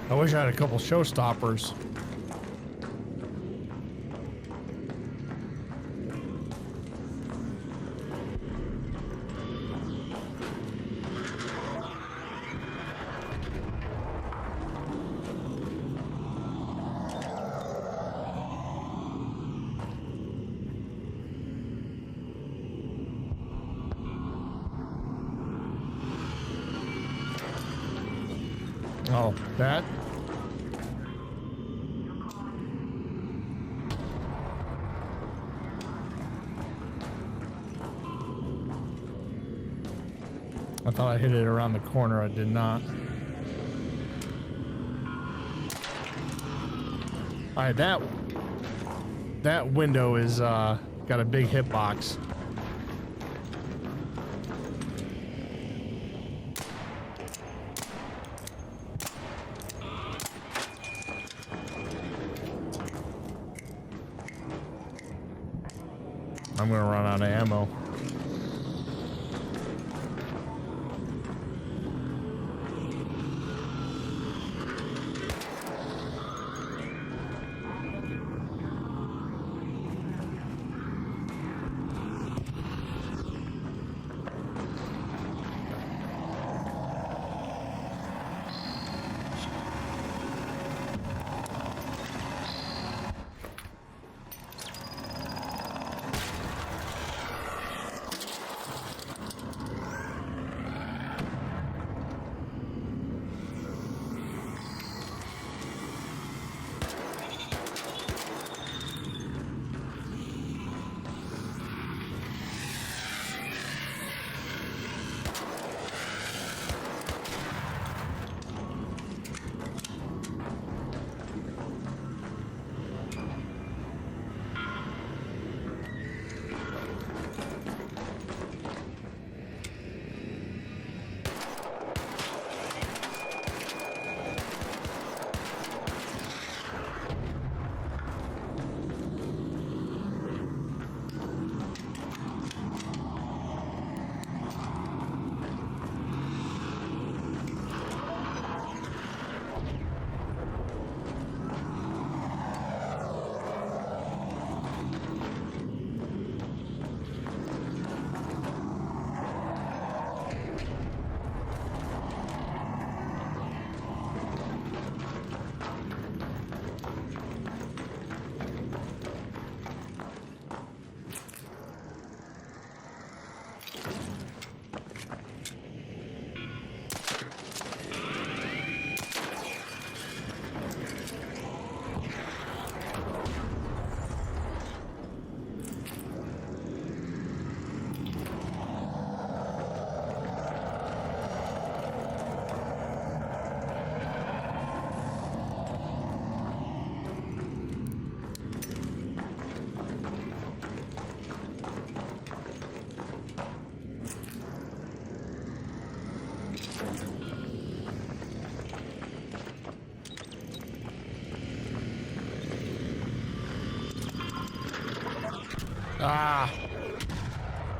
I wish I had a couple showstoppers. Oh, that? I thought I hit it around the corner. I did not. All right, that window is got a big hitbox. I'm gonna run out of ammo. Ah!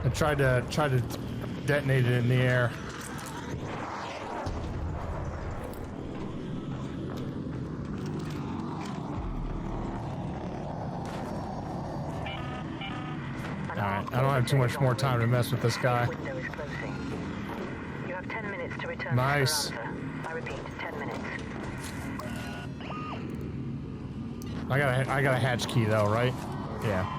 I tried to detonate it in the air. Alright, I don't have too much more time to mess with this guy. You have 10 minutes to return. Nice. I repeat, 10 minutes. I got a hatch key though, right? Yeah.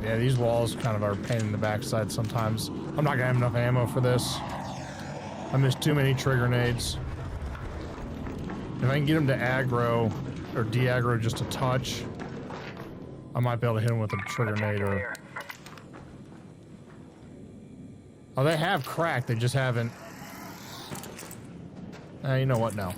Yeah, these walls kind of are a pain in the backside sometimes. I'm not gonna have enough ammo for this. I missed too many trigger nades. If I can get him to aggro or de-aggro just a touch, I might be able to hit him with a trigger nade or... Oh, they have cracked, they just haven't... You know what, no.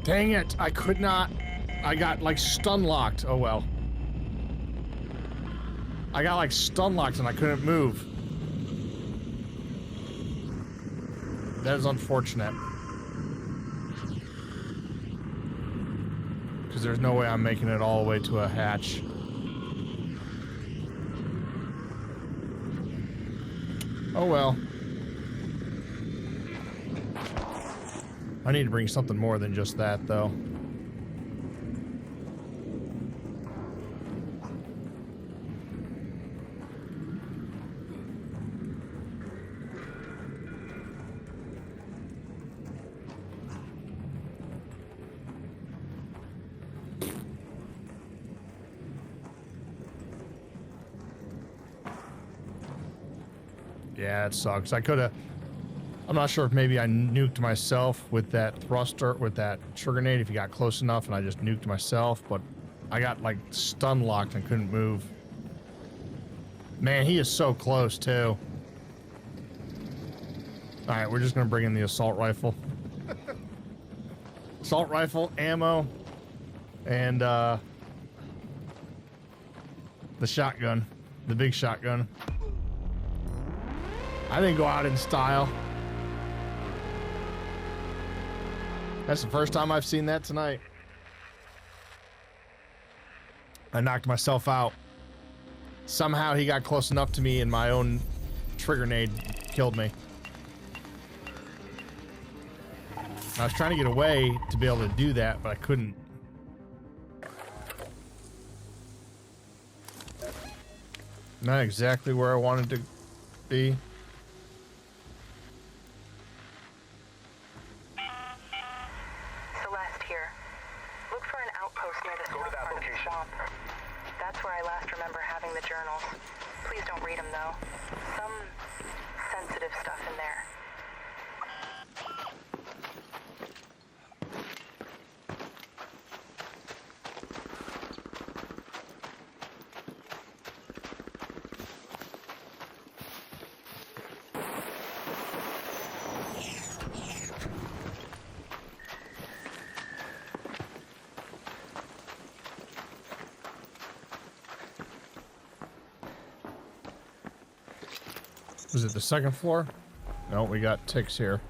Dang it, I could not. I got like stun locked. Oh well. I got like stun locked and I couldn't move. That is unfortunate. Because there's no way I'm making it all the way to a hatch. Oh well. I need to bring something more than just that, though. Yeah, it sucks. I could have... I'm not sure if maybe I nuked myself with that thruster, with that trigger grenade, if he got close enough and I just nuked myself, but I got, like, stun locked and couldn't move. Man, he is so close, too. Alright, we're just gonna bring in the assault rifle. Assault rifle, ammo, and, the shotgun. The big shotgun. I didn't go out in style. That's the first time I've seen that tonight. I knocked myself out. Somehow he got close enough to me and my own trigger grenade killed me. I was trying to get away to be able to do that, but I couldn't. Not exactly where I wanted to be. Celeste here. Look for an outpost near the south part of the swamp. That's where I last remember having the journals. Please don't read them, though. Some sensitive stuff in there. Was it the second floor? No, we got ticks here.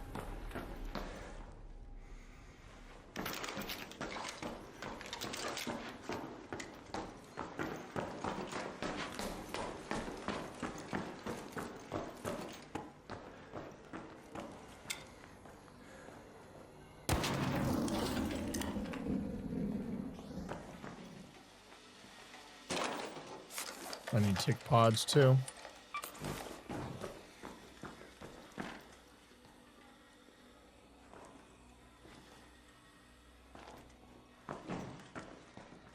I need tick pods too.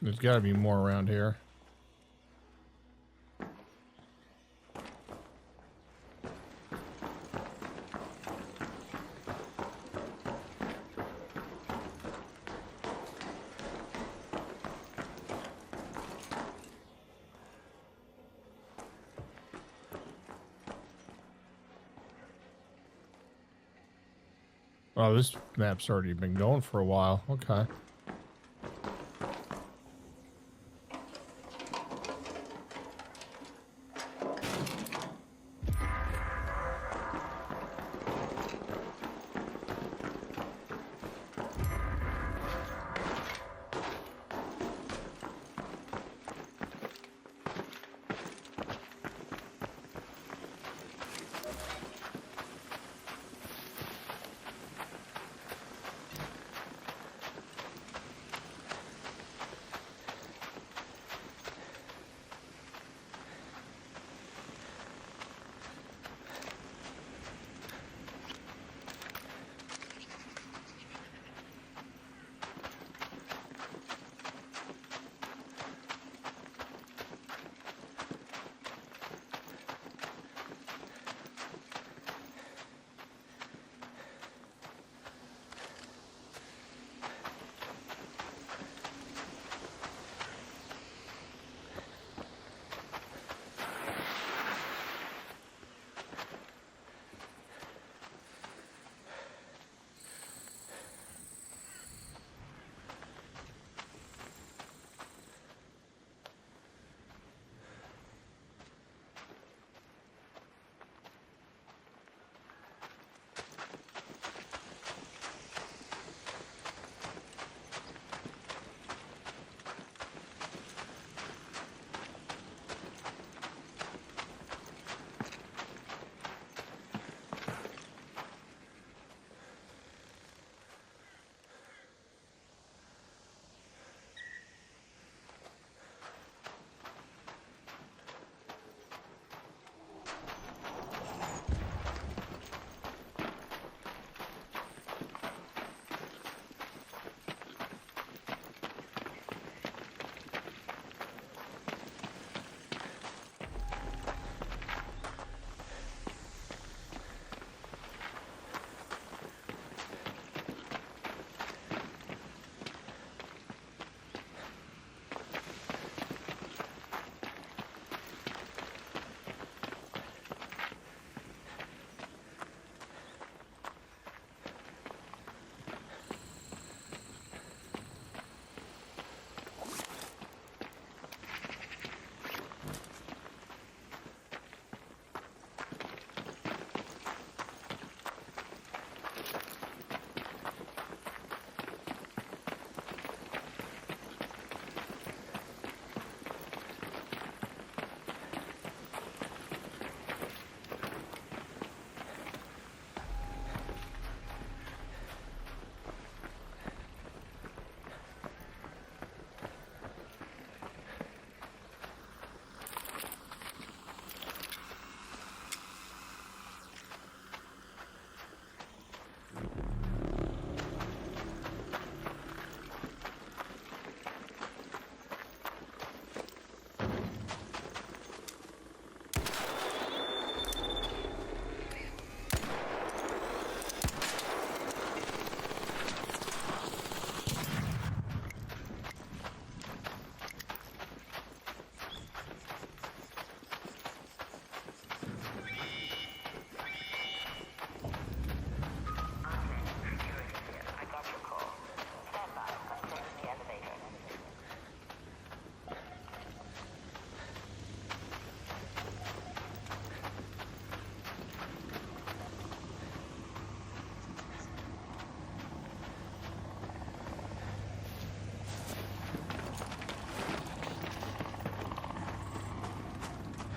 There's got to be more around here. Oh, this map's already been going for a while. Okay.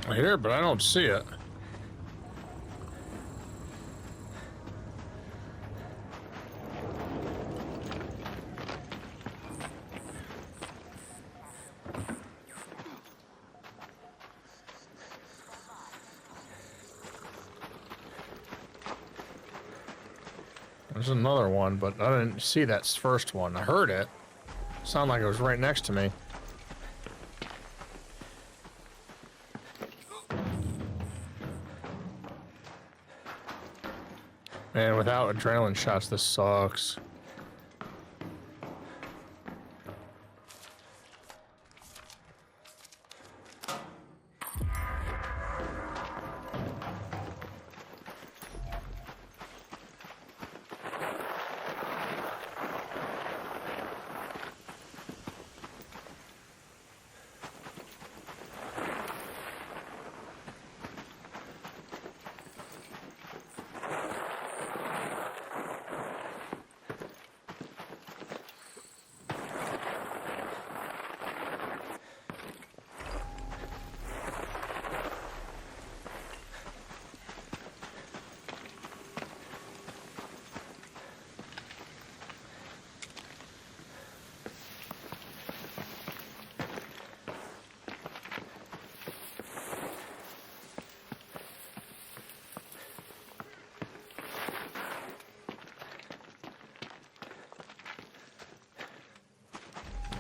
I hear it, but I don't see it. There's another one, but I didn't see that first one. I heard it. Sounded like it was right next to me. Man, without adrenaline shots, this sucks.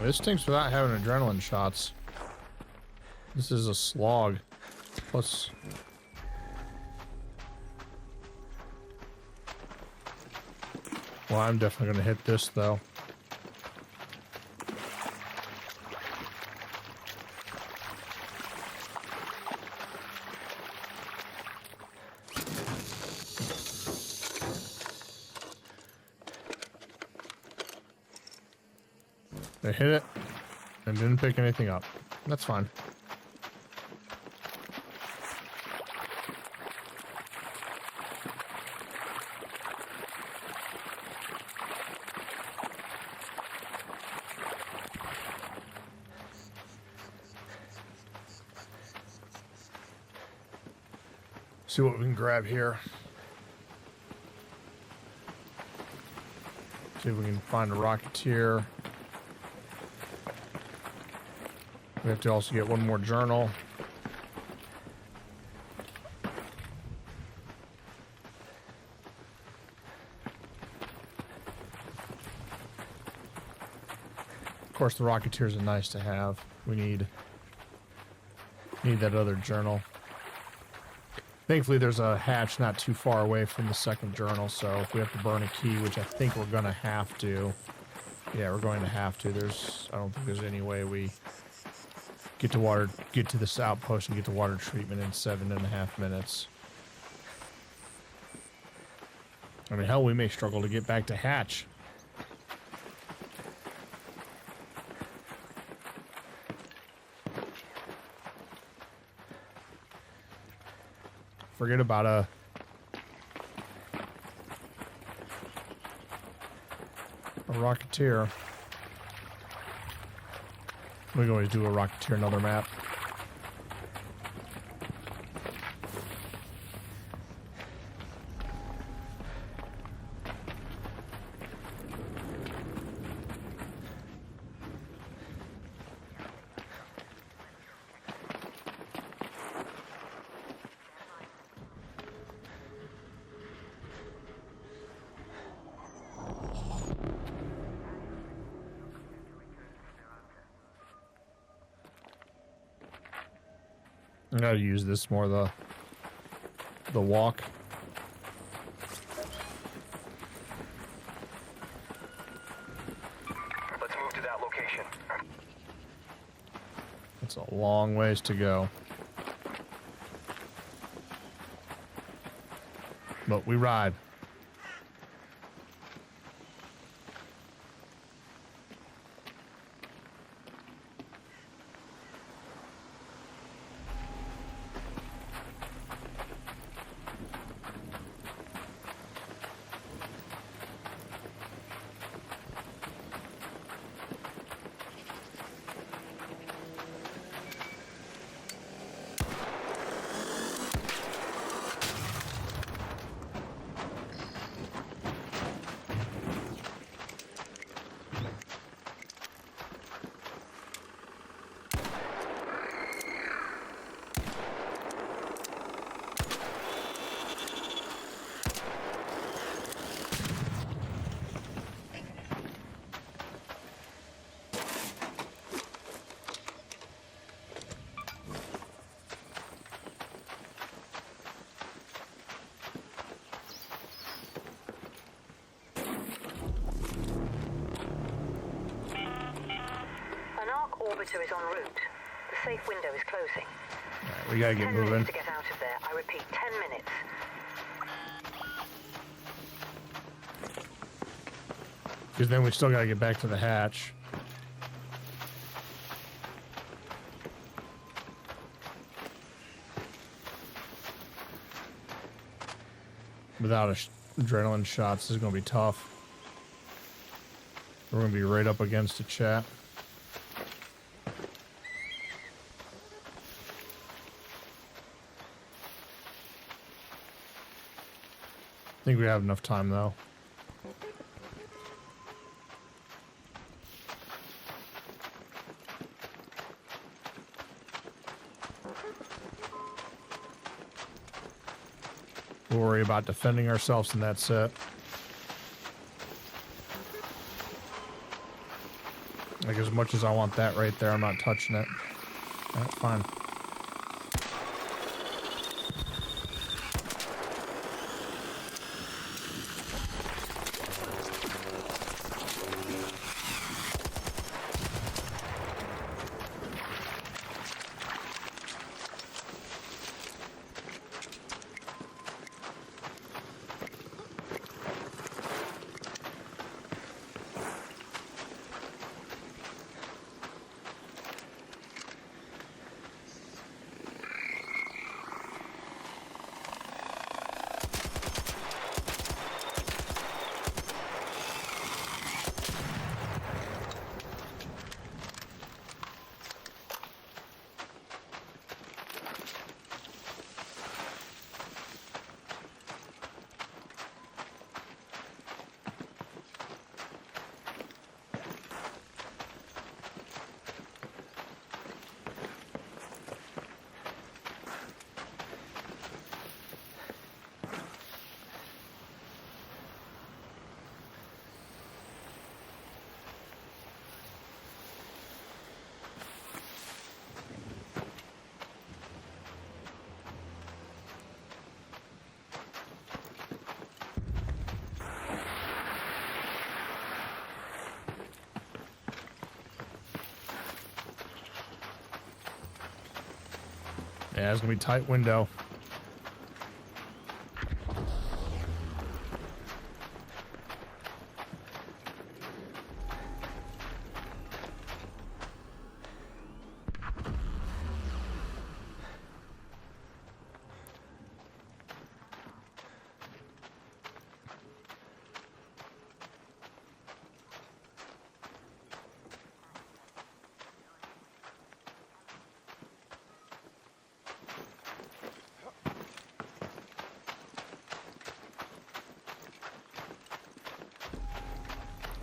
This stinks without having adrenaline shots. This is a slog. Plus... Well, I'm definitely going to hit this, though. They hit it and didn't pick anything up. That's fine. See what we can grab here. See if we can find a Rocketeer. We have to also get one more journal. Of course, the Rocketeers are nice to have. We need that other journal. Thankfully, there's a hatch not too far away from the second journal, so if we have to burn a key, which I think we're going to have to. Yeah, we're going to have to. I don't think there's any way we get to this outpost and get to water treatment in 7.5 minutes. I mean, hell, we may struggle to get back to hatch. Forget about a Rocketeer. We can always do a Rocketeer another map. I gotta use this more, the walk. Let's move to that location. It's a long ways to go. But we ride. perimeter is en route. The safe window is closing. Alright, we gotta get 10 moving. minutes to get out of there. I repeat, 10 minutes. Because then we still gotta get back to the hatch. Without adrenaline shots, this is gonna be tough. We're gonna be right up against the chat. I think we have enough time though. We'll worry about defending ourselves and that's it. Like, as much as I want that right there, I'm not touching it. Alright, fine. Yeah, it's gonna be a tight window.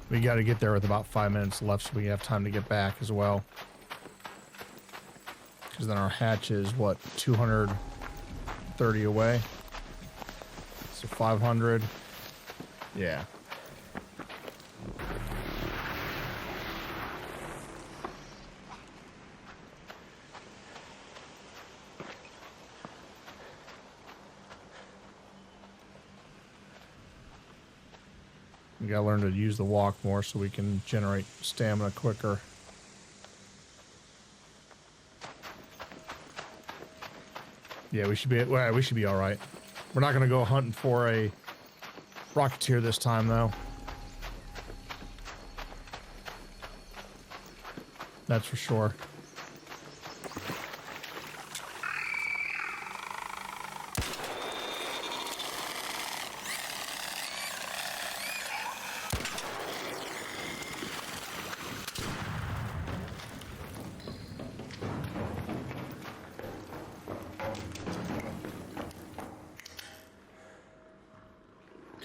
We got to get there with about 5 minutes left so we have time to get back as well. Because then our hatch is, what, 230 away? So 500. Yeah. We gotta learn to use the walk more so we can generate stamina quicker. Yeah, we should be all right. We're not gonna go hunting for a Rocketeer this time, though. That's for sure.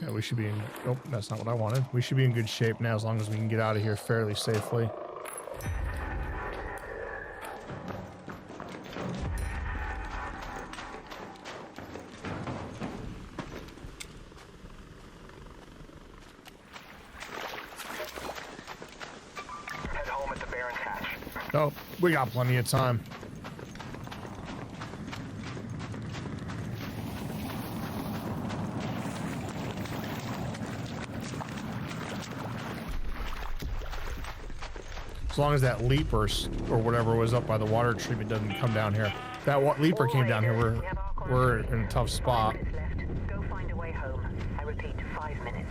Okay, we should be in... Nope, that's not what I wanted. We should be in good shape now as long as we can get out of here fairly safely. Head home at the Baron's hatch. Oh, we got plenty of time. As long as that leaper or whatever was up by the water treatment doesn't come down here. That leaper came down here, we're in a tough spot. Go find a way home. I repeat, 5 minutes.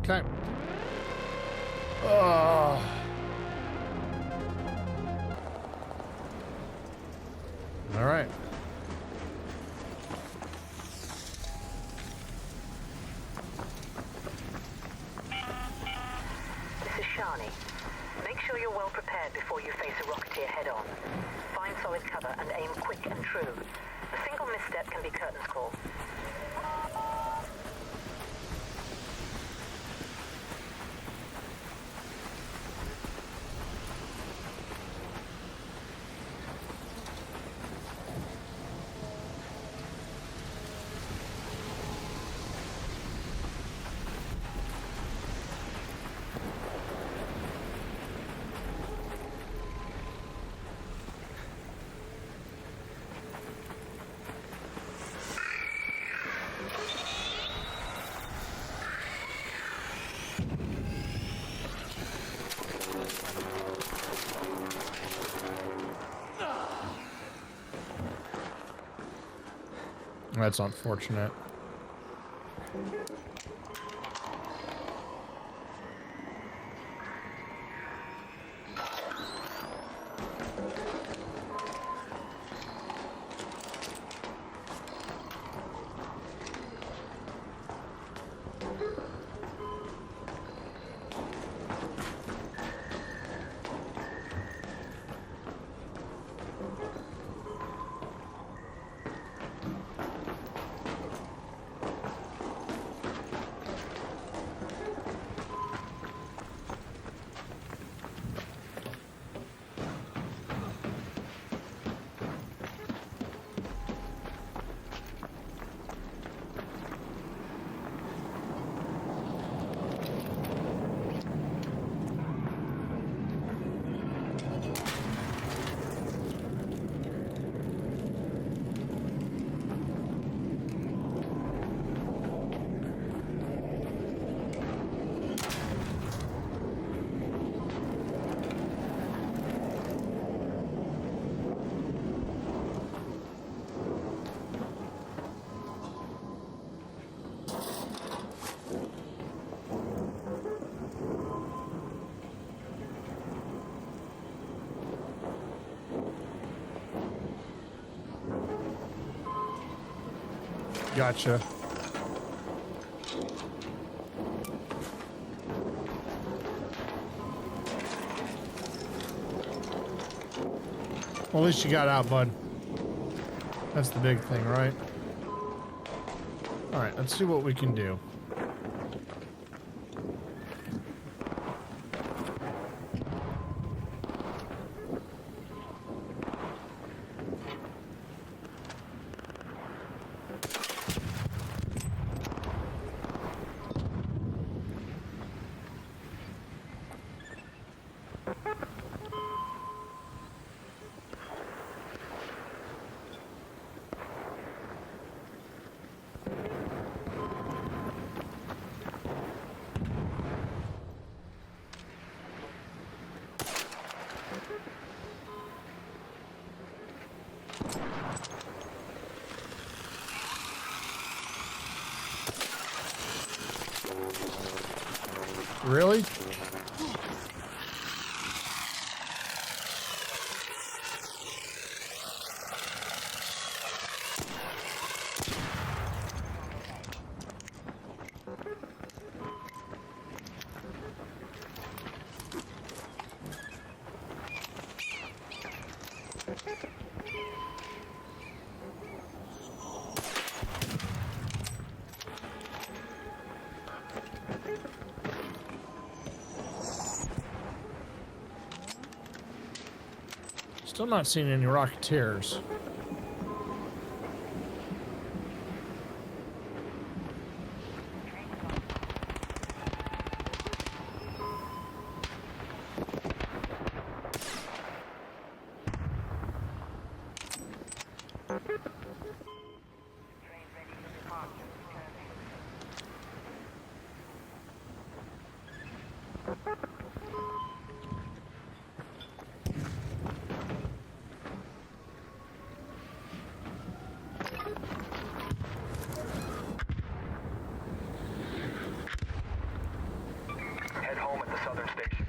Okay. All right. This is Shani. Make sure you're well prepared before you face a rocketeer head-on. Find solid cover and aim quick and true. A single misstep can be curtains call. That's unfortunate. Gotcha. Well, at least you got out, bud. That's the big thing, right? All right, let's see what we can do. Really? Still not seeing any Rocketeers. Head home at the southern station.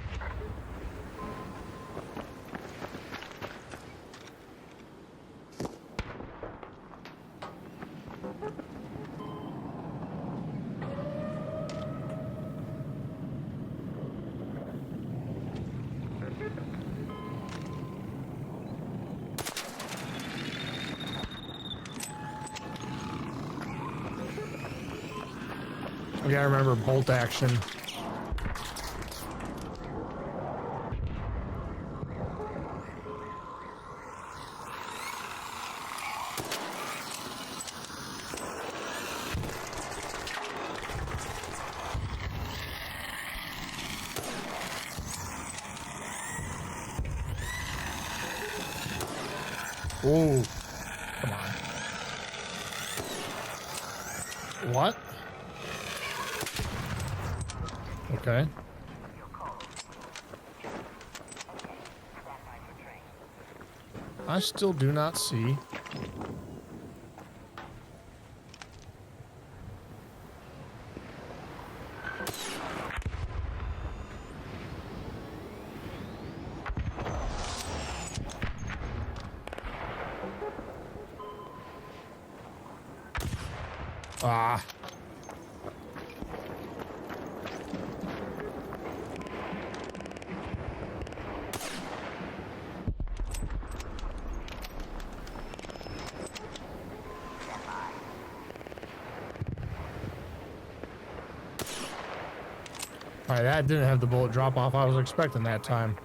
I gotta remember bolt action. Oh, come on. What? Okay. I still do not see. Ah. All right, that didn't have the bullet drop off I was expecting that time.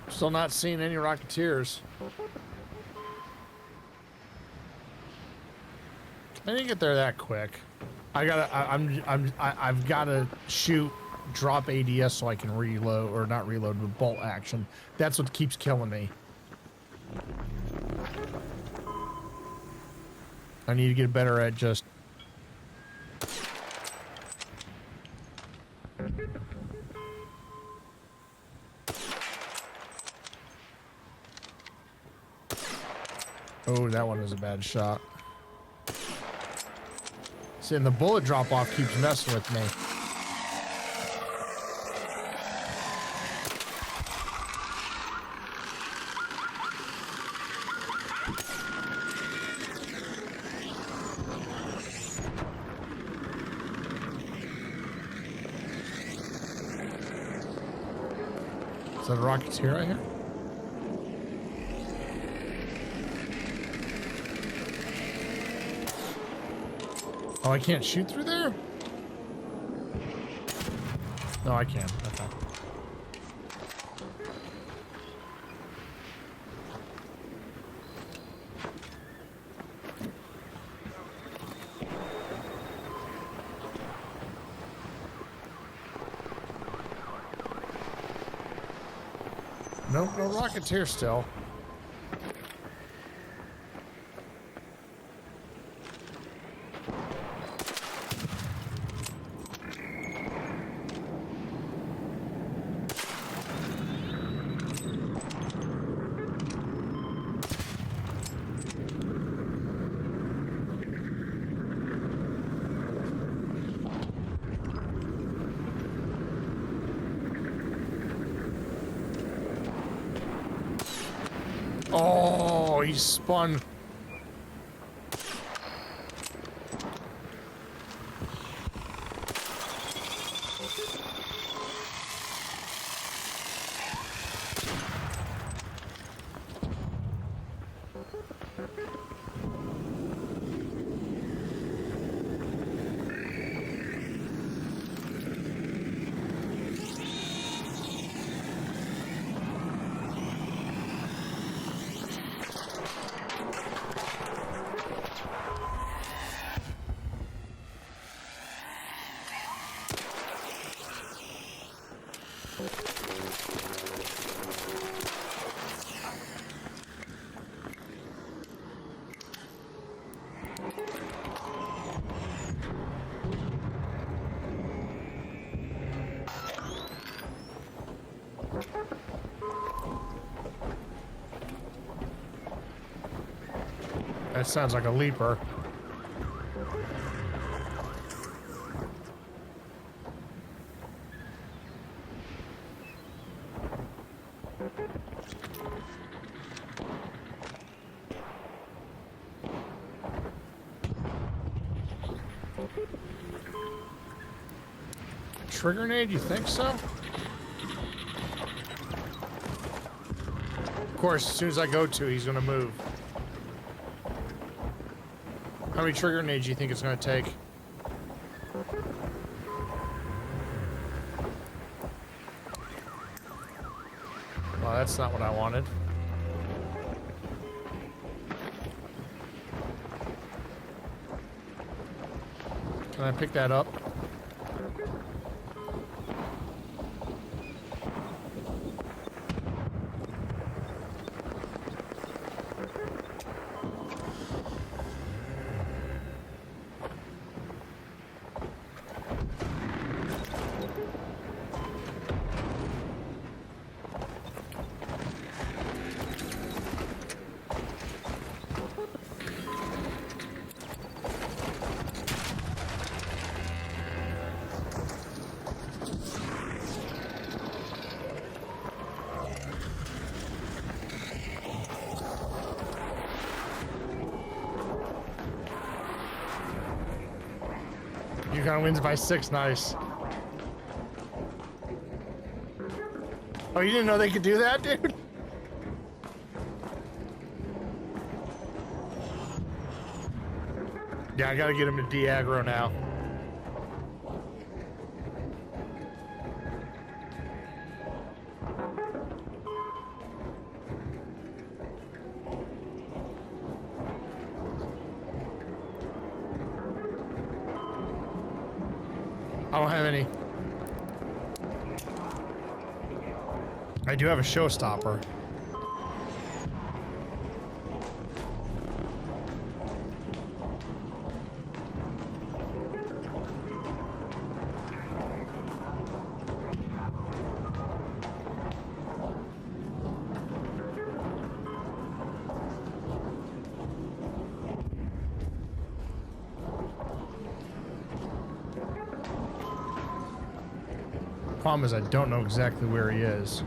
Still not seeing any Rocketeers. I didn't get there that quick. I've gotta shoot, drop ADS so I can reload, or not reload, but bolt action. That's what keeps killing me. I need to get better at just. Oh, that one was a bad shot. See, and the bullet drop off keeps messing with me. Is that a Rocketeer right here? Oh, I can't shoot through there? No, I can. Okay. Nope, no Rocketeer still. Oh, he spun. That sounds like a leaper. Trigger grenade, you think so? Of course, as soon as I go to, he's gonna move. How many trigger grenades do you think it's gonna take? Well, that's not what I wanted. Can I pick that up? You kind of wins by 6, nice. Oh, you didn't know they could do that, dude? Yeah, I gotta get him to de-aggro now. I don't have any. I do have a showstopper. Problem is I don't know exactly where he is.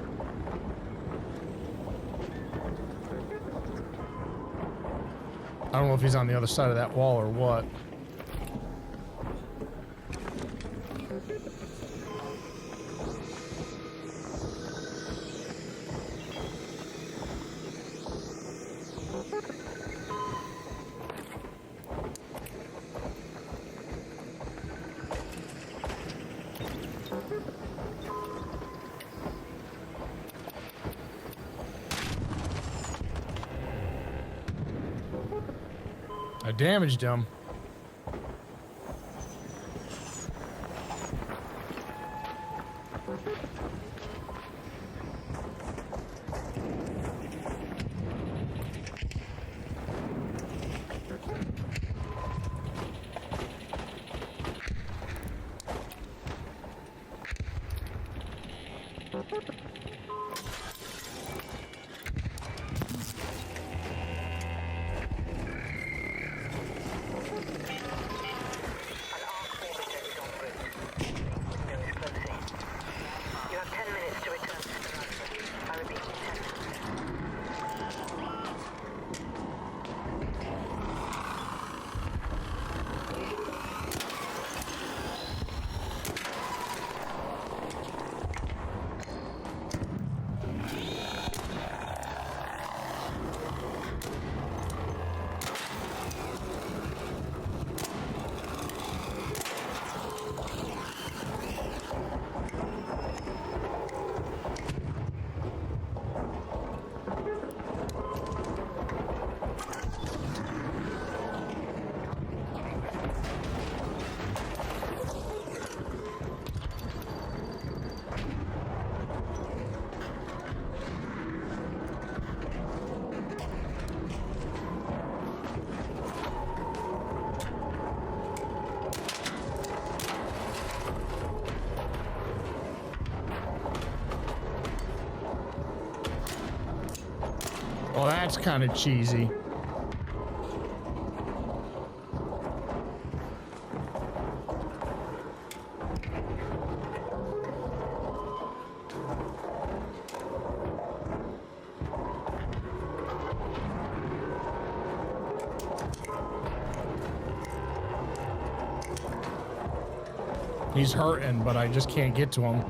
I don't know if he's on the other side of that wall or what. I damaged him. Well, that's kind of cheesy. He's hurting, but I just can't get to him.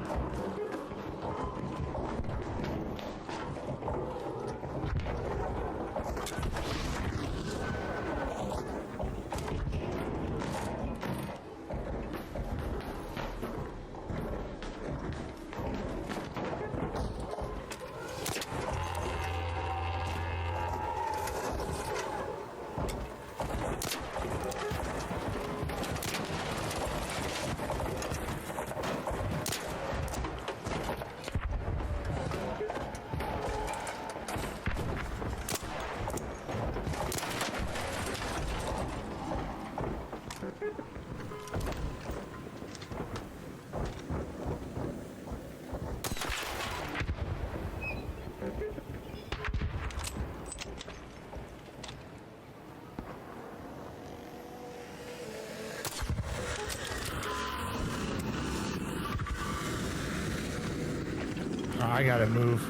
I gotta move.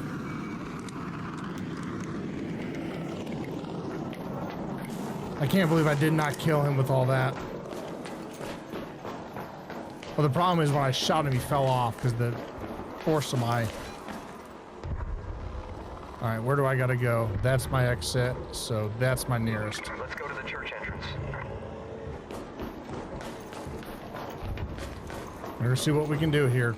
I can't believe I did not kill him with all that. Well, the problem is when I shot him, he fell off because the force of my... Alright, where do I gotta go? That's my exit, so that's my nearest. Let's go to the church entrance. We're gonna see what we can do here.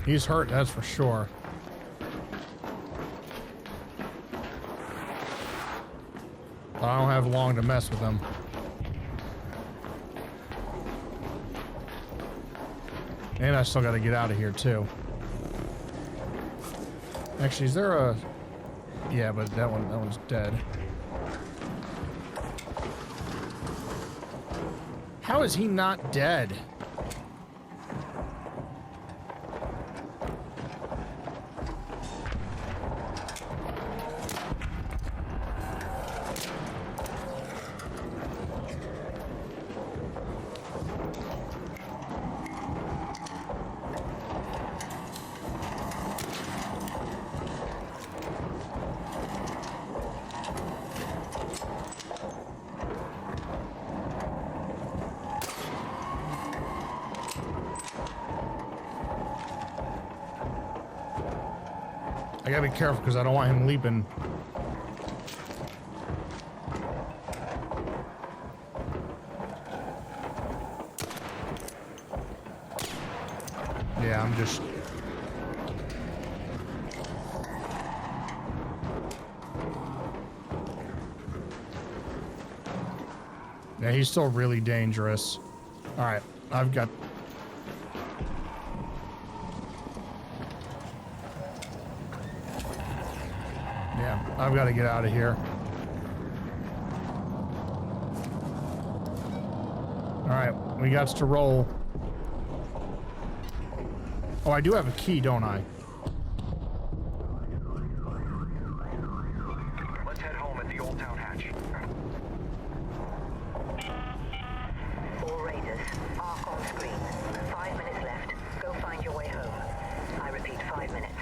He's hurt, that's for sure. I don't have long to mess with him. And I still got to get out of here too. Actually, is there a... Yeah, but that one's dead. How is he not dead? I gotta be careful because I don't want him leaping. Yeah, I'm just... Yeah, he's still really dangerous. Alright, I've got... Yeah, I've got to get out of here. Alright, we got to roll. Oh, I do have a key, don't I? Let's head home at the Old Town Hatch. All Raiders, arc on screen. 5 minutes left. Go find your way home. I repeat, 5 minutes.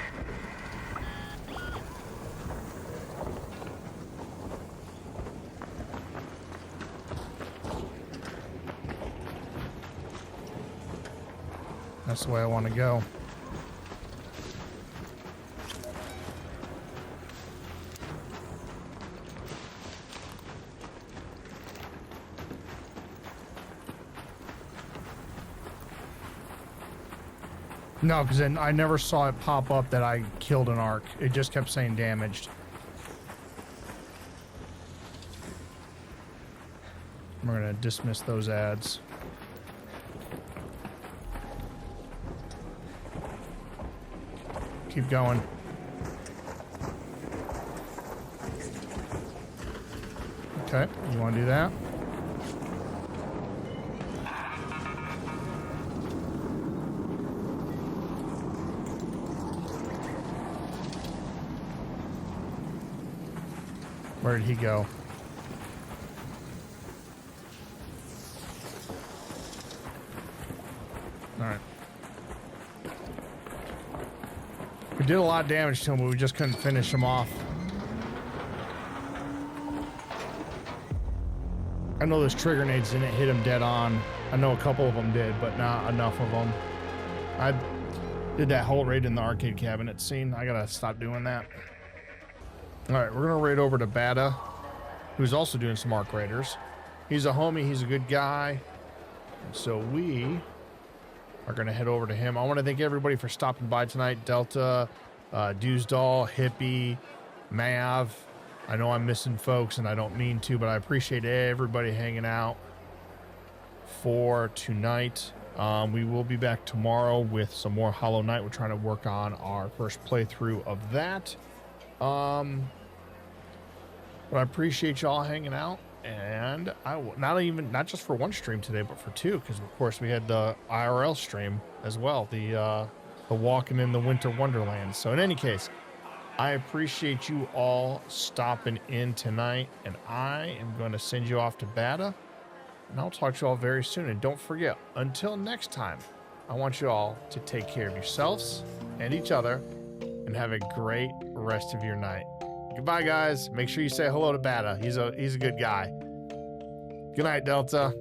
That's the way I want to go. No, because then I never saw it pop up that I killed an arc. It just kept saying damaged. We're going to dismiss those ads. Keep going. Okay, you want to do that? Where did he go? All right. We did a lot of damage to him, but we just couldn't finish him off. I know those trigger nades didn't hit him dead on. I know a couple of them did, but not enough of them. I did that whole raid in the arcade cabinet scene. I gotta stop doing that. All right, we're gonna raid over to Bada, who's also doing some arc raiders. He's a homie, he's a good guy. So we are gonna head over to him. I wanna thank everybody for stopping by tonight. Delta, Dewsdoll, Hippie, Mav. I know I'm missing folks and I don't mean to, but I appreciate everybody hanging out for tonight. We will be back tomorrow with some more Hollow Knight. We're trying to work on our first playthrough of that. But I appreciate y'all hanging out, and I will not just for one stream today, but for two, because of course we had the IRL stream as well, the Walking in the Winter Wonderland. So in any case, I appreciate you all stopping in tonight, and I am going to send you off to Bada, and I'll talk to you all very soon. And don't forget, until next time, I want you all to take care of yourselves and each other, and have a great rest of your night. Goodbye, guys. Make sure you say hello to Bada. He's a good guy. Good night, Delta.